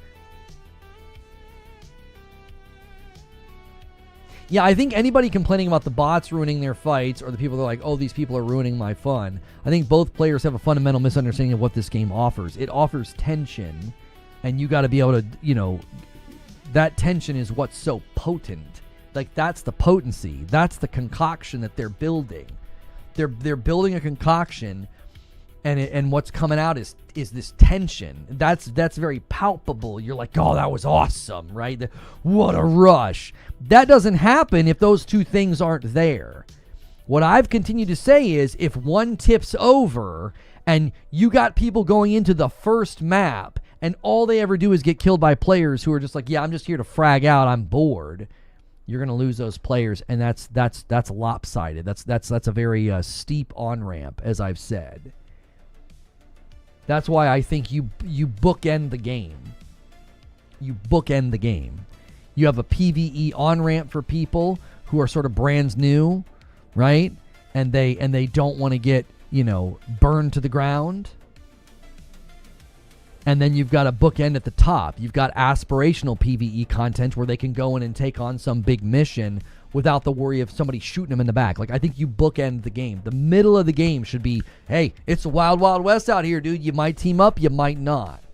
Yeah, I think anybody complaining about the bots ruining their fights, or the people that are like, oh, these people are ruining my fun, I think both players have a fundamental misunderstanding of what this game offers. It offers tension, and you got to be able to, that tension is what's so potent. Like, that's the potency. That's the concoction that they're building. They're building a concoction, and what's coming out is this tension. That's very palpable. You're like, oh, that was awesome, right? What a rush. That doesn't happen if those two things aren't there. What I've continued to say is, if one tips over and you got people going into the first map and all they ever do is get killed by players who are just like, yeah, I'm just here to frag out, I'm bored, you're going to lose those players, and that's lopsided. That's a very steep on-ramp, as I've said. That's why I think you bookend the game. You bookend the game. You have a PvE on-ramp for people who are sort of brand new, right? And they don't want to get, burned to the ground. And then you've got a bookend at the top. You've got aspirational PvE content where they can go in and take on some big mission without the worry of somebody shooting them in the back. Like, I think you bookend the game. The middle of the game should be, hey, it's the wild, wild west out here, dude. You might team up, you might not.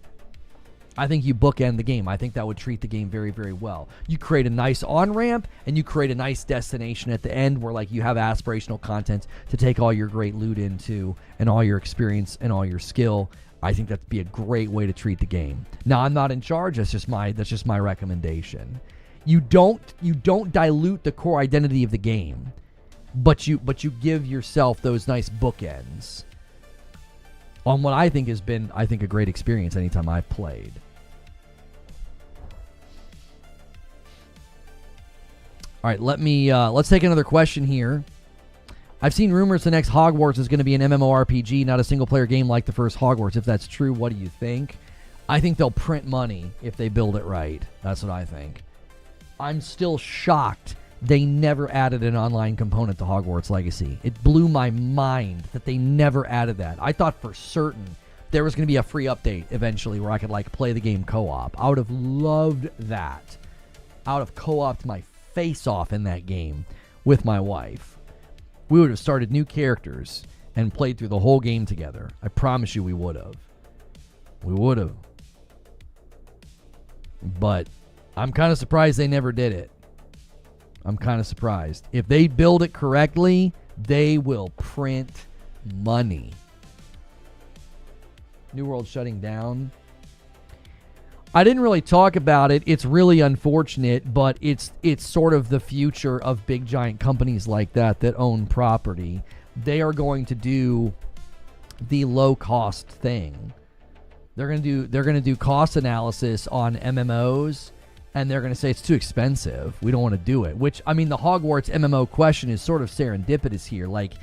I think you bookend the game. I think that would treat the game very, very well. You create a nice on-ramp, and you create a nice destination at the end where, like, you have aspirational content to take all your great loot into, and all your experience and all your skill. I think that'd be a great way to treat the game. Now, I'm not in charge. That's just my recommendation. You don't dilute the core identity of the game, but you give yourself those nice bookends on what I think has been, a great experience anytime I've played. All right, let's take another question here. I've seen rumors the next Hogwarts is going to be an MMORPG, not a single-player game like the first Hogwarts. If that's true, what do you think? I think they'll print money if they build it right. That's what I think. I'm still shocked they never added an online component to Hogwarts Legacy. It blew my mind that they never added that. I thought for certain there was going to be a free update eventually where I could, like, play the game co-op. I would have loved that. I would have co-opted my face off in that game with my wife. We would have started new characters and played through the whole game together. I promise you we would have. We would have. But I'm kind of surprised they never did it. I'm kind of surprised. If they build it correctly, they will print money. New World shutting down. I didn't really talk about it. It's really unfortunate, but it's sort of the future of big giant companies like that own property. They are going to do the low cost thing. They're going to do cost analysis on MMOs, and they're going to say it's too expensive. We don't want to do it. Which, I mean, the Hogwarts MMO question is sort of serendipitous here. Like,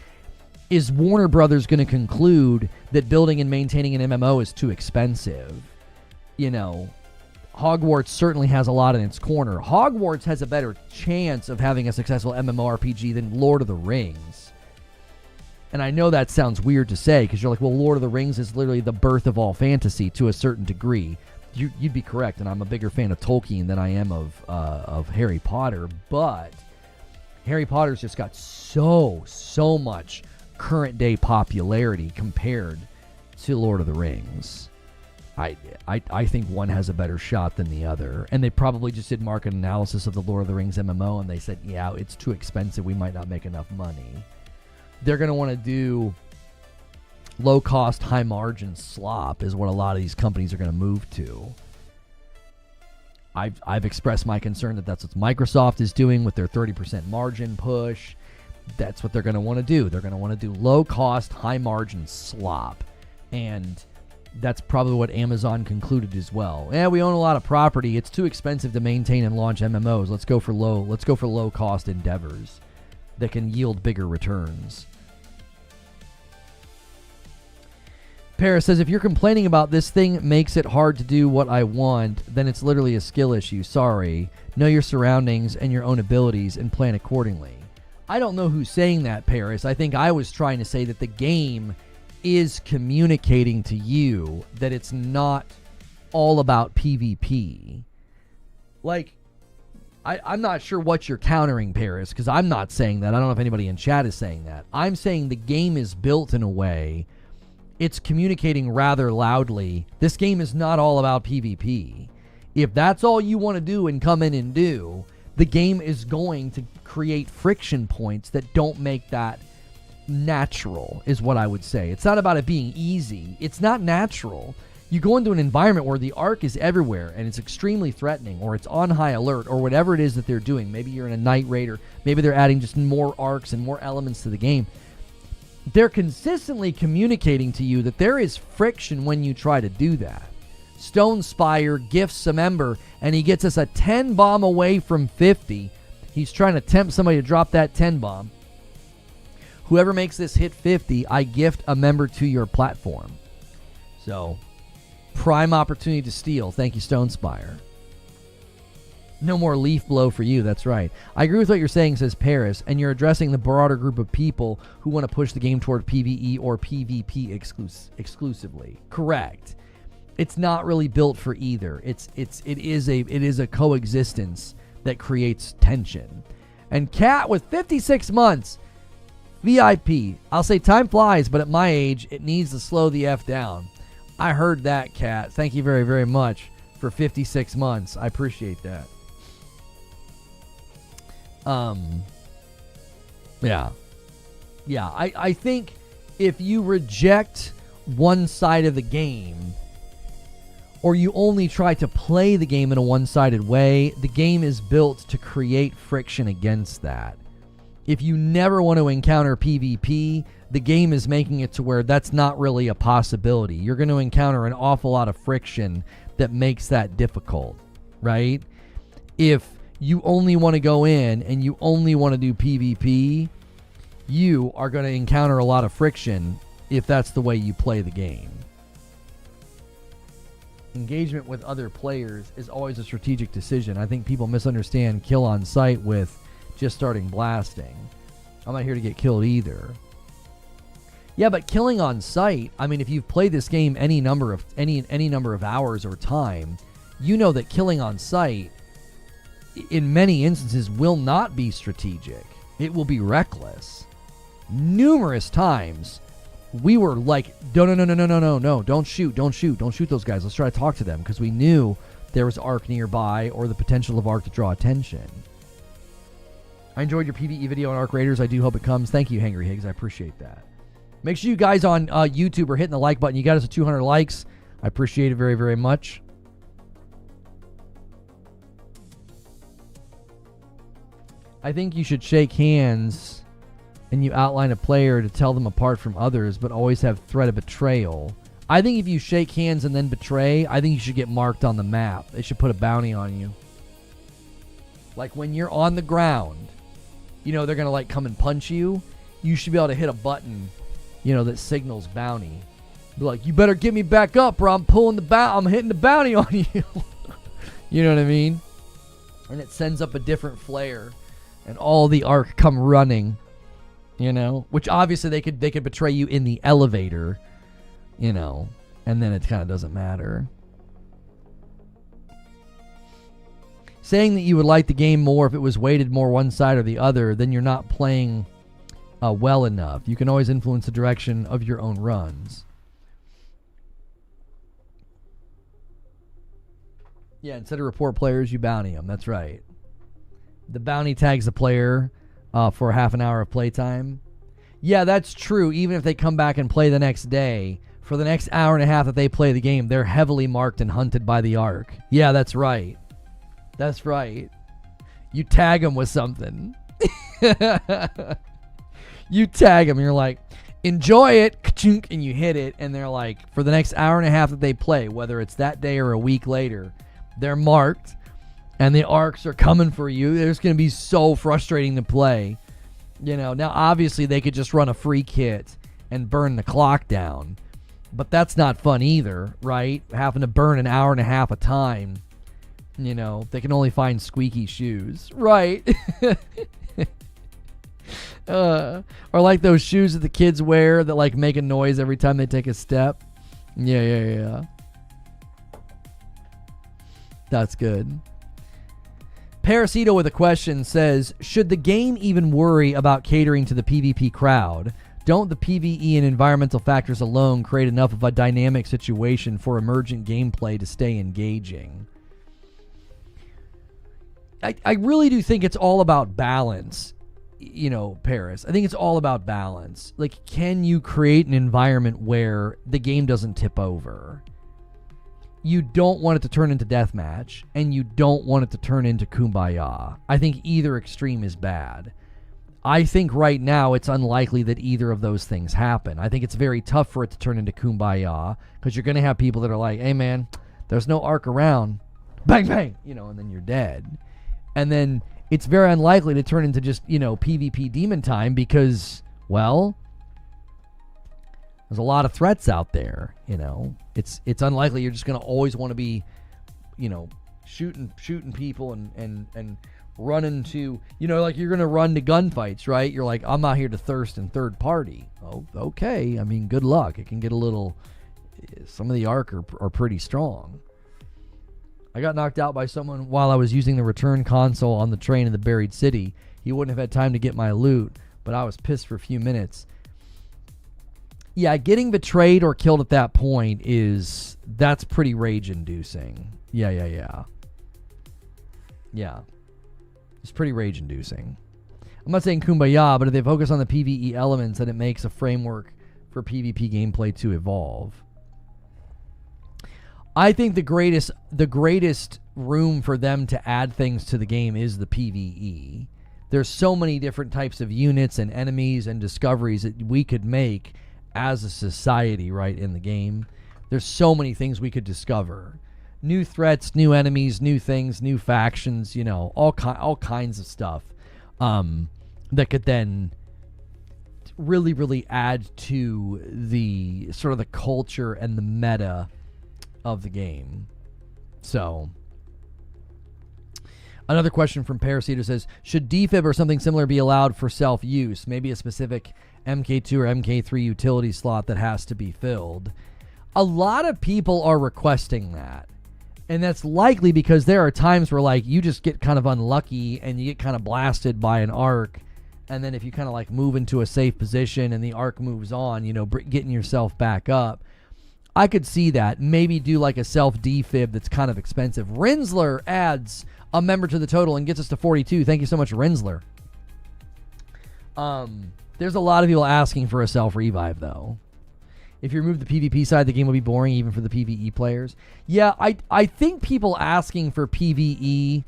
is Warner Brothers going to conclude that building and maintaining an MMO is too expensive? Hogwarts certainly has a lot in its corner. Hogwarts has a better chance of having a successful MMORPG than Lord of the Rings. And I know that sounds weird to say, because you're like, well, Lord of the Rings is literally the birth of all fantasy to a certain degree. You'd be correct, and I'm a bigger fan of Tolkien than I am of Harry Potter, but Harry Potter's just got so much current day popularity compared to Lord of the Rings. I think one has a better shot than the other. And they probably just did market analysis of the Lord of the Rings MMO, and they said, yeah, it's too expensive. We might not make enough money. They're going to want to do low-cost, high-margin slop is what a lot of these companies are going to move to. I've expressed my concern that that's what Microsoft is doing with their 30% margin push. That's what they're going to want to do. They're going to want to do low-cost, high-margin slop. And that's probably what Amazon concluded as well. Yeah, we own a lot of property. It's too expensive to maintain and launch MMOs. Let's go for low-cost endeavors that can yield bigger returns. Paris says, if you're complaining about this thing makes it hard to do what I want, then it's literally a skill issue. Sorry. Know your surroundings and your own abilities and plan accordingly. I don't know who's saying that, Paris. I think I was trying to say that the game is communicating to you that it's not all about PvP. Like, I'm not sure what you're countering, Paris, because I'm not saying that. I don't know if anybody in chat is saying that. I'm saying the game is built in a way, it's communicating rather loudly. This game is not all about PvP. If that's all you want to do and come in and do, the game is going to create friction points that don't make that natural, is what I would say. It's not about it being easy. It's not natural. You go into an environment where the Arc is everywhere and it's extremely threatening, or it's on high alert, or whatever it is that they're doing. Maybe you're in a Night Raider. Maybe they're adding just more arcs and more elements to the game. They're consistently communicating to you that there is friction when you try to do that. Stone Spire gifts a member, and he gets us a 10 bomb away from 50. He's trying to tempt somebody to drop that 10 bomb. Whoever makes this hit 50, I gift a member to your platform. So, prime opportunity to steal. Thank you, Stone Spire. No more leaf blow for you. That's right. I agree with what you're saying, says Paris, and you're addressing the broader group of people who want to push the game toward PvE or PvP exclusively. Correct. It's not really built for either. It is a coexistence that creates tension. And Cat with 56 months, VIP. I'll say time flies, but at my age, it needs to slow the F down. I heard that, Cat. Thank you very, very much for 56 months. I appreciate that. I think if you reject one side of the game, or you only try to play the game in a one-sided way, the game is built to create friction against that. If you never want to encounter PvP, the game is making it to where that's not really a possibility. You're going to encounter an awful lot of friction that makes that difficult, right? If you only want to go in and you only want to do PvP, you are going to encounter a lot of friction if that's the way you play the game. Engagement with other players is always a strategic decision. I think people misunderstand kill on sight with just starting blasting. I'm not here to get killed either. Yeah, but killing on sight, I mean, if you've played this game any number of hours or time, you know that killing on sight in many instances will not be strategic. It will be reckless. Numerous times we were like, no, don't shoot those guys. Let's try to talk to them, because we knew there was Arc nearby or the potential of Arc to draw attention. I enjoyed your PvE video on Arc Raiders. I do hope it comes. Thank you, Hangry Higgs. I appreciate that. Make sure you guys on YouTube are hitting the like button. You got us at 200 likes. I appreciate it very, very much. I think you should shake hands and you outline a player to tell them apart from others, but always have threat of betrayal. I think if you shake hands and then betray, I think you should get marked on the map. They should put a bounty on you. Like when you're on the ground, you know they're going to like come and punch you. You should be able to hit a button, you know, that signals bounty. Be like, you better get me back up or I'm pulling the I'm hitting the bounty on you. You know what I mean? And it sends up a different flare. And all the Arc come running, you know, which obviously they could betray you in the elevator, you know, and then it kind of doesn't matter. Saying that you would like the game more if it was weighted more one side or the other, then you're not playing well enough. You can always influence the direction of your own runs. Yeah, instead of report players, you bounty them. That's right. The bounty tags the player for half an hour of playtime. Yeah, that's true. Even if they come back and play the next day, for the next hour and a half that they play the game, they're heavily marked and hunted by the Arc. Yeah, that's right. That's right. You tag them with something. You tag them, and you're like, enjoy it, ka-chunk, and you hit it, and they're like, for the next hour and a half that they play, whether it's that day or a week later, they're marked, and the Arcs are coming for you. It's going to be so frustrating to play. You know, now obviously they could just run a free kit and burn the clock down, but that's not fun either, right? Having to burn an hour and a half of time. You know, they can only find squeaky shoes, right? Or like those shoes that the kids wear that like make a noise every time they take a step. Yeah. That's good. Parasito with a question says, should the game even worry about catering to the PvP crowd? Don't the PvE and environmental factors alone create enough of a dynamic situation for emergent gameplay to stay engaging? I really do think it's all about balance, you know, Paris. I think it's all about balance. Like, can you create an environment where the game doesn't tip over? You don't want it to turn into deathmatch, and you don't want it to turn into kumbaya. I think either extreme is bad. I think right now it's unlikely that either of those things happen. I think it's very tough for it to turn into kumbaya, because you're going to have people that are like, hey man, there's no Arc around. Bang, bang, you know, and then you're dead. And then it's very unlikely to turn into just, you know, PvP demon time because, well, there's a lot of threats out there, you know. It's unlikely you're just going to always want to be, you know, shooting people and running to, you know, like you're going to run to gunfights, right? You're like, I'm not here to thirst in third party. Oh, okay. I mean, good luck. It can get a little, some of the Arc are pretty strong. I got knocked out by someone while I was using the return console on the train in the buried city. He wouldn't have had time to get my loot, but I was pissed for a few minutes. Yeah, getting betrayed or killed at that point that's pretty rage-inducing. Yeah. It's pretty rage-inducing. I'm not saying kumbaya, but if they focus on the PvE elements, then it makes a framework for PvP gameplay to evolve. I think the greatest room for them to add things to the game is the PvE. There's so many different types of units and enemies and discoveries that we could make as a society, right, in the game. There's so many things we could discover. New threats, new enemies, new things, new factions, you know, all kinds of stuff that could then really, really add to the sort of the culture and the meta of the game. So, another question from Parasito says, should defib or something similar be allowed for self-use? Maybe a specific MK2 or MK3 utility slot that has to be filled. A lot of people are requesting that. And that's likely because there are times where, like, you just get kind of unlucky and you get kind of blasted by an Arc. And then if you kind of, like, move into a safe position and the Arc moves on, you know, getting yourself back up. I could see that. Maybe do like a self-defib that's kind of expensive. Rinsler adds a member to the total and gets us to 42. Thank you so much, Rinsler. There's a lot of people asking for a self-revive, though. If you remove the PvP side, the game will be boring even for the PvE players. Yeah, I think people asking for PvE,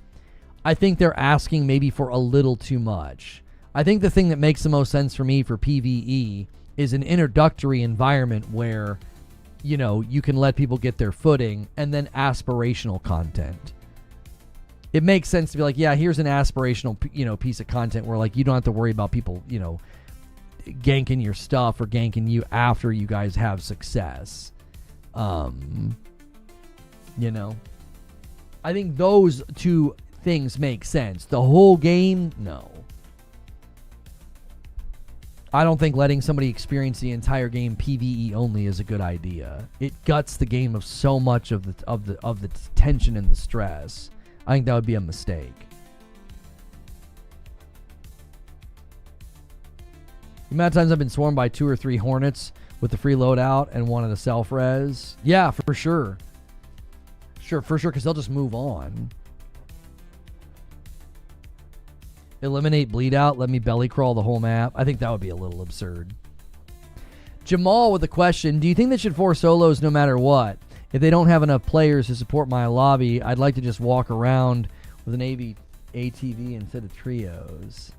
I think they're asking maybe for a little too much. I think the thing that makes the most sense for me for PvE is an introductory environment where, you know, you can let people get their footing, and then aspirational content. It makes sense to be like, yeah, here's an aspirational, you know, piece of content where, like, you don't have to worry about people, you know, ganking your stuff or ganking you after you guys have success. You know, I think those two things make sense. The whole game, no. I don't think letting somebody experience the entire game PvE only is a good idea. It guts the game of so much of the tension and the stress. I think that would be a mistake. The amount of times I've been swarmed by 2 or 3 Hornets with the free loadout and one of the self-res. Yeah, for sure. Sure, for sure, because they'll just move on. Eliminate bleed out, let me belly crawl the whole map. I think that would be a little absurd. Jamal with a question, do you think they should force solos no matter what? If they don't have enough players to support my lobby, I'd like to just walk around with an ATV instead of trios.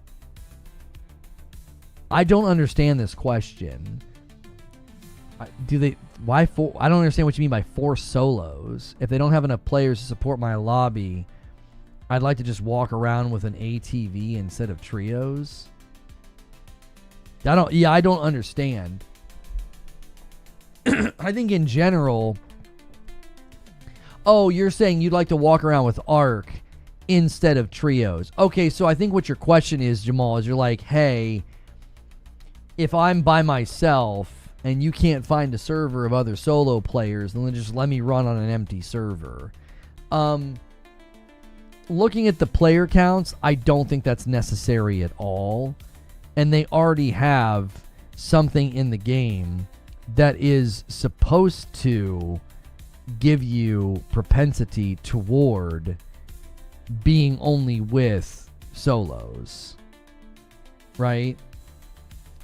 I don't understand this question. I don't understand what you mean by force solos. If they don't have enough players to support my lobby, I'd like to just walk around with an ATV instead of trios. I don't understand. I think in general, oh, you're saying you'd like to walk around with Arc instead of trios. Okay, so I think what your question is, Jamal, is you're like, hey, if I'm by myself and you can't find a server of other solo players, then just let me run on an empty server. Looking at the player counts, I don't think that's necessary at all. And they already have something in the game that is supposed to give you propensity toward being only with solos. Right?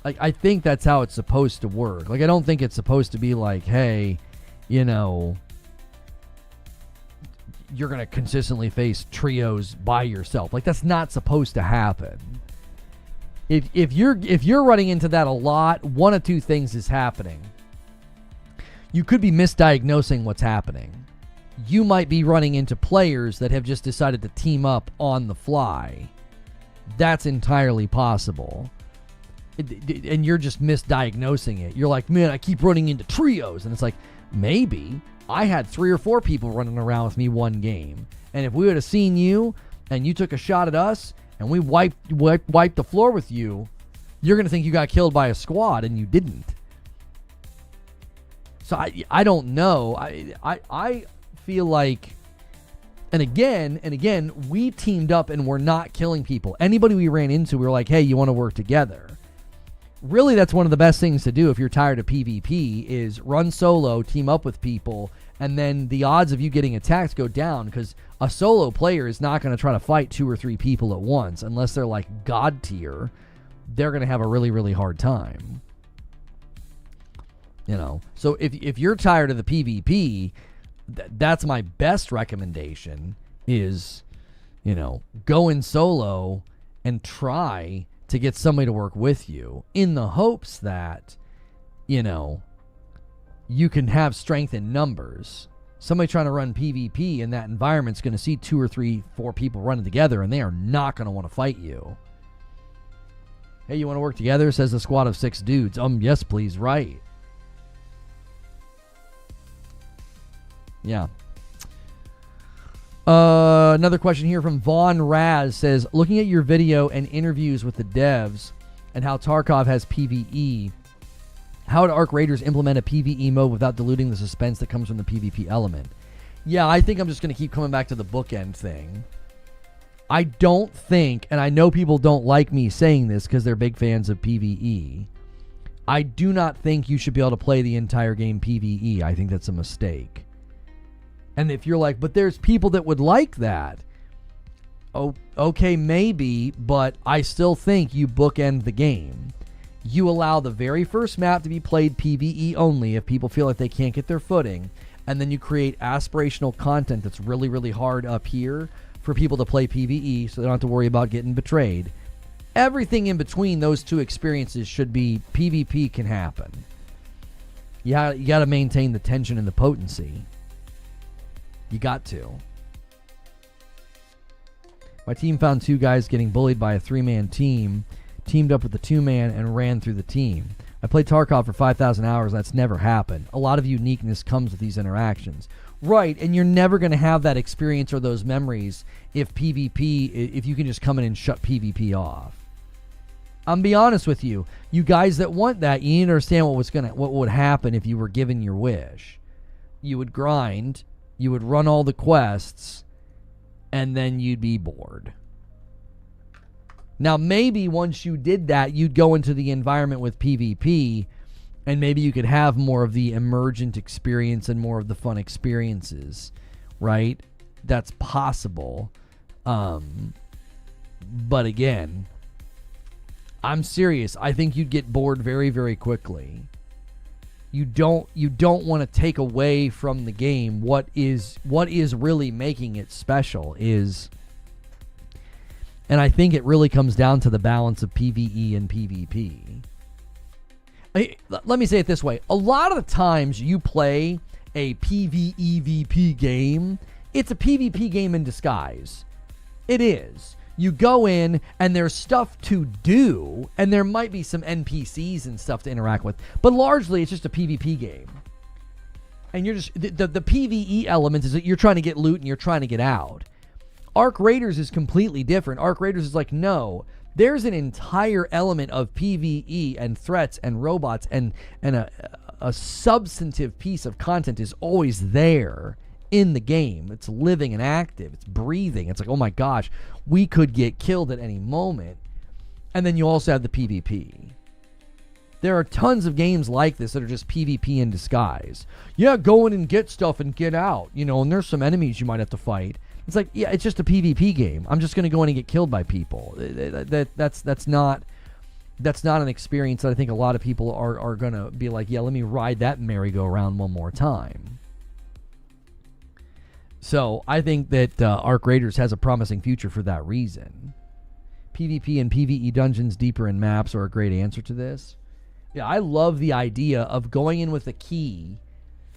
I think that's how it's supposed to work. Like, I don't think it's supposed to be like, hey, you know, you're going to consistently face trios by yourself. Like, that's not supposed to happen. If you're running into that a lot, one of two things is happening. You could be misdiagnosing what's happening. You might be running into players that have just decided to team up on the fly. That's entirely possible. And you're just misdiagnosing it. You're like, man, I keep running into trios. And it's like, maybe I had 3 or 4 people running around with me one game. And if we would have seen you and you took a shot at us and we wiped the floor with you, you're going to think you got killed by a squad, and you didn't. So I don't know. I feel like, and again, we teamed up and we're not killing people. Anybody we ran into, we were like, hey, you want to work together? Really, that's one of the best things to do if you're tired of PvP is run solo, team up with people, and then the odds of you getting attacked go down, because a solo player is not going to try to fight 2 or 3 people at once unless they're like God tier. They're going to have a really, really hard time. You know, so if you're tired of the PvP, that's my best recommendation is, you know, go in solo and try to get somebody to work with you in the hopes that, you know, you can have strength in numbers. Somebody trying to run PvP in that environment is going to see 2 or 3, 4 people running together, and they are not going to want to fight you. Hey, you want to work together? Says the squad of 6 dudes. Yes, please. Right. Yeah. Another question here from Vaughn Raz says, looking at your video and interviews with the devs and how Tarkov has PvE, how would Arc Raiders implement a PvE mode without diluting the suspense that comes from the PvP element? Yeah, I think I'm just going to keep coming back to the bookend thing. I don't think, and I know people don't like me saying this because they're big fans of PvE, I do not think you should be able to play the entire game PvE. I think that's a mistake. And if you're like, but there's people that would like that. Oh, okay, maybe, but I still think you bookend the game. You allow the very first map to be played PvE only if people feel like they can't get their footing, and then you create aspirational content that's really, really hard up here for people to play PvE so they don't have to worry about getting betrayed. Everything in between those two experiences should be PvP can happen. You got to maintain the tension and the potency. You got to. My team found 2 guys getting bullied by a 3-man team, teamed up with the 2-man, and ran through the team. I played Tarkov for 5,000 hours. That's never happened. A lot of uniqueness comes with these interactions. Right, and you're never going to have that experience or those memories if you can just come in and shut PvP off. I'm be honest with you. You guys that want that, you need to understand what would happen if you were given your wish. You would grind, you would run all the quests, and then you'd be bored. Now, maybe once you did that, you'd go into the environment with PvP, and maybe you could have more of the emergent experience and more of the fun experiences right? That's possible. But again, I'm serious. I think you'd get bored very, very quickly. You don't want to take away from the game what is really making it special is, and I think it really comes down to the balance of PvE and PvP. Let me say it this way. A lot of the times you play a PvEvP game, it's a PvP game in disguise. It is. You go in and there's stuff to do, and there might be some NPCs and stuff to interact with, but largely it's just a PvP game. And you're just the PvE element is that you're trying to get loot and you're trying to get out. Arc Raiders is completely different. Arc Raiders is like, no, there's an entire element of PvE and threats and robots, and a substantive piece of content is always there in the game. It's living and active. It's breathing. It's like, oh my gosh, we could get killed at any moment. And then you also have the PvP. There are tons of games like this that are just PvP in disguise. Yeah, go in and get stuff and get out, and there's some enemies you might have to fight. It's like, yeah, it's just a PvP game. I'm just going to go in and get killed by people. That's not an experience that I think a lot of people are going to be like, yeah, let me ride that merry-go-round one more time. So I think that Arc Raiders has a promising future for that reason. PvP and PvE dungeons deeper in maps are a great answer to this. Yeah, I love the idea of going in with a key,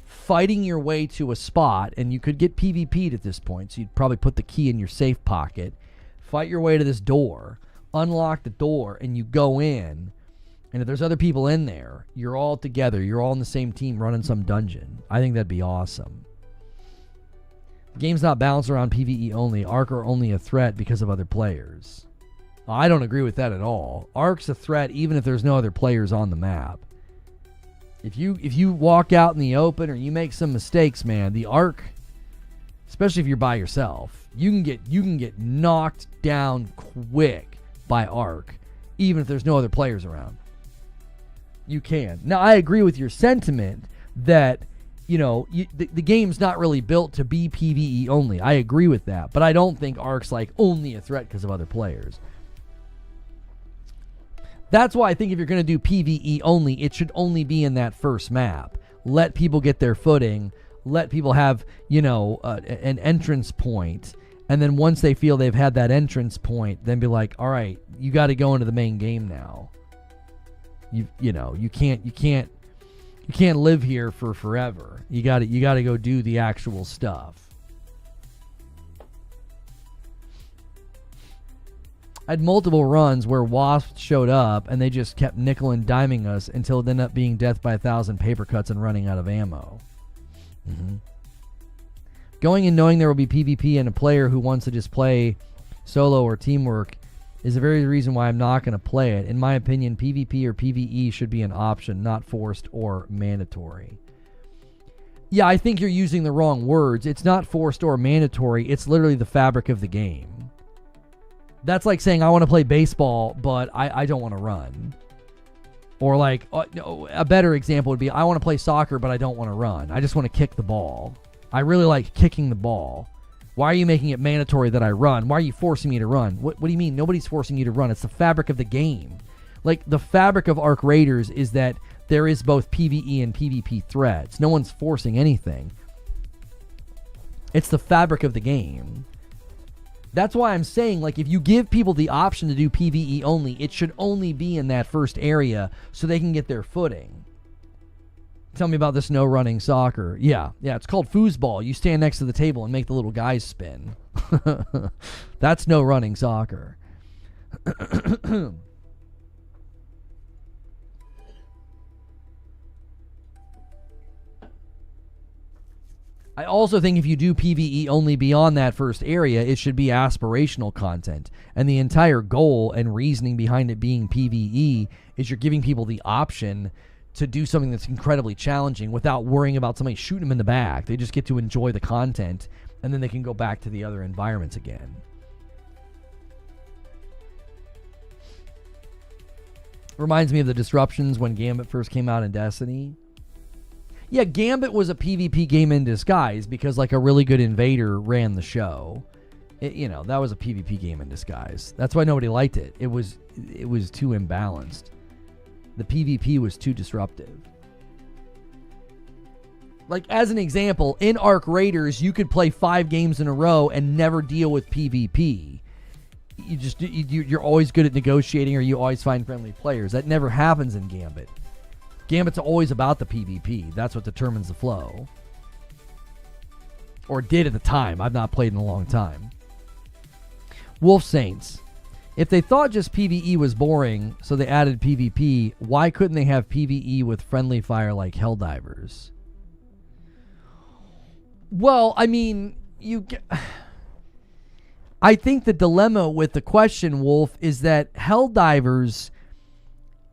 fighting your way to a spot, and you could get PvP'd at this point, so you'd probably put the key in your safe pocket, fight your way to this door, unlock the door, and you go in, and if there's other people in there, you're all together, you're all on the same team running some dungeon. I think that'd be awesome. The game's not balanced around PvE only. Arc are only a threat because of other players. I don't agree with that at all. Arc's a threat even if there's no other players on the map. If you walk out in the open or you make some mistakes, man, the Arc, especially if you're by yourself, you can get knocked down quick by Arc, even if there's no other players around. You can. Now, I agree with your sentiment that the game's not really built to be PvE only. I agree with that, but I don't think Arc's like only a threat because of other players. That's why I think if you're going to do PvE only, it should only be in that first map. Let people get their footing. Let people have, an entrance point. And then once they feel they've had that entrance point, then be like, all right, you got to go into the main game now. You can't live here for forever. You got to go do the actual stuff. I had multiple runs where wasps showed up and they just kept nickel and diming us until it ended up being death by 1,000 paper cuts and running out of ammo. Mm-hmm. Going and knowing there will be PvP and a player who wants to just play solo or teamwork is the very reason why I'm not going to play it. In my opinion, PvP or PvE should be an option, not forced or mandatory. Yeah, I think you're using the wrong words. It's not forced or mandatory. It's literally the fabric of the game. That's like saying I want to play baseball, but I don't want to run. Or like, a better example would be I want to play soccer, but I don't want to run. I just want to kick the ball. I really like kicking the ball. Why are you making it mandatory that I run? Why are you forcing me to run? What do you mean? Nobody's forcing you to run. It's the fabric of the game. Like, the fabric of Arc Raiders is that there is both PvE and PvP threats. No one's forcing anything. It's the fabric of the game. That's why I'm saying, like, if you give people the option to do PvE only, it should only be in that first area so they can get their footing. Tell me about this no running soccer. Yeah, it's called foosball. You stand next to the table and make the little guys spin. That's no running soccer. I also think if you do PvE only beyond that first area, it should be aspirational content. And the entire goal and reasoning behind it being PvE is you're giving people the option to do something that's incredibly challenging without worrying about somebody shooting them in the back. They just get to enjoy the content, and then they can go back to the other environments again. Reminds me of the disruptions when Gambit first came out in Destiny. Yeah, Gambit was a PvP game in disguise because like a really good invader ran the show. That was a PvP game in disguise. That's why nobody liked it. It was too imbalanced. The PvP was too disruptive. Like, as an example, in Arc Raiders, you could play 5 games in a row and never deal with PvP. You're always good at negotiating, or you always find friendly players. That never happens in Gambit. Gambit's always about the PvP. That's what determines the flow. Or did at the time. I've not played in a long time. Wolf Saints. If they thought just PvE was boring, so they added PvP, why couldn't they have PvE with friendly fire like Helldivers? Well, I mean, I think the dilemma with the question, Wolf, is that Helldivers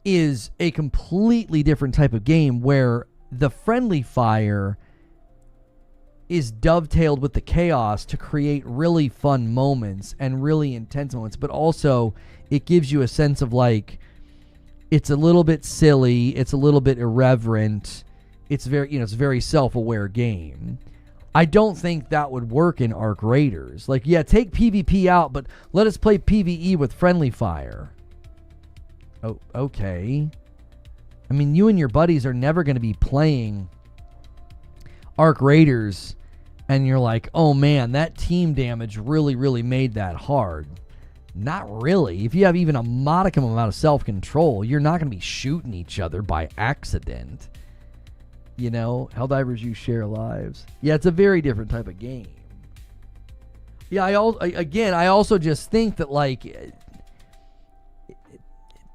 is a completely different type of game where the friendly fire is dovetailed with the chaos to create really fun moments and really intense moments, but also it gives you a sense of like, it's a little bit silly, it's a little bit irreverent, it's it's a very self-aware game. I don't think that would work in Arc Raiders. Like, yeah, take PvP out, but let us play PvE with friendly fire. Oh, okay. I mean, you and your buddies are never going to be playing Arc Raiders, and you're like, oh man, that team damage really, really made that hard. Not really. If you have even a modicum amount of self-control, you're not going to be shooting each other by accident. Helldivers, you share lives. Yeah, it's a very different type of game. Yeah, I also just think that, like,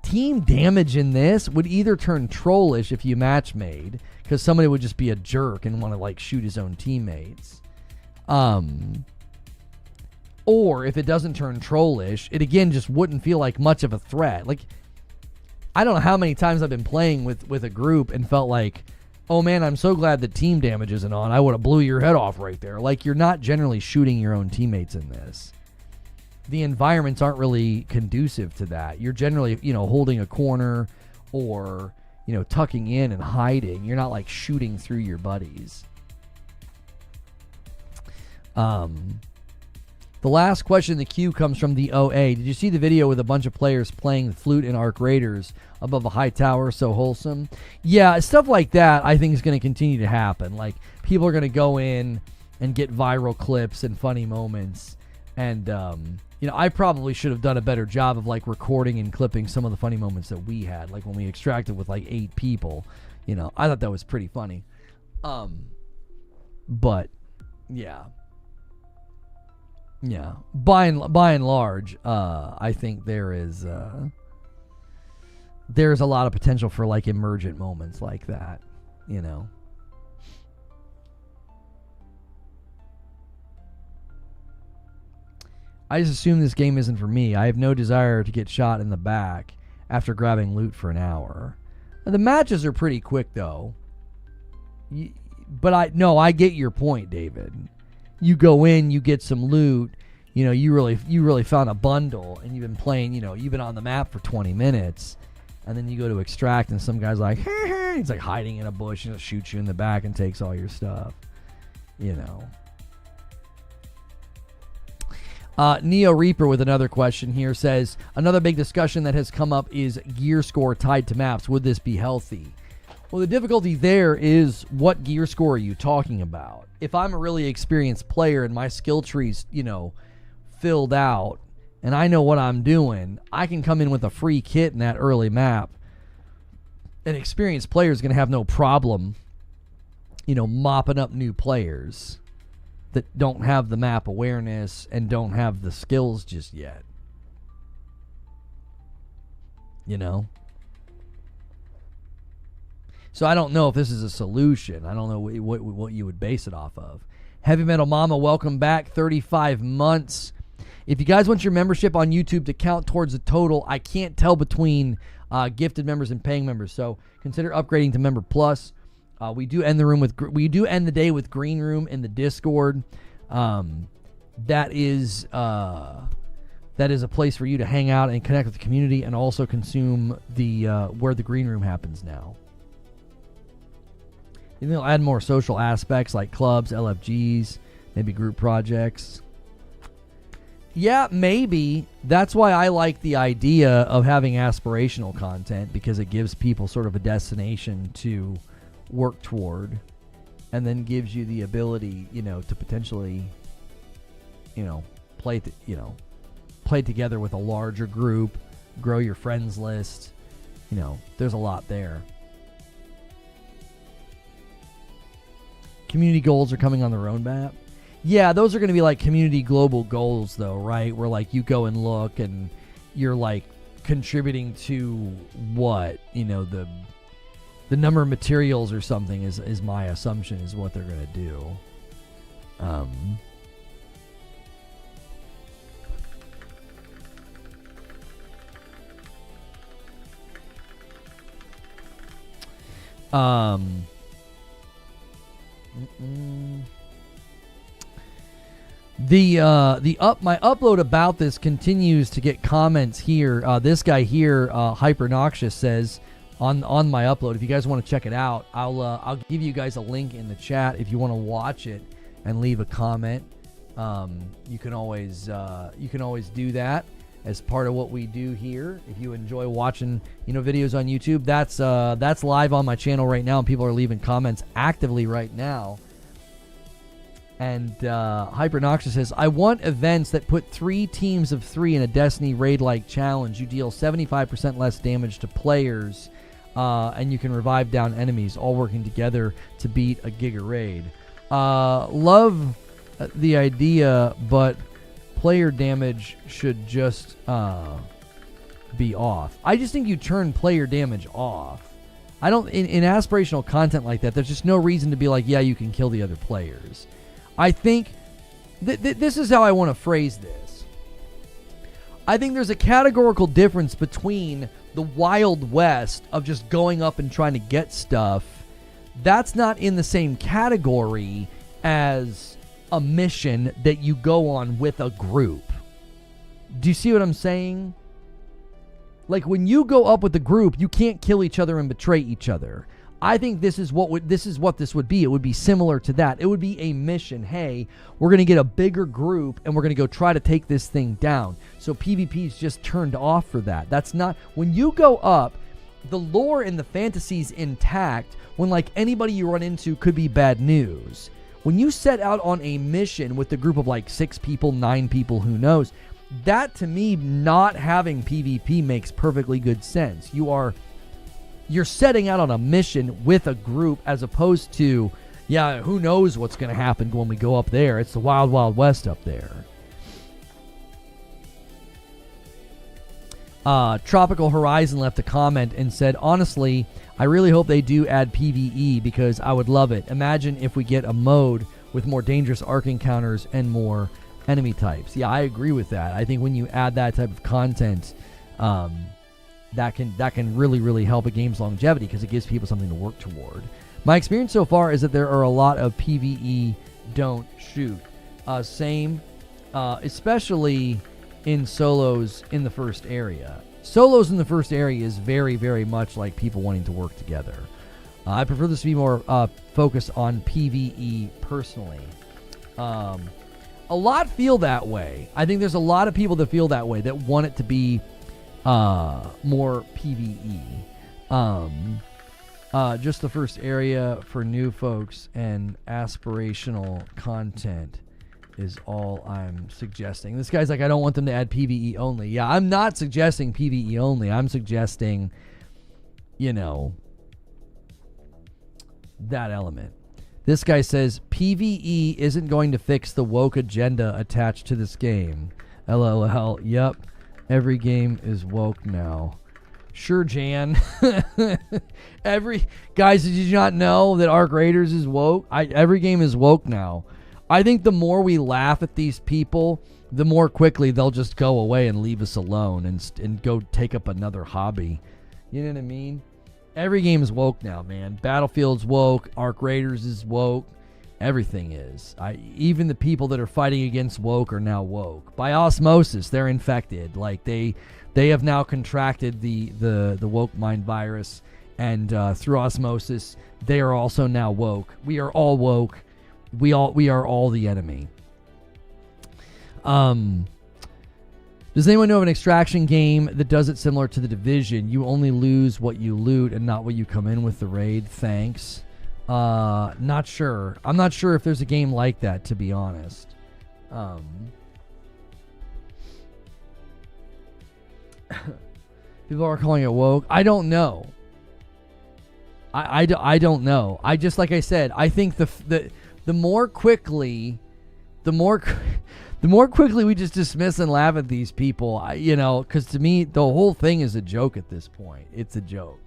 team damage in this would either turn trollish if you match made, because somebody would just be a jerk and want to, like, shoot his own teammates. Or if it doesn't turn trollish, it again just wouldn't feel like much of a threat. Like, I don't know how many times I've been playing with a group and felt like, oh man, I'm so glad the team damage isn't on. I would have blew your head off right there. Like, you're not generally shooting your own teammates in this. The environments aren't really conducive to that. You're generally, holding a corner or, tucking in and hiding. You're not like shooting through your buddies. The last question in the queue comes from the OA. Did you see the video with a bunch of players playing the flute in Arc Raiders above a high tower? So wholesome. Yeah, stuff like that I think is going to continue to happen. Like, people are going to go in and get viral clips and funny moments. And, I probably should have done a better job of, like, recording and clipping some of the funny moments that we had. Like, when we extracted with, like, 8 people. I thought that was pretty funny. But, yeah. Yeah, by and large, I think there's a lot of potential for, like, emergent moments like that, I just assume this game isn't for me. I have no desire to get shot in the back after grabbing loot for an hour. Now, the matches are pretty quick, though. But I get your point, David. You go in, you get some loot, you really found a bundle, and you've been playing, you've been on the map for 20 minutes, and then you go to extract, and some guy's like, he's like hiding in a bush and shoots you in the back and takes all your stuff, Neo Reaper with another question here says, another big discussion that has come up is gear score tied to maps. Would this be healthy? Well, the difficulty there is, what gear score are you talking about? If I'm a really experienced player and my skill tree's, filled out, and I know what I'm doing, I can come in with a free kit in that early map. An experienced player is going to have no problem, mopping up new players that don't have the map awareness and don't have the skills just yet. So I don't know if this is a solution. I don't know what you would base it off of. Heavy Metal Mama, welcome back. 35 months. If you guys want your membership on YouTube to count towards the total, I can't tell between gifted members and paying members. So consider upgrading to Member Plus. We do end the day with Green Room in the Discord. That is a place for you to hang out and connect with the community, and also consume the where the Green Room happens now. You know, add more social aspects like clubs, LFGs, maybe group projects. Yeah, maybe. That's why I like the idea of having aspirational content, because it gives people sort of a destination to work toward, and then gives you the ability, you know, to potentially, you know, play together with a larger group, grow your friends list. You know, there's a lot there. Community goals are coming on the roadmap. Yeah, those are going to be like community global goals, though, right? Where like you go and look, and you're like contributing to what, you know, the number of materials or something is my assumption is what they're going to do. My upload about this continues to get comments here. This guy here, Hyper Noxious, says on my upload, if you guys want to check it out, I'll give you guys a link in the chat if you want to watch it and leave a comment. You can always do that as part of what we do here. If you enjoy watching, you know, videos on YouTube, that's live on my channel right now, and people are leaving comments actively right now. And Hypernoxus says, I want events that put 3 teams of 3 in a Destiny raid-like challenge. You deal 75% less damage to players, and you can revive down enemies, all working together to beat a Giga raid. Love the idea, but player damage should just be off. I just think you turn player damage off. I don't, in aspirational content like that, there's just no reason to be like, yeah, you can kill the other players. I think this is how I want to phrase this. I think there's a categorical difference between the Wild West of just going up and trying to get stuff. That's not in the same category as a mission that you go on with a group. Do you see what I'm saying? Like, when you go up with a group, you can't kill each other and betray each other. I think this is what this would be. It would be similar to that. It would be a mission. Hey, we're going to get a bigger group and we're going to go try to take this thing down. So PvP is just turned off for that. That's not, when you go up, the lore and the fantasy's intact, when like anybody you run into could be bad news. When you set out on a mission with a group of like 6 people, 9 people, who knows, that to me, not having PvP makes perfectly good sense. You're setting out on a mission with a group, as opposed to, yeah, who knows what's going to happen when we go up there. It's the Wild Wild West up there. Tropical Horizon left a comment and said, honestly, I really hope they do add PvE, because I would love it. Imagine if we get a mode with more dangerous arc encounters and more enemy types. Yeah, I agree with that. I think when you add that type of content, that can really, really help a game's longevity, because it gives people something to work toward. My experience so far is that there are a lot of PvE don't shoot. Same, especially in solos in the first area. Solos in the first area is very, very much like people wanting to work together. I prefer this to be more focused on PvE personally. A lot feel that way. I think there's a lot of people that feel that way, that want it to be more PvE. Just the first area for new folks, and aspirational content is all I'm suggesting. This guy's like, I don't want them to add PvE only. Yeah, I'm not suggesting PvE only. I'm suggesting, you know, that element. This guy says PvE isn't going to fix the woke agenda attached to this game. LOL. Yep. Every game is woke now. Sure, Jan. Guys, did you not know that Arc Raiders is woke? Every game is woke now. I think the more we laugh at these people, the more quickly they'll just go away and leave us alone and go take up another hobby. You know what I mean? Every game is woke now, man. Battlefield's woke. Arc Raiders is woke. Everything is. Even the people that are fighting against woke are now woke. By osmosis, they're infected. Like they have now contracted the woke mind virus, And through osmosis, they are also now woke. We are all woke. We are all the enemy. Does anyone know of an extraction game that does it similar to The Division? You only lose what you loot and not what you come in with the raid. Thanks. Not sure. I'm not sure if there's a game like that, to be honest. People are calling it woke. I don't know. I don't know. I just, like I said, I think the more quickly we just dismiss and laugh at these people, because to me, the whole thing is a joke at this point. It's a joke.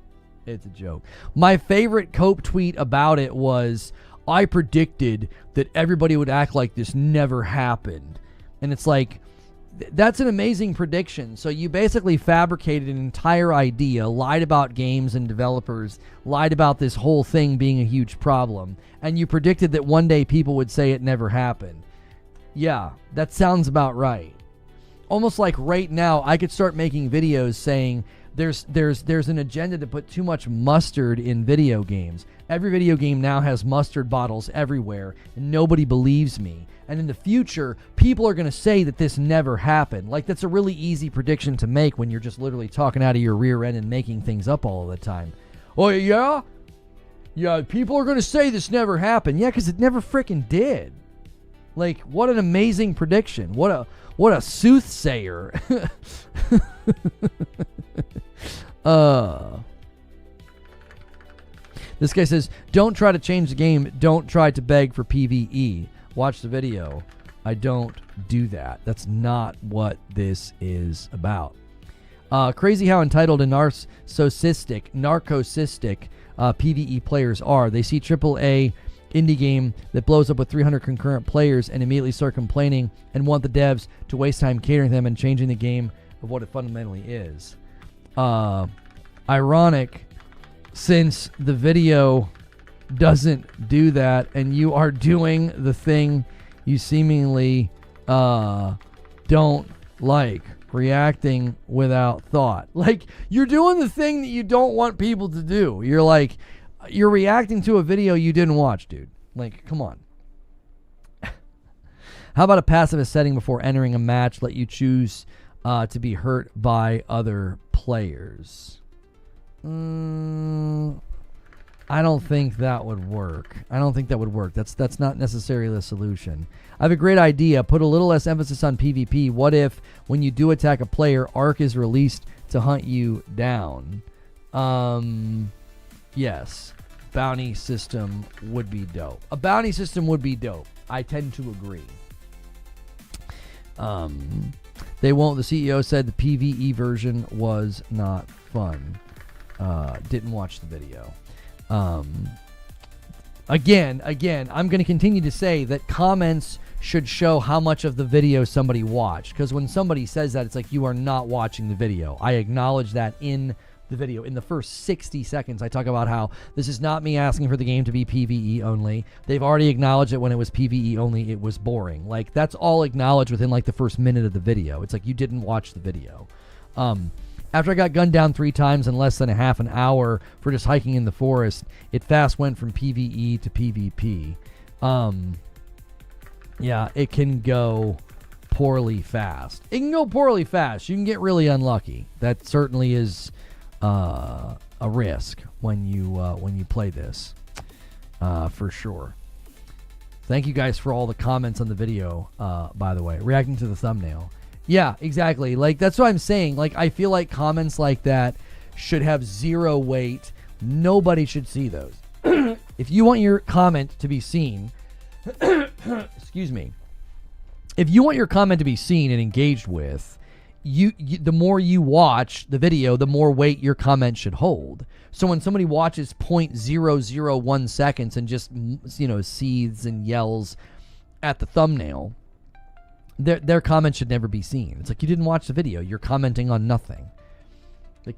It's a joke. My favorite Cope tweet about it was, I predicted that everybody would act like this never happened. And it's like, that's an amazing prediction. So you basically fabricated an entire idea, lied about games and developers, lied about this whole thing being a huge problem, and you predicted that one day people would say it never happened. Yeah, that sounds about right. Almost like right now, I could start making videos saying there's an agenda to put too much mustard in video games. Every video game now has mustard bottles everywhere, and nobody believes me. And in the future, people are going to say that this never happened. Like, that's a really easy prediction to make when you're just literally talking out of your rear end and making things up all the time. Oh, yeah? Yeah, people are going to say this never happened. Yeah, because it never frickin' did. Like, what an amazing prediction. What a soothsayer. This guy says, don't try to change the game. Don't try to beg for PvE. Watch the video. I don't do that. That's not what this is about. Crazy how entitled and narcissistic PvE players are. They see AAA indie game that blows up with 300 concurrent players and immediately start complaining and want the devs to waste time catering them and changing the game of what it fundamentally is. Ironic, since the video doesn't do that and you are doing the thing you seemingly don't like, reacting without thought. Like, you're doing the thing that you don't want people to do. You're reacting to a video you didn't watch, dude. Like, come on. How about a pacifist setting before entering a match? Let you choose to be hurt by other players. I don't think that would work. That's not necessarily the solution. I have a great idea. Put a little less emphasis on PvP. What if, when you do attack a player, Arc is released to hunt you down? Yes. Bounty system would be dope. A bounty system would be dope. I tend to agree. They won't. The CEO said the PvE version was not fun. Didn't watch the video. Again, I'm going to continue to say that comments should show how much of the video somebody watched. Because when somebody says that, it's like you are not watching the video. I acknowledge that in the video. In the first 60 seconds, I talk about how this is not me asking for the game to be PvE only. They've already acknowledged that when it was PvE only, it was boring. Like, that's all acknowledged within like the first minute of the video. It's like you didn't watch the video. After I got gunned down 3 times in less than a half an hour for just hiking in the forest, it fast went from PvE to PvP. Yeah, it can go poorly fast. It can go poorly fast. You can get really unlucky. That certainly is a risk when you play this, for sure. Thank you guys for all the comments on the video, by the way. Reacting to the thumbnail. Yeah, exactly. Like, that's what I'm saying. Like, I feel like comments like that should have 0 weight. Nobody should see those. If you want your comment to be seen, excuse me. If you want your comment to be seen and engaged with, you the more you watch the video, the more weight your comment should hold. So when somebody watches 0.001 seconds and just, seethes and yells at the thumbnail, their comment should never be seen. It's like, you didn't watch the video. You're commenting on nothing. Like,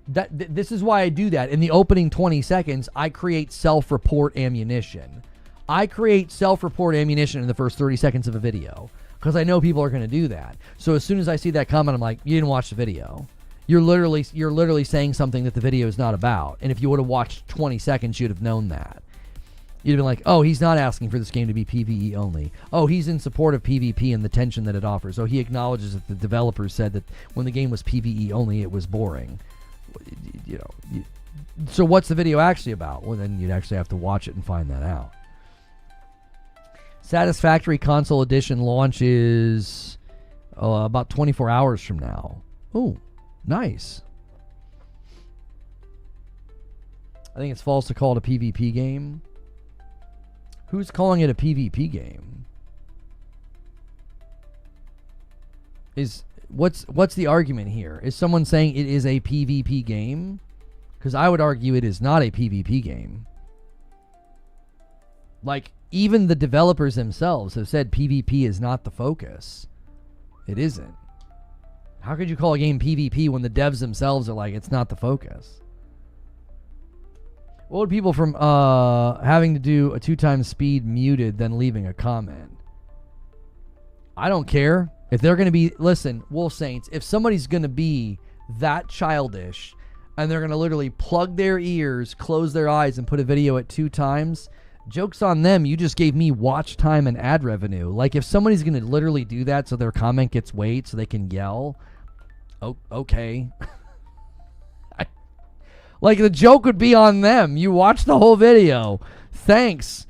this is why I do that. In the opening 20 seconds, I create self-report ammunition. I create self-report ammunition in the first 30 seconds of a video because I know people are going to do that. So as soon as I see that comment, I'm like, you didn't watch the video. You're literally saying something that the video is not about. And if you would have watched 20 seconds, you'd have known that. You'd have been like, oh, he's not asking for this game to be PvE only. Oh, he's in support of PvP and the tension that it offers. Oh, he acknowledges that the developers said that when the game was PvE only, it was boring. You know, so what's the video actually about? Well, then you'd actually have to watch it and find that out. Satisfactory Console Edition launches about 24 hours from now. Oh, nice. I think it's false to call it a PvP game. Who's calling it a PvP game? What's the argument here? Is someone saying it is a PvP game? Because I would argue it is not a PvP game. Like, even the developers themselves have said PvP is not the focus. It isn't. How could you call a game PvP when the devs themselves are like, it's not the focus? What would people from having to do a 2x speed muted then leaving a comment? I don't care. If they're going to be, listen, Wolf Saints, if somebody's going to be that childish and they're going to literally plug their ears, close their eyes, and put a video at 2 times, joke's on them. You just gave me watch time and ad revenue. Like, if somebody's going to literally do that so their comment gets weight so they can yell, oh, okay. Like, the joke would be on them. You watched the whole video. Thanks,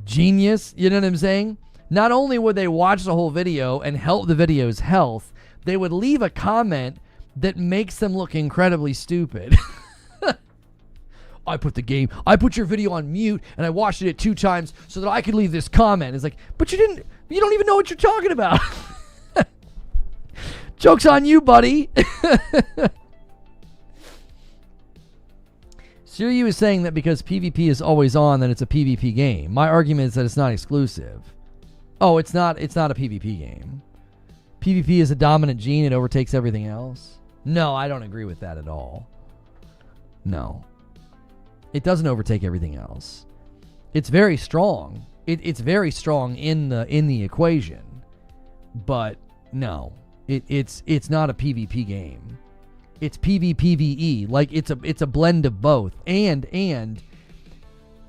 genius. You know what I'm saying? Not only would they watch the whole video and help the video's health, they would leave a comment that makes them look incredibly stupid. I put your video on mute and I watched it at 2 times so that I could leave this comment. It's like, but you don't even know what you're talking about. Joke's on you, buddy. Siriu is saying that because PvP is always on, then it's a PvP game. My argument is that it's not exclusive. Oh, it's not a PvP game. PvP is a dominant gene. It overtakes everything else. No, I don't agree with that at all. No. It doesn't overtake everything else. It's very strong. It's very strong in the equation. But no. It's not a PvP game. It's PvPvE. Like, it's a blend of both. And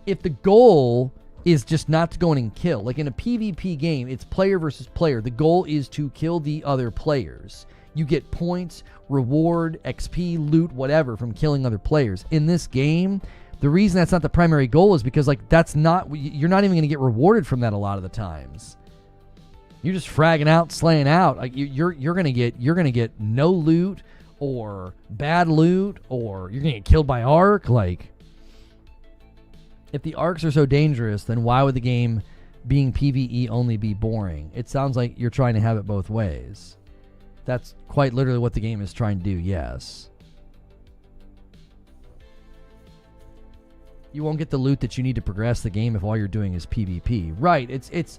if the goal is just not to go in and kill, like in a PvP game, it's player versus player. The goal is to kill the other players. You get points, reward, XP, loot, whatever from killing other players. In this game, the reason that's not the primary goal is because, like, you're not even going to get rewarded from that a lot of the times. You're just fragging out, slaying out. Like, you're going to get no loot, or bad loot, or you're going to get killed by Arc. Like, if the Arcs are so dangerous, then why would the game being PvE only be boring? It sounds like you're trying to have it both ways. That's quite literally what the game is trying to do, yes. You won't get the loot that you need to progress the game if all you're doing is PvP. Right, it's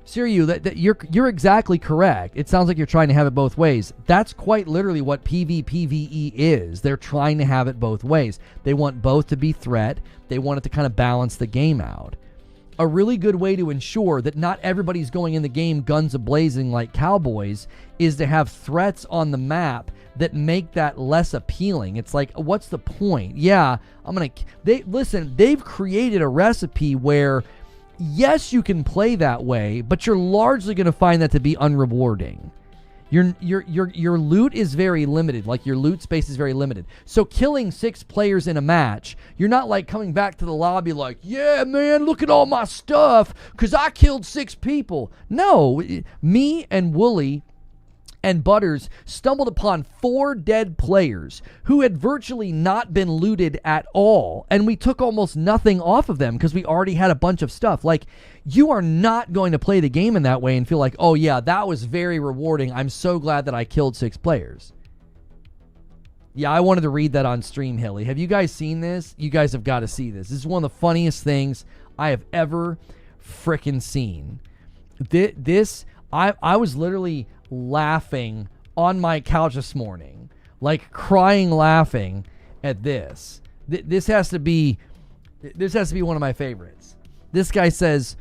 Siriu, that you're exactly correct. It sounds like you're trying to have it both ways. That's quite literally what PvPvE is. They're trying to have it both ways. They want both to be threat. They want it to kind of balance the game out. A really good way to ensure that not everybody's going in the game guns a-blazing like cowboys is to have threats on the map that make that less appealing. It's like, what's the point? Yeah, they've created a recipe where, yes, you can play that way, but you're largely going to find that to be unrewarding. Your loot is very limited. Like, your loot space is very limited. So killing 6 players in a match, you're not like coming back to the lobby like, yeah, man, look at all my stuff because I killed 6 people. No, me and Wooly and Butters stumbled upon 4 dead players who had virtually not been looted at all, and we took almost nothing off of them because we already had a bunch of stuff. Like, you are not going to play the game in that way and feel like, oh yeah, that was very rewarding. I'm so glad that I killed 6 players. Yeah, I wanted to read that on stream, Hilly. Have you guys seen this? You guys have got to see this. This is one of the funniest things I have ever frickin' seen. I was literally laughing on my couch this morning, like crying laughing at this. This has to be one of my favorites. This guy says,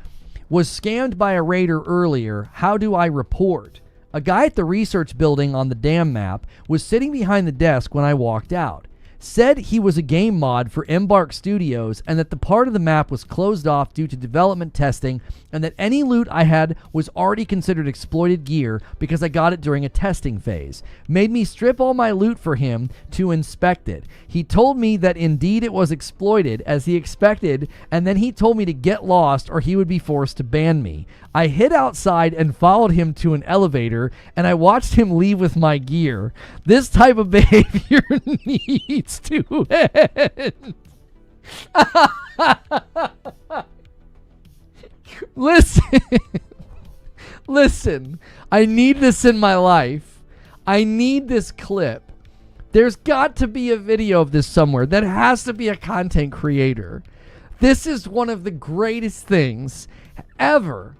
was scammed by a raider earlier. How do I report? A guy at the research building on the dam map was sitting behind the desk when I walked out. Said he was a game mod for Embark Studios and that the part of the map was closed off due to development testing and that any loot I had was already considered exploited gear because I got it during a testing phase. Made me strip all my loot for him to inspect it. He told me that indeed it was exploited as he expected, and then he told me to get lost or he would be forced to ban me. I hid outside and followed him to an elevator, and I watched him leave with my gear. This type of behavior needs to end. Listen, I need this in my life. I need this clip. There's got to be a video of this somewhere. That has to be a content creator. This is one of the greatest things ever.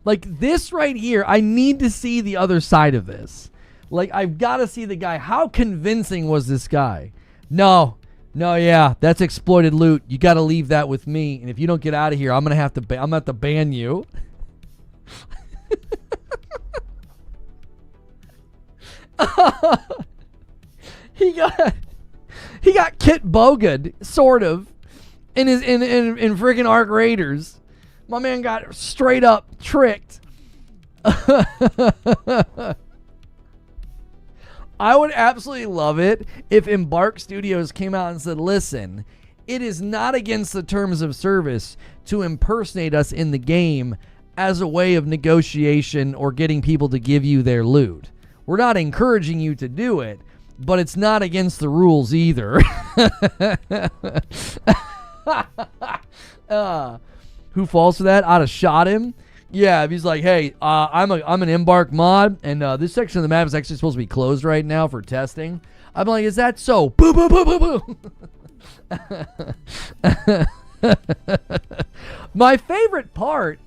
Like this right here, I need to see the other side of this. Like, I've got to see the guy. How convincing was this guy? No, yeah, that's exploited loot. You got to leave that with me. And if you don't get out of here, I'm going to have to ban you. He got Kit Bogad, sort of, in freaking Arc Raiders. My man got straight up tricked. I would absolutely love it if Embark Studios came out and said, listen, it is not against the terms of service to impersonate us in the game as a way of negotiation or getting people to give you their loot. We're not encouraging you to do it, but it's not against the rules either. Who falls for that? I'd have shot him. Yeah, if he's like, hey, I'm an Embark mod, and this section of the map is actually supposed to be closed right now for testing. I'm like, is that so? Boo, boo, boo, boo, boo. My favorite part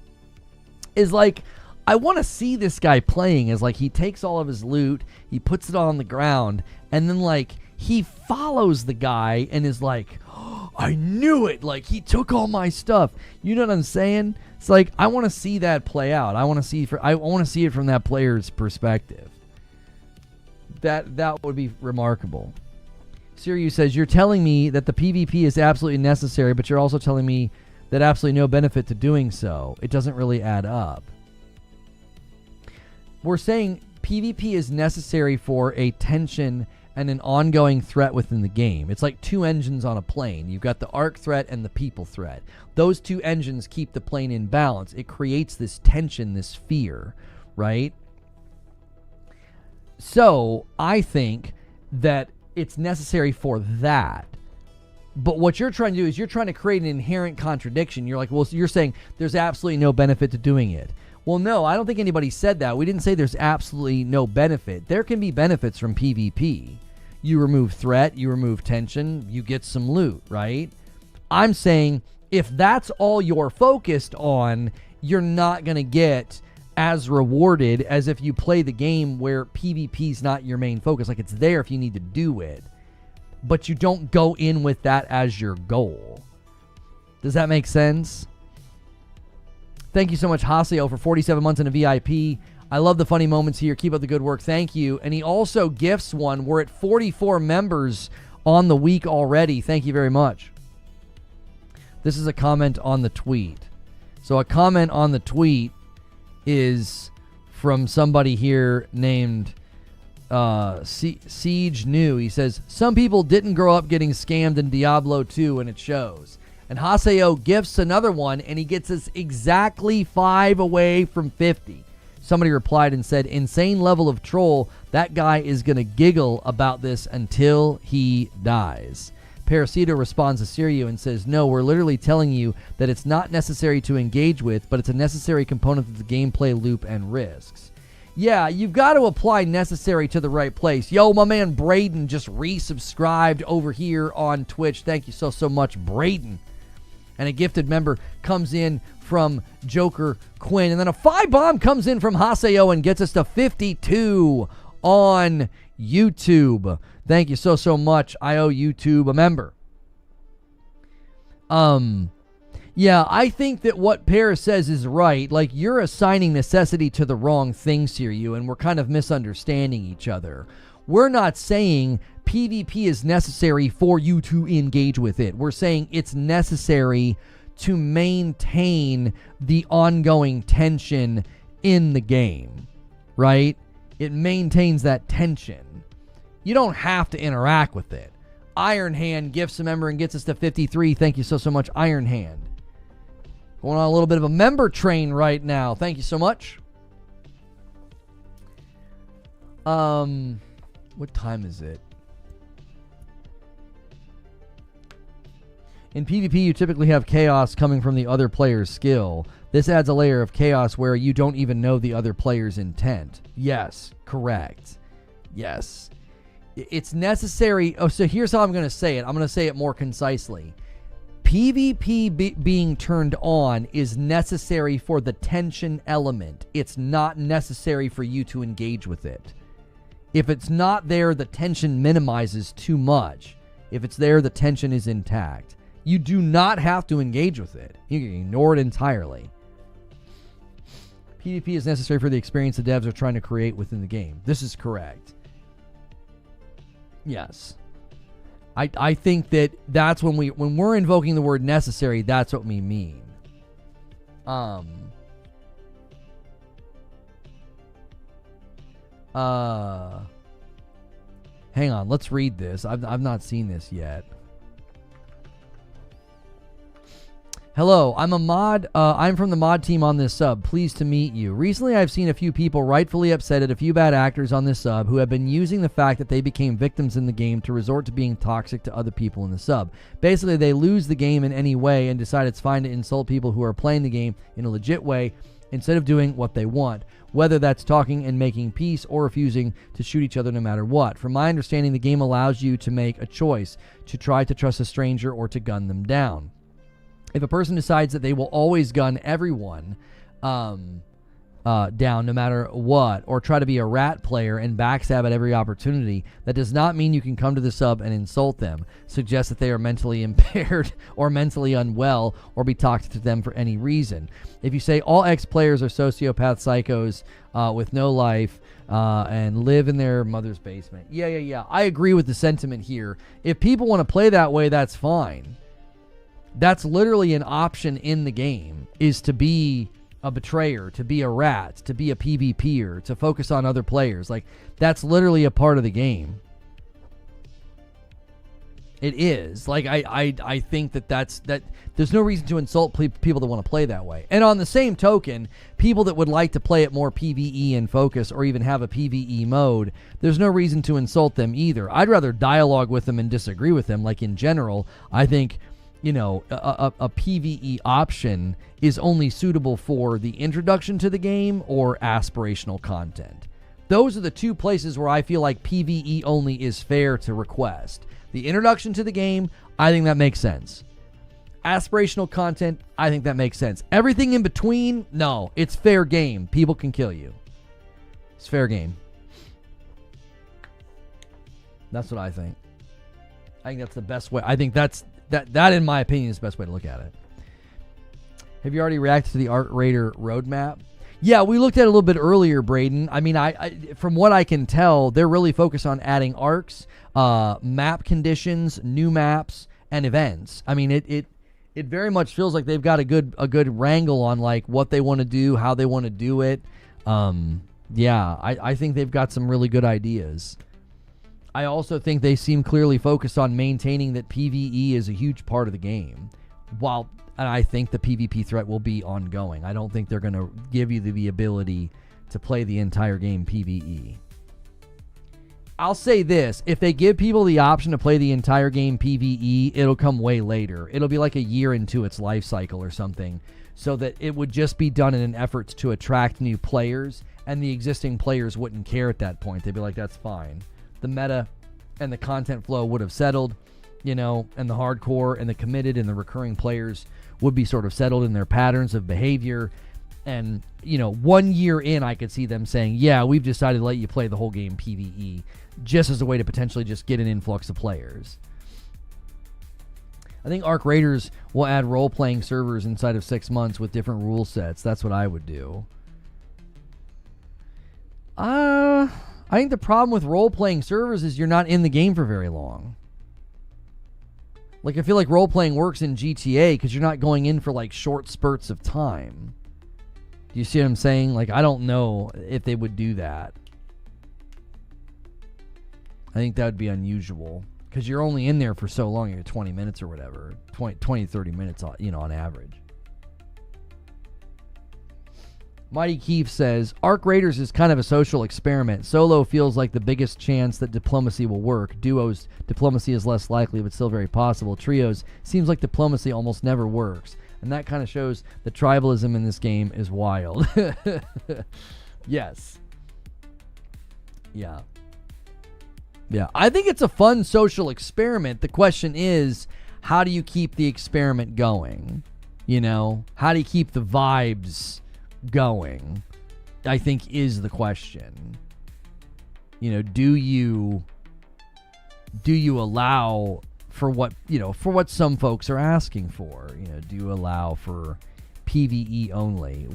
is, like, I want to see this guy playing as, like, he takes all of his loot, he puts it on the ground, and then, like, he follows the guy and is like, oh, I knew it. Like, he took all my stuff. You know what I'm saying? It's like, I want to see that play out. I want to see it from that player's perspective. That would be remarkable. Sirius says, you're telling me that the PvP is absolutely necessary, but you're also telling me that absolutely no benefit to doing so. It doesn't really add up. We're saying PvP is necessary for a tension and an ongoing threat within the game. It's like two engines on a plane. You've got the arc threat and the people threat. Those two engines keep the plane in balance. It creates this tension, this fear, right? So I think that it's necessary for that. But what you're trying to do is you're trying to create an inherent contradiction. You're like, well, you're saying there's absolutely no benefit to doing it. Well, no, I don't think anybody said that. We didn't say there's absolutely no benefit. There can be benefits from PvP. You remove threat, you remove tension, you get some loot, right? I'm saying if that's all you're focused on, you're not going to get as rewarded as if you play the game where PvP's not your main focus. Like, it's there if you need to do it, but you don't go in with that as your goal. Does that make sense? Thank you so much, Haseo, for 47 months in a VIP. I love the funny moments here. Keep up the good work. Thank you. And he also gifts one. We're at 44 members on the week already. Thank you very much. This is a comment on the tweet. So a comment on the tweet is from somebody here named Siege New. He says, some people didn't grow up getting scammed in Diablo 2, and it shows. And Haseo gifts another one, and he gets us exactly 5 away from 50. Somebody replied and said, insane level of troll. That guy is going to giggle about this until he dies. Parasito responds to Sirio and says, no, we're literally telling you that it's not necessary to engage with, but it's a necessary component of the gameplay loop and risks. Yeah, you've got to apply necessary to the right place. Yo, my man Braden just resubscribed over here on Twitch. Thank you so much, Braden. And a gifted member comes in from Joker Quinn. And then a 5-bomb comes in from Haseo and gets us to 52 on YouTube. Thank you so much. I owe YouTube a member. Yeah, I think that what Paris says is right. Like, you're assigning necessity to the wrong things here, you, and we're kind of misunderstanding each other. We're not saying PvP is necessary for you to engage with it. We're saying it's necessary to maintain the ongoing tension in the game, right? It maintains that tension. You don't have to interact with it. Iron Hand gifts a member and gets us to 53. Thank you so much, Iron Hand. Going on a little bit of a member train right now. Thank you so much. What time is it? In PvP, you typically have chaos coming from the other player's skill. This adds a layer of chaos where you don't even know the other player's intent. Yes, correct. Yes. It's necessary. Oh, so here's how I'm going to say it. I'm going to say it more concisely. PvP being turned on is necessary for the tension element. It's not necessary for you to engage with it. If it's not there, the tension minimizes too much. If it's there, the tension is intact. You do not have to engage with it. You can ignore it entirely. PvP is necessary for the experience the devs are trying to create within the game. This is correct. Yes. I think that's when we're invoking the word necessary, that's what we mean. Hang on, let's read this. I've not seen this yet. Hello, I'm a mod. I'm from the mod team on this sub. Pleased to meet you. Recently, I've seen a few people rightfully upset at a few bad actors on this sub who have been using the fact that they became victims in the game to resort to being toxic to other people in the sub. Basically, they lose the game in any way and decide it's fine to insult people who are playing the game in a legit way instead of doing what they want, whether that's talking and making peace or refusing to shoot each other no matter what. From my understanding, the game allows you to make a choice to try to trust a stranger or to gun them down. If a person decides that they will always gun everyone down no matter what, or try to be a rat player and backstab at every opportunity, that does not mean you can come to the sub and insult them, suggest that they are mentally impaired or mentally unwell, or be toxic to them for any reason. If you say all ex-players are sociopath psychos with no life and live in their mother's basement. Yeah. I agree with the sentiment here. If people want to play that way, that's fine. That's literally an option in the game, is to be a betrayer, to be a rat, to be a PvPer, to focus on other players. Like, that's literally a part of the game. It is. Like, I think that there's no reason to insult people that want to play that way. And on the same token, people that would like to play it more PvE and focus, or even have a PvE mode, there's no reason to insult them either. I'd rather dialogue with them and disagree with them. Like, in general, I think, you know, a PvE option is only suitable for the introduction to the game or aspirational content. Those are the two places where I feel like PvE only is fair to request. The introduction to the game, I think that makes sense. Aspirational content, I think that makes sense. Everything in between, no, it's fair game. People can kill you. It's fair game. That's what I think. I think that's the best way. I think that in my opinion is the best way to look at it. Have you already reacted to the Arc Raider roadmap? Yeah, we looked at it a little bit earlier, Braden. I mean, I from what I can tell, they're really focused on adding arcs, map conditions, new maps, and events. I mean, it very much feels like they've got a good wrangle on like what they want to do, how they want to do it. Yeah, I think they've got some really good ideas. I also think they seem clearly focused on maintaining that PvE is a huge part of the game. And I think the PvP threat will be ongoing. I don't think they're going to give you the ability to play the entire game PvE. I'll say this. If they give people the option to play the entire game PvE, it'll come way later. It'll be like a year into its life cycle or something, so that it would just be done in an effort to attract new players, and the existing players wouldn't care at that point. They'd be like, that's fine. The meta and the content flow would have settled, you know, and the hardcore and the committed and the recurring players would be sort of settled in their patterns of behavior. And, you know, 1 year in, I could see them saying, yeah, we've decided to let you play the whole game PvE, just as a way to potentially just get an influx of players. I think Arc Raiders will add role-playing servers inside of 6 months with different rule sets. That's what I would do. I think the problem with role-playing servers is you're not in the game for very long. Like, I feel like role-playing works in GTA because you're not going in for, like, short spurts of time. Do you see what I'm saying? Like, I don't know if they would do that. I think that would be unusual because you're only in there for so long. You're 20 minutes or whatever. 20, 30 minutes, you know, on average. Mighty Keith says, Arc Raiders is kind of a social experiment. Solo feels like the biggest chance that diplomacy will work. Duos, diplomacy is less likely, but still very possible. Trios, seems like diplomacy almost never works. And that kind of shows the tribalism in this game is wild. Yes. Yeah. Yeah. I think it's a fun social experiment. The question is, how do you keep the experiment going? You know, how do you keep the vibes going, I think, is the question. You know, do you allow for what, you know, for what some folks are asking for? You know, do you allow for PvE only?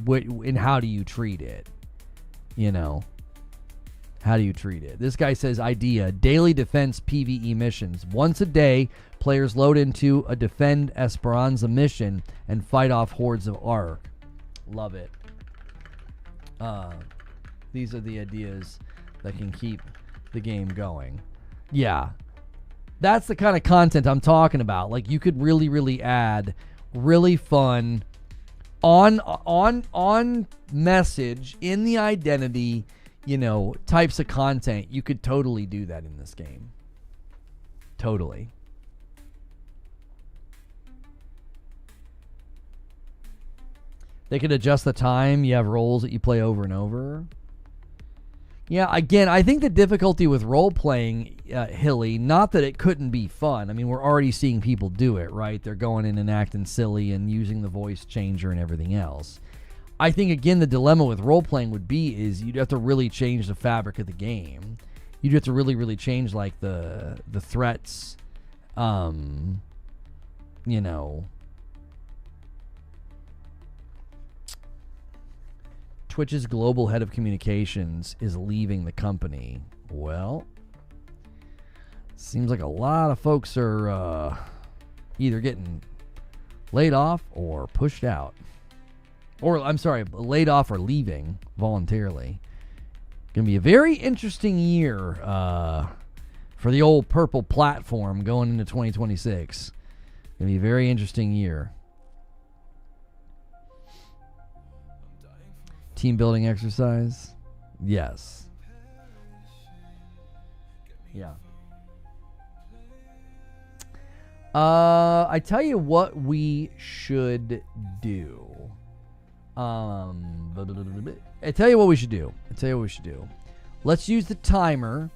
And how do you treat it? You know, how do you treat it? This guy says, idea, daily defense PvE missions. Once a day, players load into a defend Esperanza mission and fight off hordes of Arc. Love it. These are the ideas that can keep the game going. Yeah. That's the kind of content I'm talking about. Like, you could really, really add really fun on message in the identity, you know, types of content. You could totally do that in this game. Totally. They could adjust the time. You have roles that you play over and over. Yeah, again, I think the difficulty with role-playing, Hilly, not that it couldn't be fun. I mean, we're already seeing people do it, right? They're going in and acting silly and using the voice changer and everything else. I think, again, the dilemma with role-playing would be is you'd have to really change the fabric of the game. You'd have to really, really change, like, the threats, you know. Twitch's global head of communications is leaving the company. Well, seems like a lot of folks are either getting laid off or pushed out. Or, I'm sorry, laid off or leaving voluntarily. Going to be a very interesting year for the old purple platform going into 2026. Going to be a very interesting year. Team building exercise? Yes. Yeah. I tell you what we should do. I tell you what we should do. Let's use the timer.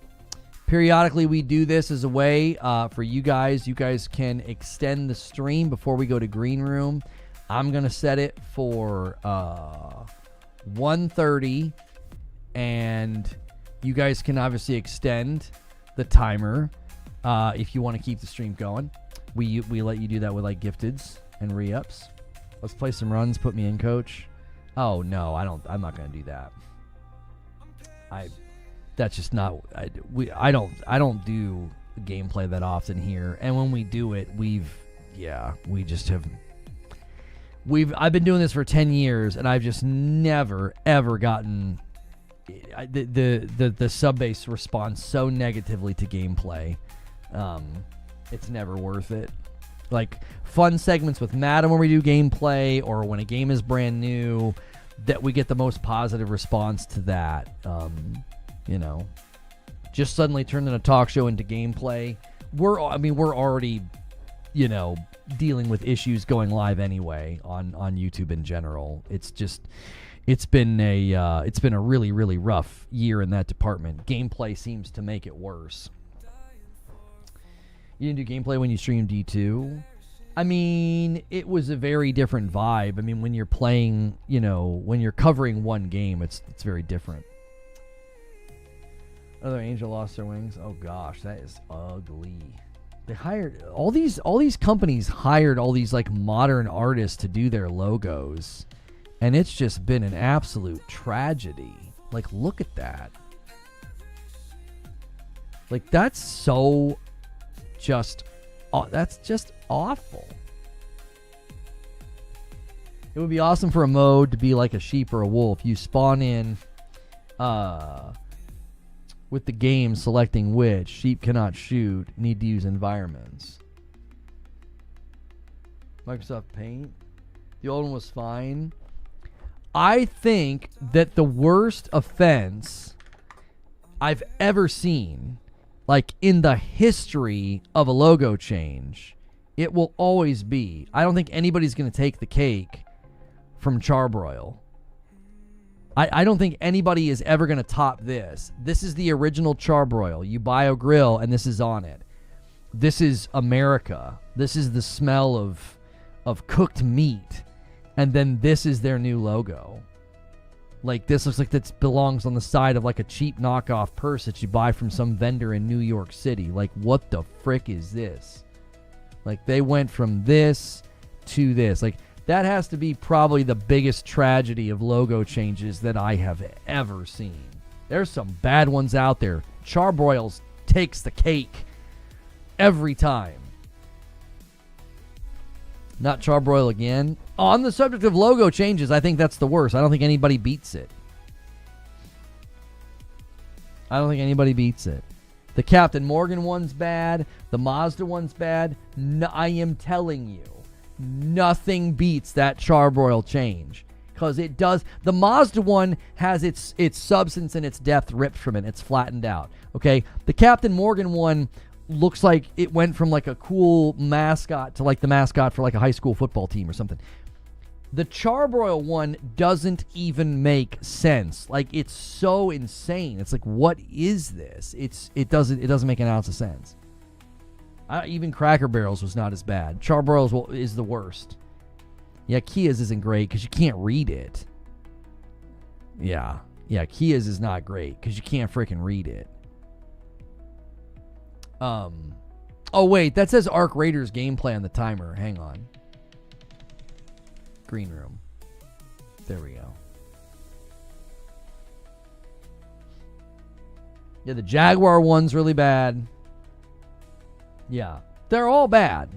Periodically, we do this as a way for you guys. You guys can extend the stream before we go to Green Room. I'm going to set it for 1:30, and you guys can obviously extend the timer if you want to keep the stream going. We let you do that with like gifteds and re-ups. Let's play some runs. Put me in, coach. Oh no, I'm not going to do that. That's just not. I don't do gameplay that often here, and when we do it, we just have. I've been doing this for 10 years, and I've just never ever gotten the sub base responds so negatively to gameplay. It's never worth it. Like fun segments with Madden where we do gameplay, or when a game is brand new, that we get the most positive response to that. You know, just suddenly turning a talk show into gameplay. We're already, you know, dealing with issues going live anyway on YouTube in general. It's been a really, really rough year in that department. Gameplay seems to make it worse. You didn't do gameplay when you streamed D2? I mean, it was a very different vibe. I mean, when you're playing, you know, when you're covering one game, it's very different. Another angel lost their wings. Oh gosh, that is ugly. They hired all these companies hired all these like modern artists to do their logos, and it's just been an absolute tragedy. Like, look at that. Like, that's just awful. It would be awesome for a mode to be like a sheep or a wolf. You spawn in with the game selecting which. Sheep cannot shoot. Need to use environments. Microsoft Paint. The old one was fine. I think that the worst offense I've ever seen, like in the history of a logo change, it will always be, I don't think anybody's going to take the cake from Charbroil. I don't think anybody is ever going to top this. This is the original Charbroil. You buy a grill and this is on it. This is America. This is the smell of cooked meat. And then this is their new logo. Like, this looks like this belongs on the side of like a cheap knockoff purse that you buy from some vendor in New York City. Like, what the frick is this? Like, they went from this to this. Like, that has to be probably the biggest tragedy of logo changes that I have ever seen. There's some bad ones out there. Charbroils takes the cake every time. Not Charbroil again. On the subject of logo changes, I think that's the worst. I don't think anybody beats it. The Captain Morgan one's bad. The Mazda one's bad. No, I am telling you, nothing beats that Charbroil change. Because it does. The Mazda one has its substance and its depth ripped from it. It's flattened out. Okay? The Captain Morgan one looks like it went from like a cool mascot to like the mascot for like a high school football team or something. The Charbroil one doesn't even make sense. Like, it's so insane. It's like, what is this? It doesn't make an ounce of sense. Even Cracker Barrels was not as bad. Charbroil's is the worst. Yeah, Kia's isn't great because you can't read it. Yeah, Kia's is not great because you can't freaking read it. Oh wait, that says Arc Raiders gameplay on the timer. Hang on. Green room. There we go. Yeah, the Jaguar one's really bad. Yeah, they're all bad.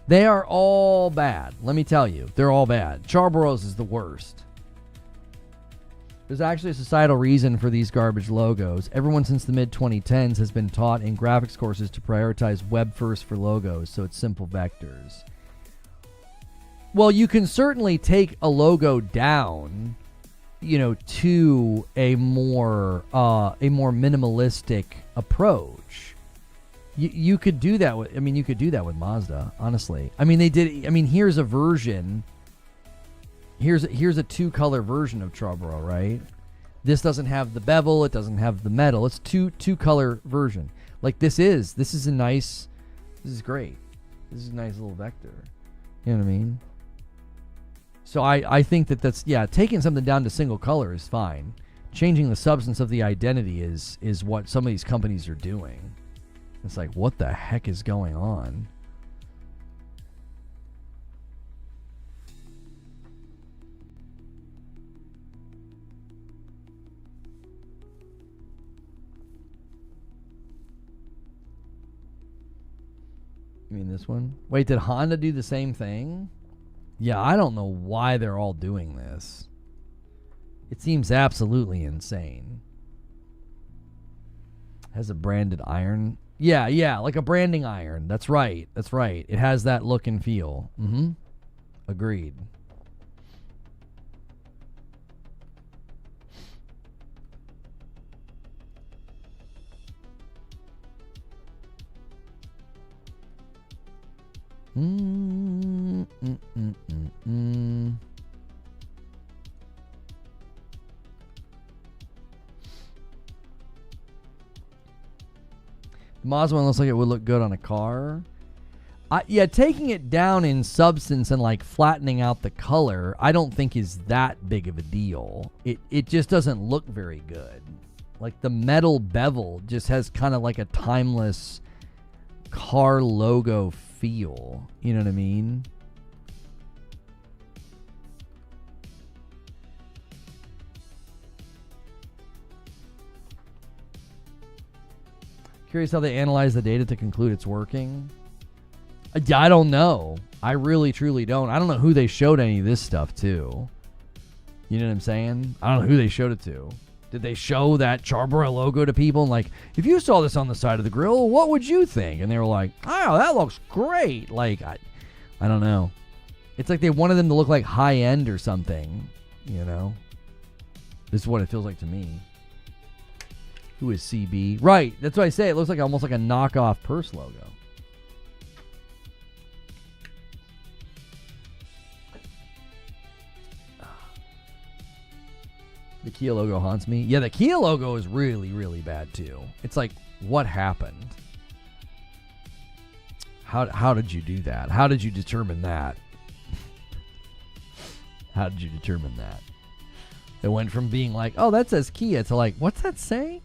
They are all bad. Let me tell you, they're all bad. Charbroil's is the worst. There's actually a societal reason for these garbage logos. Everyone since the mid-2010s has been taught in graphics courses to prioritize web first for logos, so it's simple vectors. Well, you can certainly take a logo down, to a more minimalistic approach. You could do that with, you could do that with Mazda, honestly. They did. Here's a version. Here's a two-color version of Charbroil, right? This doesn't have the bevel. It doesn't have the metal. It's two-color version. Like, this is a nice. This is great. This is a nice little vector. You know what I mean? So I think that's taking something down to single color is fine. Changing the substance of the identity is what some of these companies are doing. It's like, what the heck is going on? You mean this one? Wait, did Honda do the same thing? Yeah, I don't know why they're all doing this. It seems absolutely insane. Has a branded iron. Yeah, like a branding iron. That's right. It has that look and feel. Agreed. The Mazda one looks like it would look good on a car. Taking it down in substance and like flattening out the color, I don't think is that big of a deal. It just doesn't look very good. Like, the metal bevel just has kind of like a timeless car logo feel. You know what I mean? Curious how they analyze the data to conclude it's working. I don't know. I really, truly don't. I don't know who they showed any of this stuff to. You know what I'm saying? I don't know who they showed it to. Did they show that Charbroil logo to people? And like, if you saw this on the side of the grill, what would you think? And they were like, oh, that looks great. Like, I don't know. It's like they wanted them to look like high end or something. You know? This is what it feels like to me. Who is CB? Right. That's what I say. It looks like almost like a knockoff purse logo. The Kia logo haunts me. Yeah, the Kia logo is really, really bad too. It's like, what happened? How did you do that? How did you determine that? How did you determine that? It went from being like, oh, that says Kia, to like, what's that say?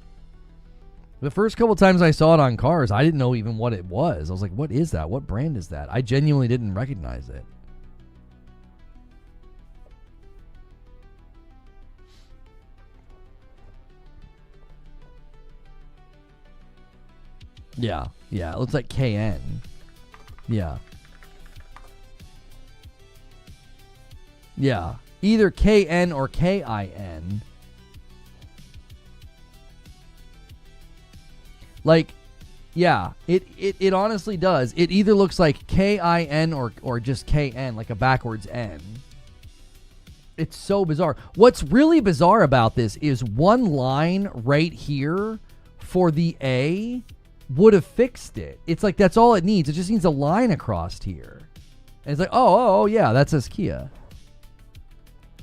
The first couple times I saw it on cars, I didn't know even what it was. I was like, what is that? What brand is that? I genuinely didn't recognize it. Yeah, it looks like KN. Yeah. Yeah, either KN or KIN. Like, yeah, it honestly does. It either looks like KIN or just KN, like a backwards N. It's so bizarre. What's really bizarre about this is one line right here for the A would have fixed it. It's like that's all it needs. It just needs a line across here. And it's like, oh, yeah, that says Kia.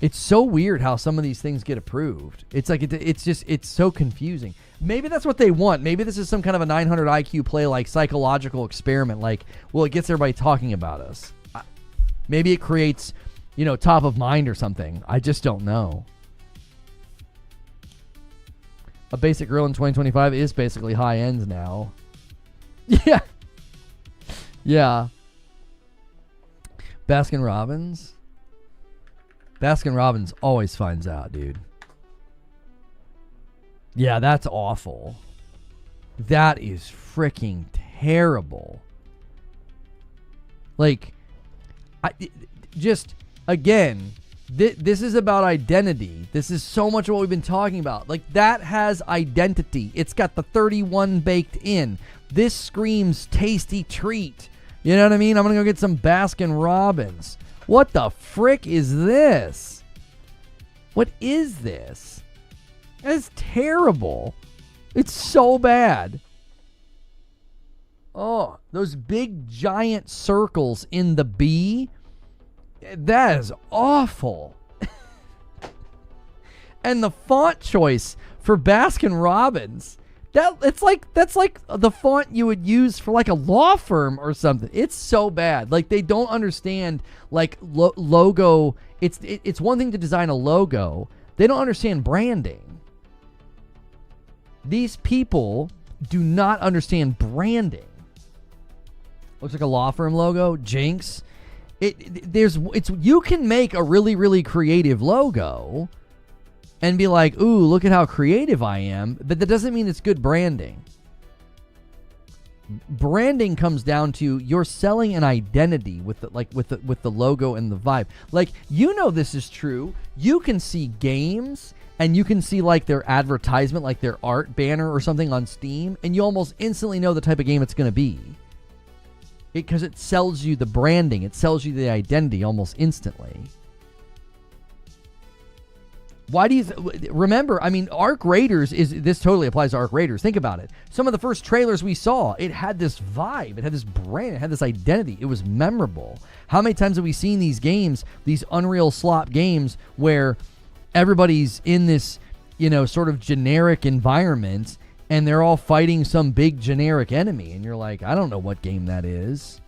It's so weird how some of these things get approved. It's like it's so confusing. Maybe that's what they want. Maybe this is some kind of a 900 IQ play, like psychological experiment. Like, well, it gets everybody talking about us. Maybe it creates, top of mind or something. I just don't know. A basic grill in 2025 is basically high ends now. Yeah. Yeah. Baskin Robbins always finds out, dude. Yeah, that's awful. That is freaking terrible. Like, again, this is about identity. This is so much of what we've been talking about. Like, that has identity. It's got the 31 baked in. This screams tasty treat. You know what I mean? I'm going to go get some Baskin Robbins. What the frick is this? What is this? That's terrible. It's so bad. Oh, those big giant circles in the B. That is awful. And the font choice for Baskin Robbins. That's like the font you would use for like a law firm or something. It's so bad. Like, they don't understand like logo. It's one thing to design a logo. They don't understand branding. These people do not understand branding. Looks like a law firm logo. Jinx. You can make a really, really creative logo and be like, ooh, look at how creative I am, but that doesn't mean it's good branding. Branding comes down to you're selling an identity with the logo and the vibe. Like, this is true. You can see games and you can see like their advertisement, like their art banner or something on Steam, and you almost instantly know the type of game it's going to be. Because it sells you the branding. It sells you the identity almost instantly. Why do you... remember, I mean, Arc Raiders this totally applies to Arc Raiders. Think about it. Some of the first trailers we saw, it had this vibe. It had this brand. It had this identity. It was memorable. How many times have we seen these games, these Unreal slop games, where everybody's in this, sort of generic environment, and they're all fighting some big generic enemy, and you're like, I don't know what game that is.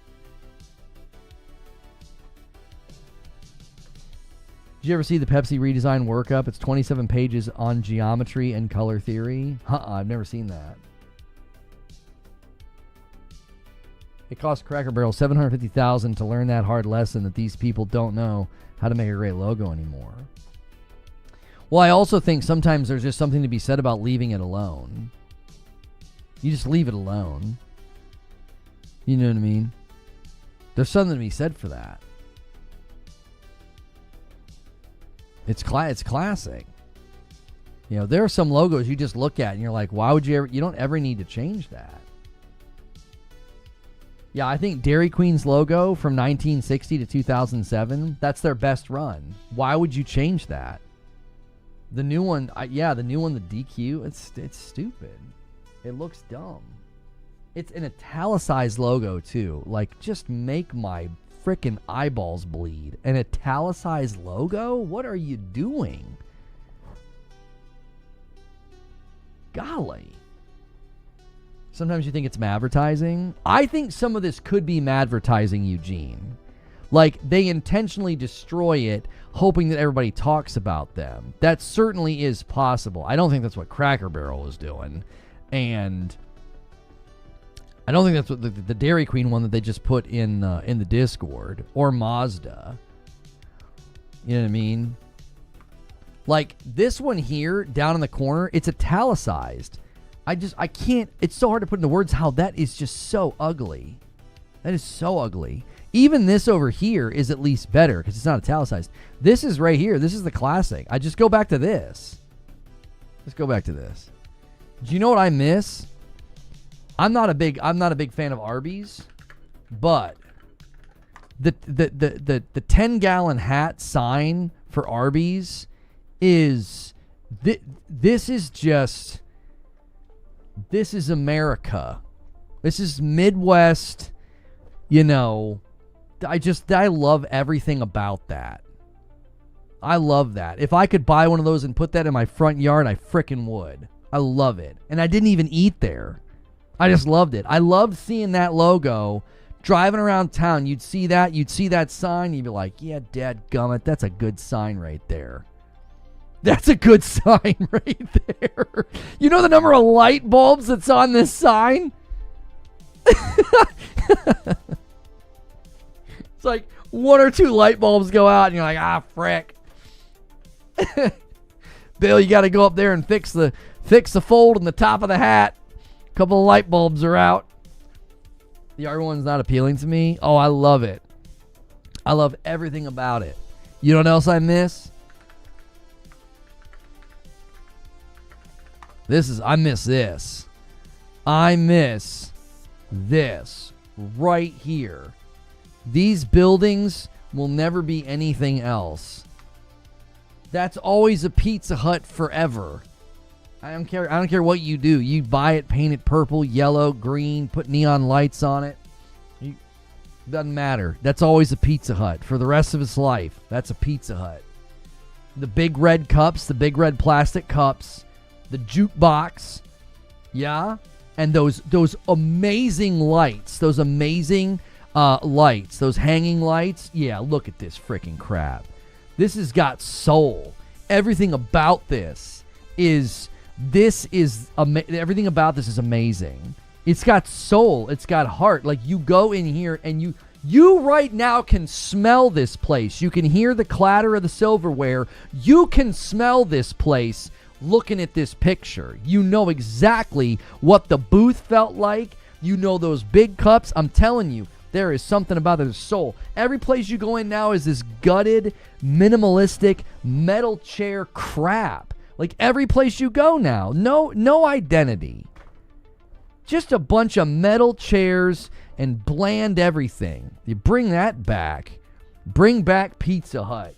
Did you ever see the Pepsi redesign workup? It's 27 pages on geometry and color theory. I've never seen that. It cost Cracker Barrel $750,000 to learn that hard lesson that these people don't know how to make a great logo anymore. Well, I also think sometimes there's just something to be said about leaving it alone. You just leave it alone. You know what I mean? There's something to be said for that. It's classic. You know, there are some logos you just look at and you're like, why would you ever? You don't ever need to change that. Yeah, I think Dairy Queen's logo from 1960 to 2007, that's their best run. Why would you change that? The new one, the new one, the DQ, it's stupid. It looks dumb. It's an italicized logo too. Like, just make my freaking eyeballs bleed. An italicized logo? What are you doing? Golly. Sometimes you think it's advertising. I think some of this could be advertising, Eugene. Like, they intentionally destroy it, hoping that everybody talks about them. That certainly is possible. I don't think that's what Cracker Barrel is doing. And I don't think that's what the Dairy Queen one that they just put in the Discord. Or Mazda. You know what I mean? Like, this one here, down in the corner, it's italicized. I can't, it's so hard to put into words how that is just so ugly. That is so ugly. Even this over here is at least better because it's not italicized. This is right here. This is the classic. I just go back to this. Let's go back to this. Do you know what I miss? I'm not a big fan of Arby's, but the 10-gallon hat sign for Arby's is this is America. This is Midwest, you know. I love everything about that. I love that. If I could buy one of those and put that in my front yard, I frickin' would. I love it. And I didn't even eat there. I just loved it. I loved seeing that logo. Driving around town, you'd see that sign, you'd be like, yeah, dadgummit, that's a good sign right there. That's a good sign right there. You know the number of light bulbs that's on this sign? It's like 1 or 2 light bulbs go out and you're like, ah, frick. Bill, you got to go up there and fix the fold in the top of the hat. A couple of light bulbs are out. The other one's not appealing to me. Oh, I love it. I love everything about it. You know what else I miss? I miss this. I miss this right here. These buildings will never be anything else. That's always a Pizza Hut forever. I don't care what you do. You buy it, paint it purple, yellow, green, put neon lights on it. Doesn't matter. That's always a Pizza Hut for the rest of its life. That's a Pizza Hut. The big red cups, the big red plastic cups, the jukebox, yeah, and those amazing lights, those amazing lights, those hanging lights. Yeah, look at this freaking crap. This has got soul. Everything about this is everything about this is amazing. It's got soul. It's got heart. Like, you go in here and you right now can smell this place. You can hear the clatter of the silverware. You can smell this place looking at this picture. You know exactly what the booth felt like. You know those big cups. I'm telling you, there is something about their soul. Every place you go in now is this gutted, minimalistic, metal chair crap. Like, every place you go now, no identity. Just a bunch of metal chairs and bland everything. You bring that back. Bring back Pizza Hut.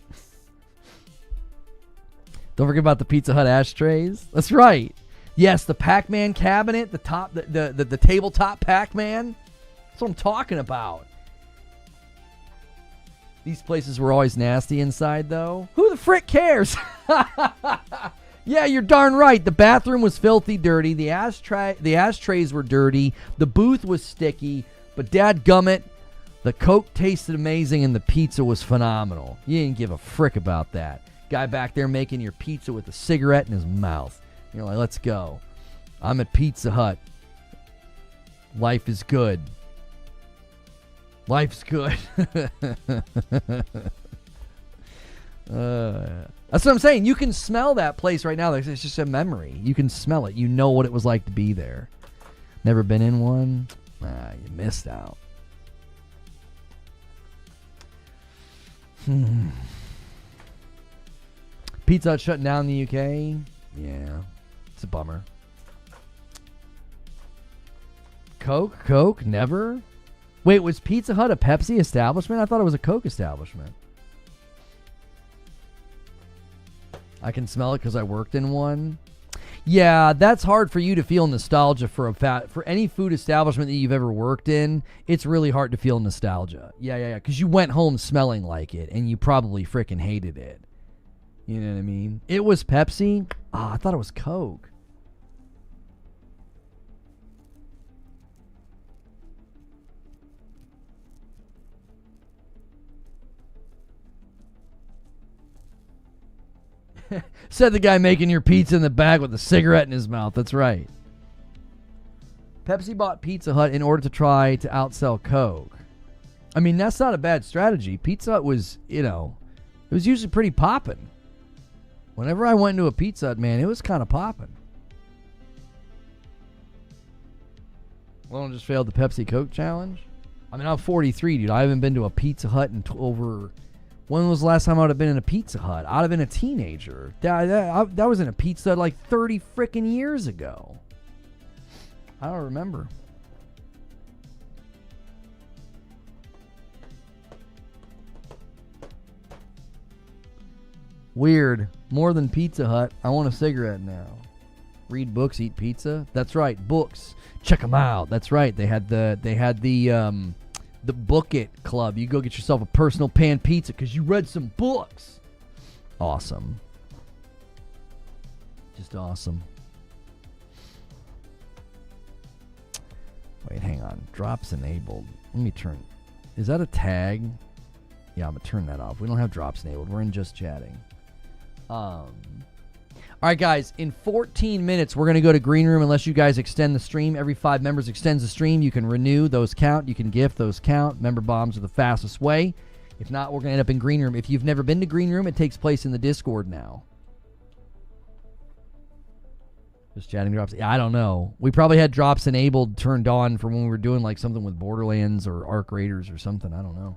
Don't forget about the Pizza Hut ashtrays. That's right. Yes, the Pac-Man cabinet, the tabletop Pac-Man. That's what I'm talking about. These places were always nasty inside, though. Who the frick cares? Yeah, you're darn right. The bathroom was filthy dirty. The ashtrays were dirty. The booth was sticky. But dadgummit, the Coke tasted amazing and the pizza was phenomenal. You didn't give a frick about that. Guy back there making your pizza with a cigarette in his mouth. You're like, let's go. I'm at Pizza Hut. Life is good. Life's good. That's what I'm saying. You can smell that place right now. It's just a memory. You can smell it. You know what it was like to be there. Never been in one? You missed out. Pizza Hut shutting down in the UK? Yeah. It's a bummer. Coke? Never? Wait, was Pizza Hut a Pepsi establishment? I thought it was a Coke establishment. I can smell it because I worked in one. Yeah, that's hard for you to feel nostalgia for for any food establishment that you've ever worked in. It's really hard to feel nostalgia. Yeah. Because you went home smelling like it, and you probably freaking hated it. You know what I mean? It was Pepsi. I thought it was Coke. Said the guy making your pizza in the bag with a cigarette in his mouth. That's right. Pepsi bought Pizza Hut in order to try to outsell Coke. I mean, that's not a bad strategy. Pizza Hut was, it was usually pretty popping. Whenever I went into a Pizza Hut, man, it was kind of popping. Well, I just failed the Pepsi Coke challenge. I mean, I'm 43, dude. I haven't been to a Pizza Hut in over... When was the last time I would have been in a Pizza Hut? I'd have been a teenager. That was in a Pizza Hut like 30 freaking years ago. I don't remember. Weird. More than Pizza Hut. I want a cigarette now. Read books, eat pizza. That's right. Books. Check them out. That's right. They had the Book It Club. You go get yourself a personal pan pizza because you read some books. Awesome. Just awesome. Wait, hang on. Drops enabled. Let me turn. Is that a tag? Yeah, I'm going to turn that off. We don't have drops enabled. We're in just chatting. All right, guys. In 14 minutes, we're going to go to Green Room unless you guys extend the stream. Every 5 members extends the stream. You can renew. Those count. You can gift. Those count. Member bombs are the fastest way. If not, we're going to end up in Green Room. If you've never been to Green Room, it takes place in the Discord now. Just chatting drops. Yeah, I don't know. We probably had drops enabled, turned on for when we were doing like something with Borderlands or Arc Raiders or something. I don't know.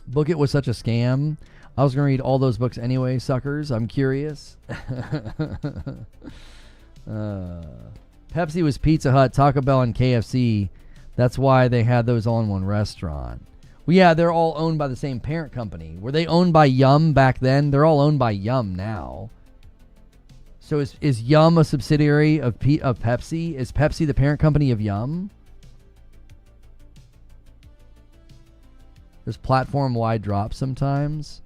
Book It was such a scam. I was going to read all those books anyway, suckers. I'm curious. Pepsi was Pizza Hut, Taco Bell, and KFC. That's why they had those all in one restaurant. Well, yeah, they're all owned by the same parent company. Were they owned by Yum back then? They're all owned by Yum now. So is Yum a subsidiary of Pepsi? Is Pepsi the parent company of Yum? There's platform-wide drops sometimes.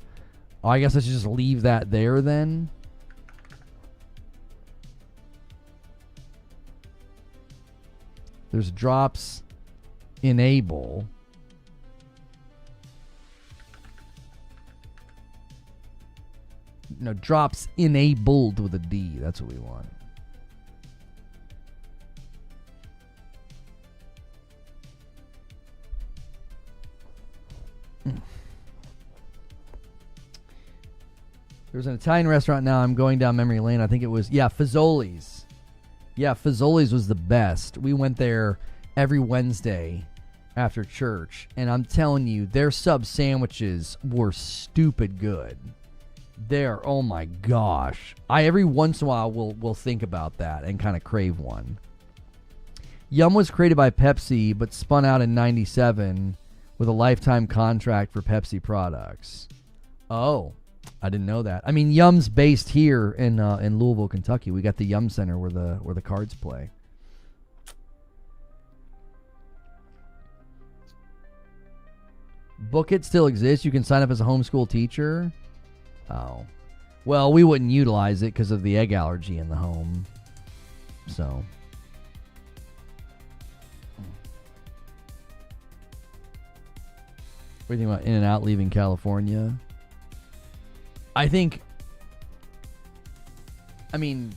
Oh, I guess I should just leave that there then. There's drops enable. No, drops enabled with a D. That's what we want. There's an Italian restaurant now. I'm going down memory lane. I think it was, Fazoli's. Yeah, Fazoli's was the best. We went there every Wednesday after church. And I'm telling you, their sub sandwiches were stupid good. Oh my gosh. I every once in a while will think about that and kind of crave one. Yum was created by Pepsi, but spun out in 97 with a lifetime contract for Pepsi products. Oh. I didn't know that. I mean, Yum's based here in Louisville, Kentucky. We got the Yum Center where the cards play. Book It still exists. You can sign up as a homeschool teacher. Oh. Well, we wouldn't utilize it because of the egg allergy in the home. So. What do you think about In-N-Out leaving California? I mean,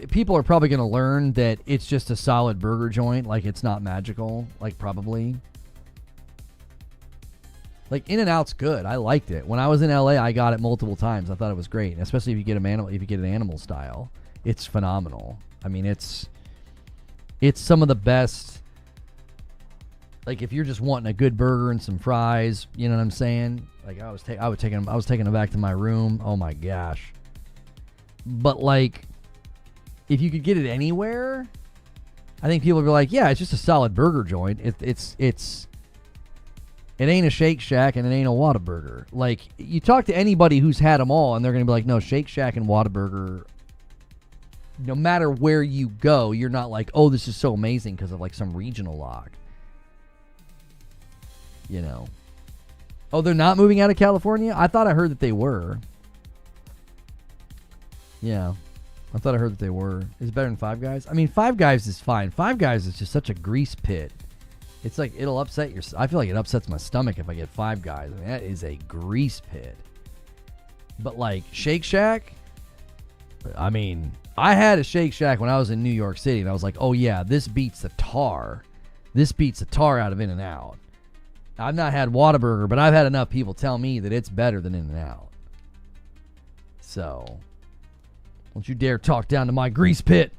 people are probably going to learn that it's just a solid burger joint, like it's not magical, like probably. Like In-N-Out's good. I liked it. When I was in LA, I got it multiple times. I thought it was great, especially if you get an animal style. It's phenomenal. I mean, it's some of the best. Like if you're just wanting a good burger and some fries, you know what I'm saying? Like I was taking them back to my room. Oh my gosh. But like, if you could get it anywhere, I think people would be like, yeah, it's just a solid burger joint. It ain't a Shake Shack and it ain't a Whataburger. Like, you talk to anybody who's had them all, and they're going to be like, no, Shake Shack and Whataburger, no matter where you go, you're not like, oh, this is so amazing because of, like, some regional lock. You know. Oh, they're not moving out of California? I thought I heard that they were. Yeah. I thought I heard that they were. Is it better than Five Guys? I mean, Five Guys is fine. Five Guys is just such a grease pit. It's like, it'll upset your... I feel like it upsets my stomach if I get Five Guys. I mean, that is a grease pit. But, like, Shake Shack... I mean, I had a Shake Shack when I was in New York City, and I was like, oh, yeah, this beats the tar. This beats the tar out of In-N-Out. I've not had Whataburger, but I've had enough people tell me that it's better than In-N-Out. So, don't you dare talk down to my grease pit.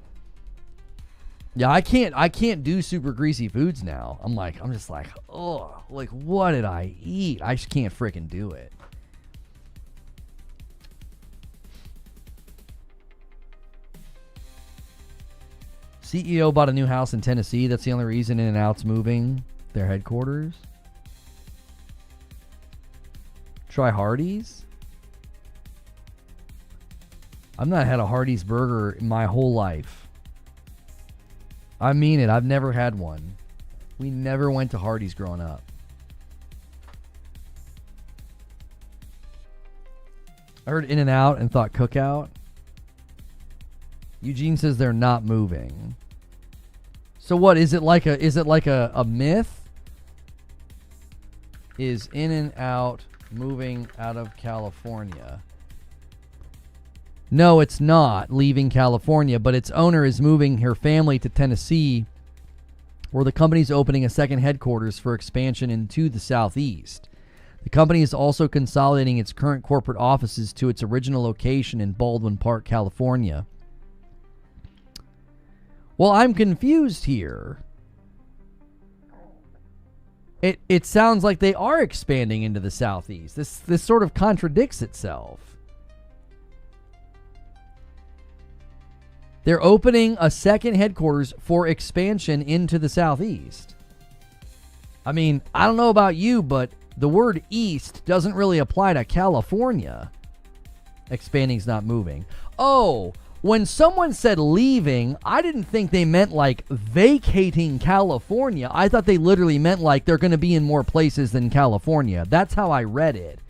Yeah, I can't do super greasy foods now. I'm just like, oh, like what did I eat? I just can't freaking do it. CEO bought a new house in Tennessee. That's the only reason In-N-Out's moving their headquarters. Try Hardee's. I've not had a Hardee's burger in my whole life. I mean it. I've never had one. We never went to Hardee's growing up. I heard In-N-Out and thought Cookout. Eugene says they're not moving. So what is it like a myth? Is In-N-Out moving out of California? No, it's not leaving California, but its owner is moving her family to Tennessee, where the company's opening a second headquarters for expansion into the Southeast. The company is also consolidating its current corporate offices to its original location in Baldwin Park, California. Well, I'm confused here. It sounds like they are expanding into the Southeast. This sort of contradicts itself. They're opening a second headquarters for expansion into the Southeast. I mean, I don't know about you, but the word East doesn't really apply to California. Expanding's not moving. Oh, when someone said leaving, I didn't think they meant like vacating California. I thought they literally meant like they're going to be in more places than California. That's how I read it.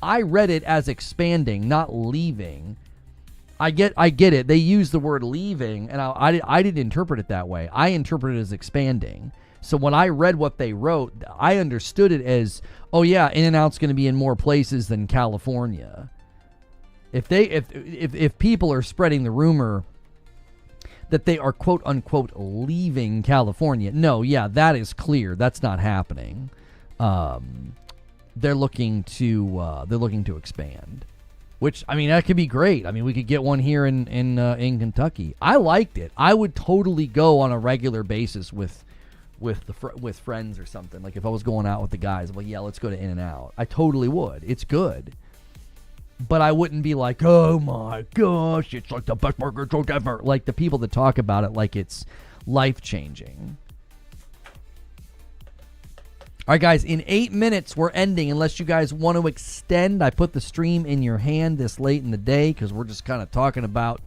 I read it as expanding, not leaving. I get it. They use the word leaving, and I didn't interpret it that way. I interpreted it as expanding. So when I read what they wrote, I understood it as, oh yeah, In-N-Out's going to be in more places than California. If people are spreading the rumor that they are quote unquote leaving California, no, yeah, that is clear. That's not happening. They're looking to expand. Which, I mean, that could be great. I mean, we could get one here in Kentucky. I liked it. I would totally go on a regular basis with friends or something. Like if I was going out with the guys, I'm like, yeah, let's go to In-N-Out. I totally would. It's good. But I wouldn't be like, oh my gosh, it's like the best burger joint ever. Like the people that talk about it like it's life-changing. All right, guys, in 8 minutes, we're ending. Unless you guys want to extend, I put the stream in your hand this late in the day because we're just kind of talking about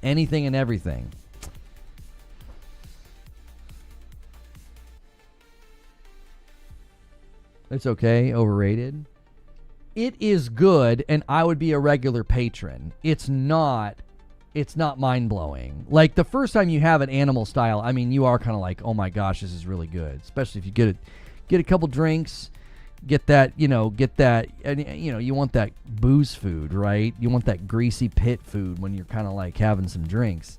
anything and everything. It's okay. Overrated. It is good, and I would be a regular patron. It's not mind-blowing. Like, the first time you have an animal style, I mean, you are kind of like, oh my gosh, this is really good. Especially if you get a couple drinks, get that, and you want that booze food, right? You want that greasy pit food when you're kind of like having some drinks.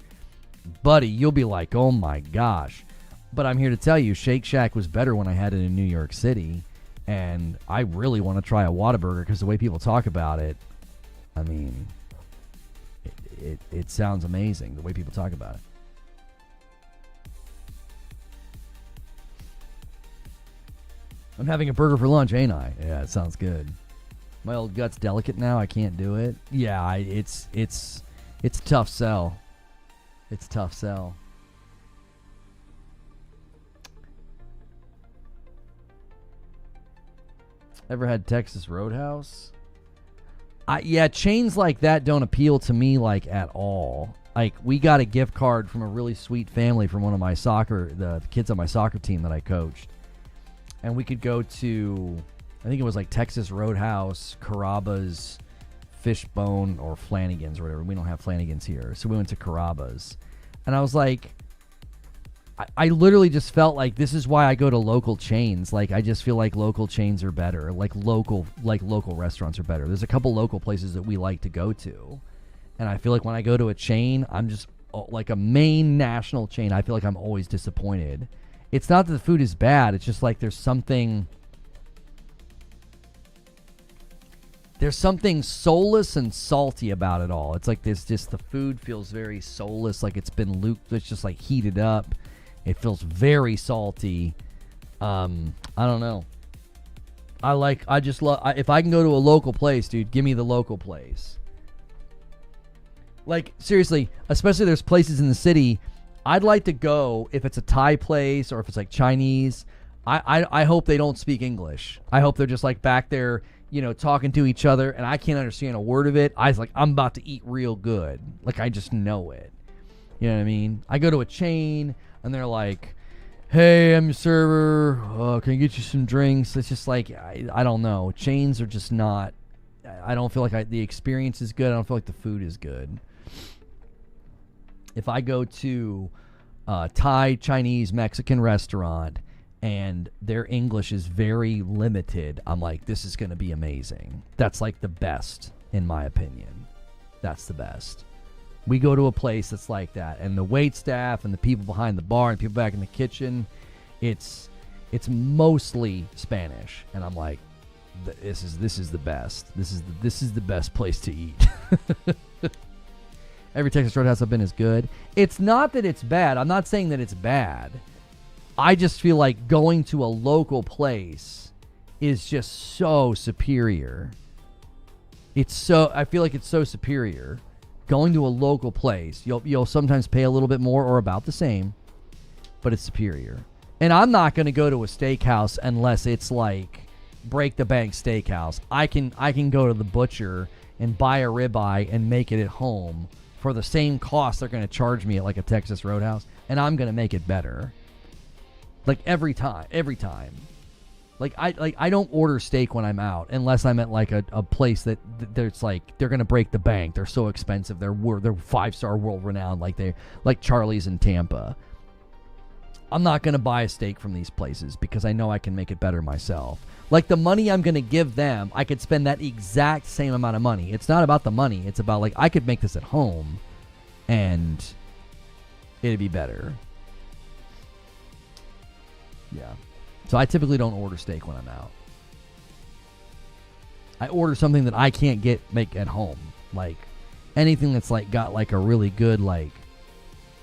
Buddy, you'll be like, oh my gosh. But I'm here to tell you, Shake Shack was better when I had it in New York City. And I really want to try a Whataburger because the way people talk about it, I mean, it sounds amazing, the way people talk about it. I'm having a burger for lunch, ain't I? Yeah, it sounds good. My old gut's delicate now. I can't do it. Yeah, it's a tough sell. It's a tough sell. Ever had Texas Roadhouse? Yeah, chains like that don't appeal to me like at all. Like, we got a gift card from a really sweet family from one of my the kids on my soccer team that I coached. And we could go to, I think it was like Texas Roadhouse, Carrabba's, Fishbone, or Flanagan's or whatever. We don't have Flanagan's here. So we went to Carrabba's. And I was like, I literally just felt like this is why I go to local chains. Like, I just feel like local chains are better. Like local restaurants are better. There's a couple local places that we like to go to. And I feel like when I go to a chain, I'm just like a main national chain. I feel like I'm always disappointed. It's not that the food is bad. It's just like there's something soulless and salty about it all. It's like there's just, the food feels very soulless. Like it's been it's just like heated up. It feels very salty. I don't know. I just love, if I can go to a local place, dude, give me the local place. Like, seriously, especially there's places in the city, I'd like to go if it's a Thai place or if it's like Chinese. I hope they don't speak English. I hope they're just like back there, talking to each other, and I can't understand a word of it. I'm about to eat real good. Like, I just know it. You know what I mean? I go to a chain, and they're like, hey, I'm your server. Can I get you some drinks? It's just like, I don't know. Chains are just not, I don't feel like the experience is good. I don't feel like the food is good. If I go to a Thai, Chinese, Mexican restaurant, and their English is very limited, I'm like, this is going to be amazing. That's like the best, in my opinion. That's the best. We go to a place that's like that, and the wait staff and the people behind the bar and people back in the kitchen, it's mostly Spanish, and I'm like, this is the best. This is the best place to eat. Every Texas Roadhouse I've been is good. It's not that it's bad. I'm not saying that it's bad. I just feel like going to a local place is just so superior. I feel like it's so superior. Going to a local place, you'll sometimes pay a little bit more or about the same, but it's superior. And I'm not going to go to a steakhouse unless it's like Break the Bank Steakhouse. I can go to the butcher and buy a ribeye and make it at home for the same cost they're going to charge me at like a Texas Roadhouse, and I'm going to make it better. Like every time. Like I don't order steak when I'm out unless I'm at like a place that there's like they're gonna break the bank. They're so expensive. They're 5-star world renowned, like Charlie's in Tampa. I'm not gonna buy a steak from these places because I know I can make it better myself. Like the money I'm gonna give them, I could spend that exact same amount of money. It's not about the money. It's about like I could make this at home, and it'd be better. Yeah. So I typically don't order steak when I'm out. I order something that I can't make at home. Like anything that's like got like a really good like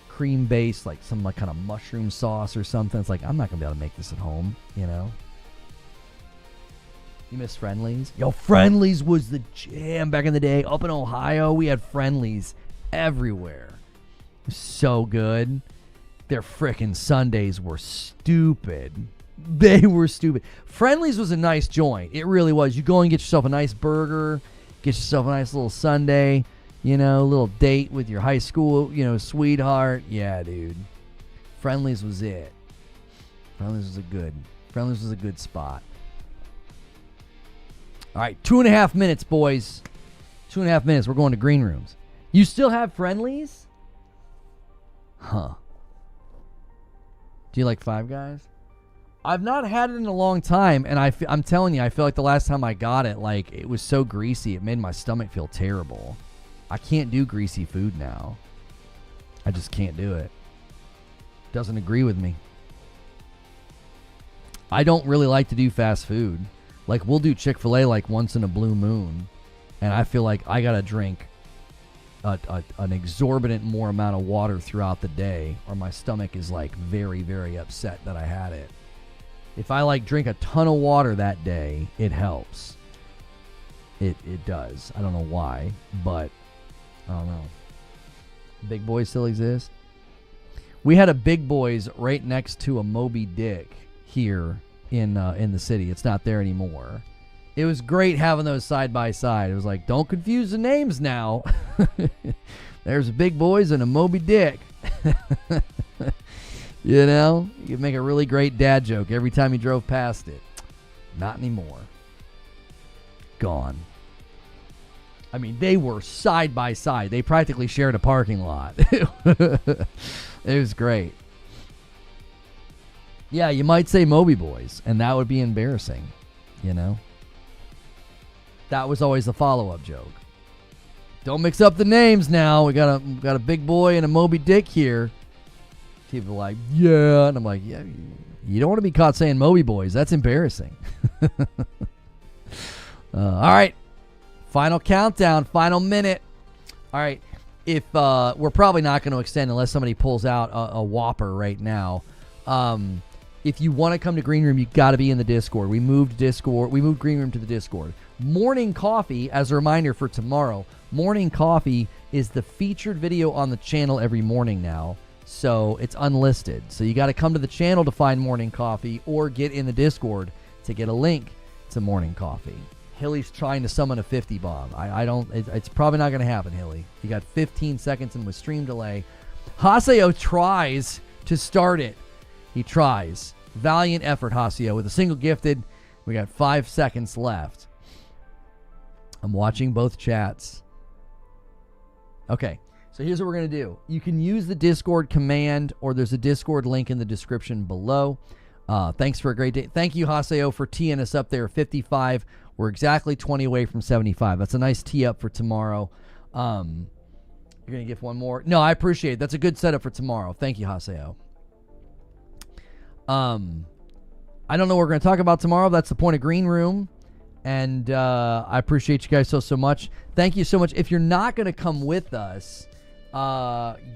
cream base, like some like kind of mushroom sauce or something. It's like I'm not gonna be able to make this at home, You miss Friendly's? Yo, Friendly's was the jam back in the day. Up in Ohio, we had Friendly's everywhere. It was so good. Their frickin' Sundays were stupid. They were stupid. Friendly's was a nice joint. It really was. You go and get yourself a nice burger, get yourself a nice little Sunday, a little date with your high school, sweetheart. Yeah, dude. Friendly's was it. Friendly's was a good spot. All right, 2.5 minutes, boys. 2.5 minutes. We're going to green rooms. You still have Friendly's? Huh. Do you like Five Guys? I've not had it in a long time, and I'm telling you, I feel like the last time I got it, like, it was so greasy, it made my stomach feel terrible. I can't do greasy food now. I just can't do it. Doesn't agree with me. I don't really like to do fast food. Like, we'll do Chick-fil-A like once in a blue moon, and I feel like I gotta drink an exorbitant more amount of water throughout the day, or my stomach is like very, very upset that I had it. If I like drink a ton of water that day, it helps. It does. I don't know why, but I don't know. Big Boys still exist? We had a Big Boys right next to a Moby Dick here in the city. It's not there anymore. It was great having those side by side. It was like, don't confuse the names now. There's a Big Boys and a Moby Dick. You know, you could make a really great dad joke every time you drove past it. Not anymore. Gone. I mean, they were side by side. They practically shared a parking lot. It was great. Yeah, you might say Moby Boys, and that would be embarrassing, you know? That was always the follow-up joke. Don't mix up the names now. We got a Big Boy and a Moby Dick here. People are like, yeah. And I'm like, yeah, you don't want to be caught saying Moby Boys. That's embarrassing. All right. Final countdown. Final minute. All right. If we're probably not going to extend unless somebody pulls out a whopper right now. If you want to come to Green Room, you got to be in the Discord. We moved Green Room to the Discord. Morning Coffee, as a reminder for tomorrow, Morning Coffee is the featured video on the channel every morning now. So it's unlisted. So you got to come to the channel to find Morning Coffee or get in the Discord to get a link to Morning Coffee. Hilly's trying to summon a 50 bomb. It's probably not going to happen, Hilly. You got 15 seconds and with stream delay. Haseo tries to start it. He tries. Valiant effort, Haseo, with a single gifted. We got 5 seconds left. I'm watching both chats. Okay, so here's what we're going to do. You can use the Discord command, or there's a Discord link in the description below. Thanks for a great day. Thank you, Haseo, for teeing us up there. 55. We're exactly 20 away from 75. That's a nice tee up for tomorrow. You're going to give one more? No, I appreciate it. That's a good setup for tomorrow. Thank you, Haseo. I don't know what we're going to talk about tomorrow. That's the point of Green Room. And I appreciate you guys so much. Thank you so much. If you're not going to come with us,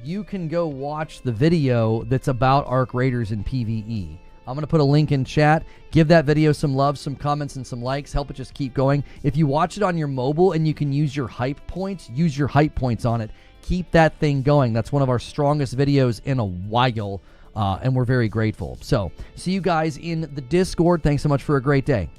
you can go watch the video that's about Arc Raiders and PvE. I'm going to put a link in chat. Give that video some love, some comments, and some likes. Help it just keep going. If you watch it on your mobile and you can use your hype points, use your hype points on it. Keep that thing going. That's one of our strongest videos in a while, and we're very grateful. So, see you guys in the Discord. Thanks so much for a great day.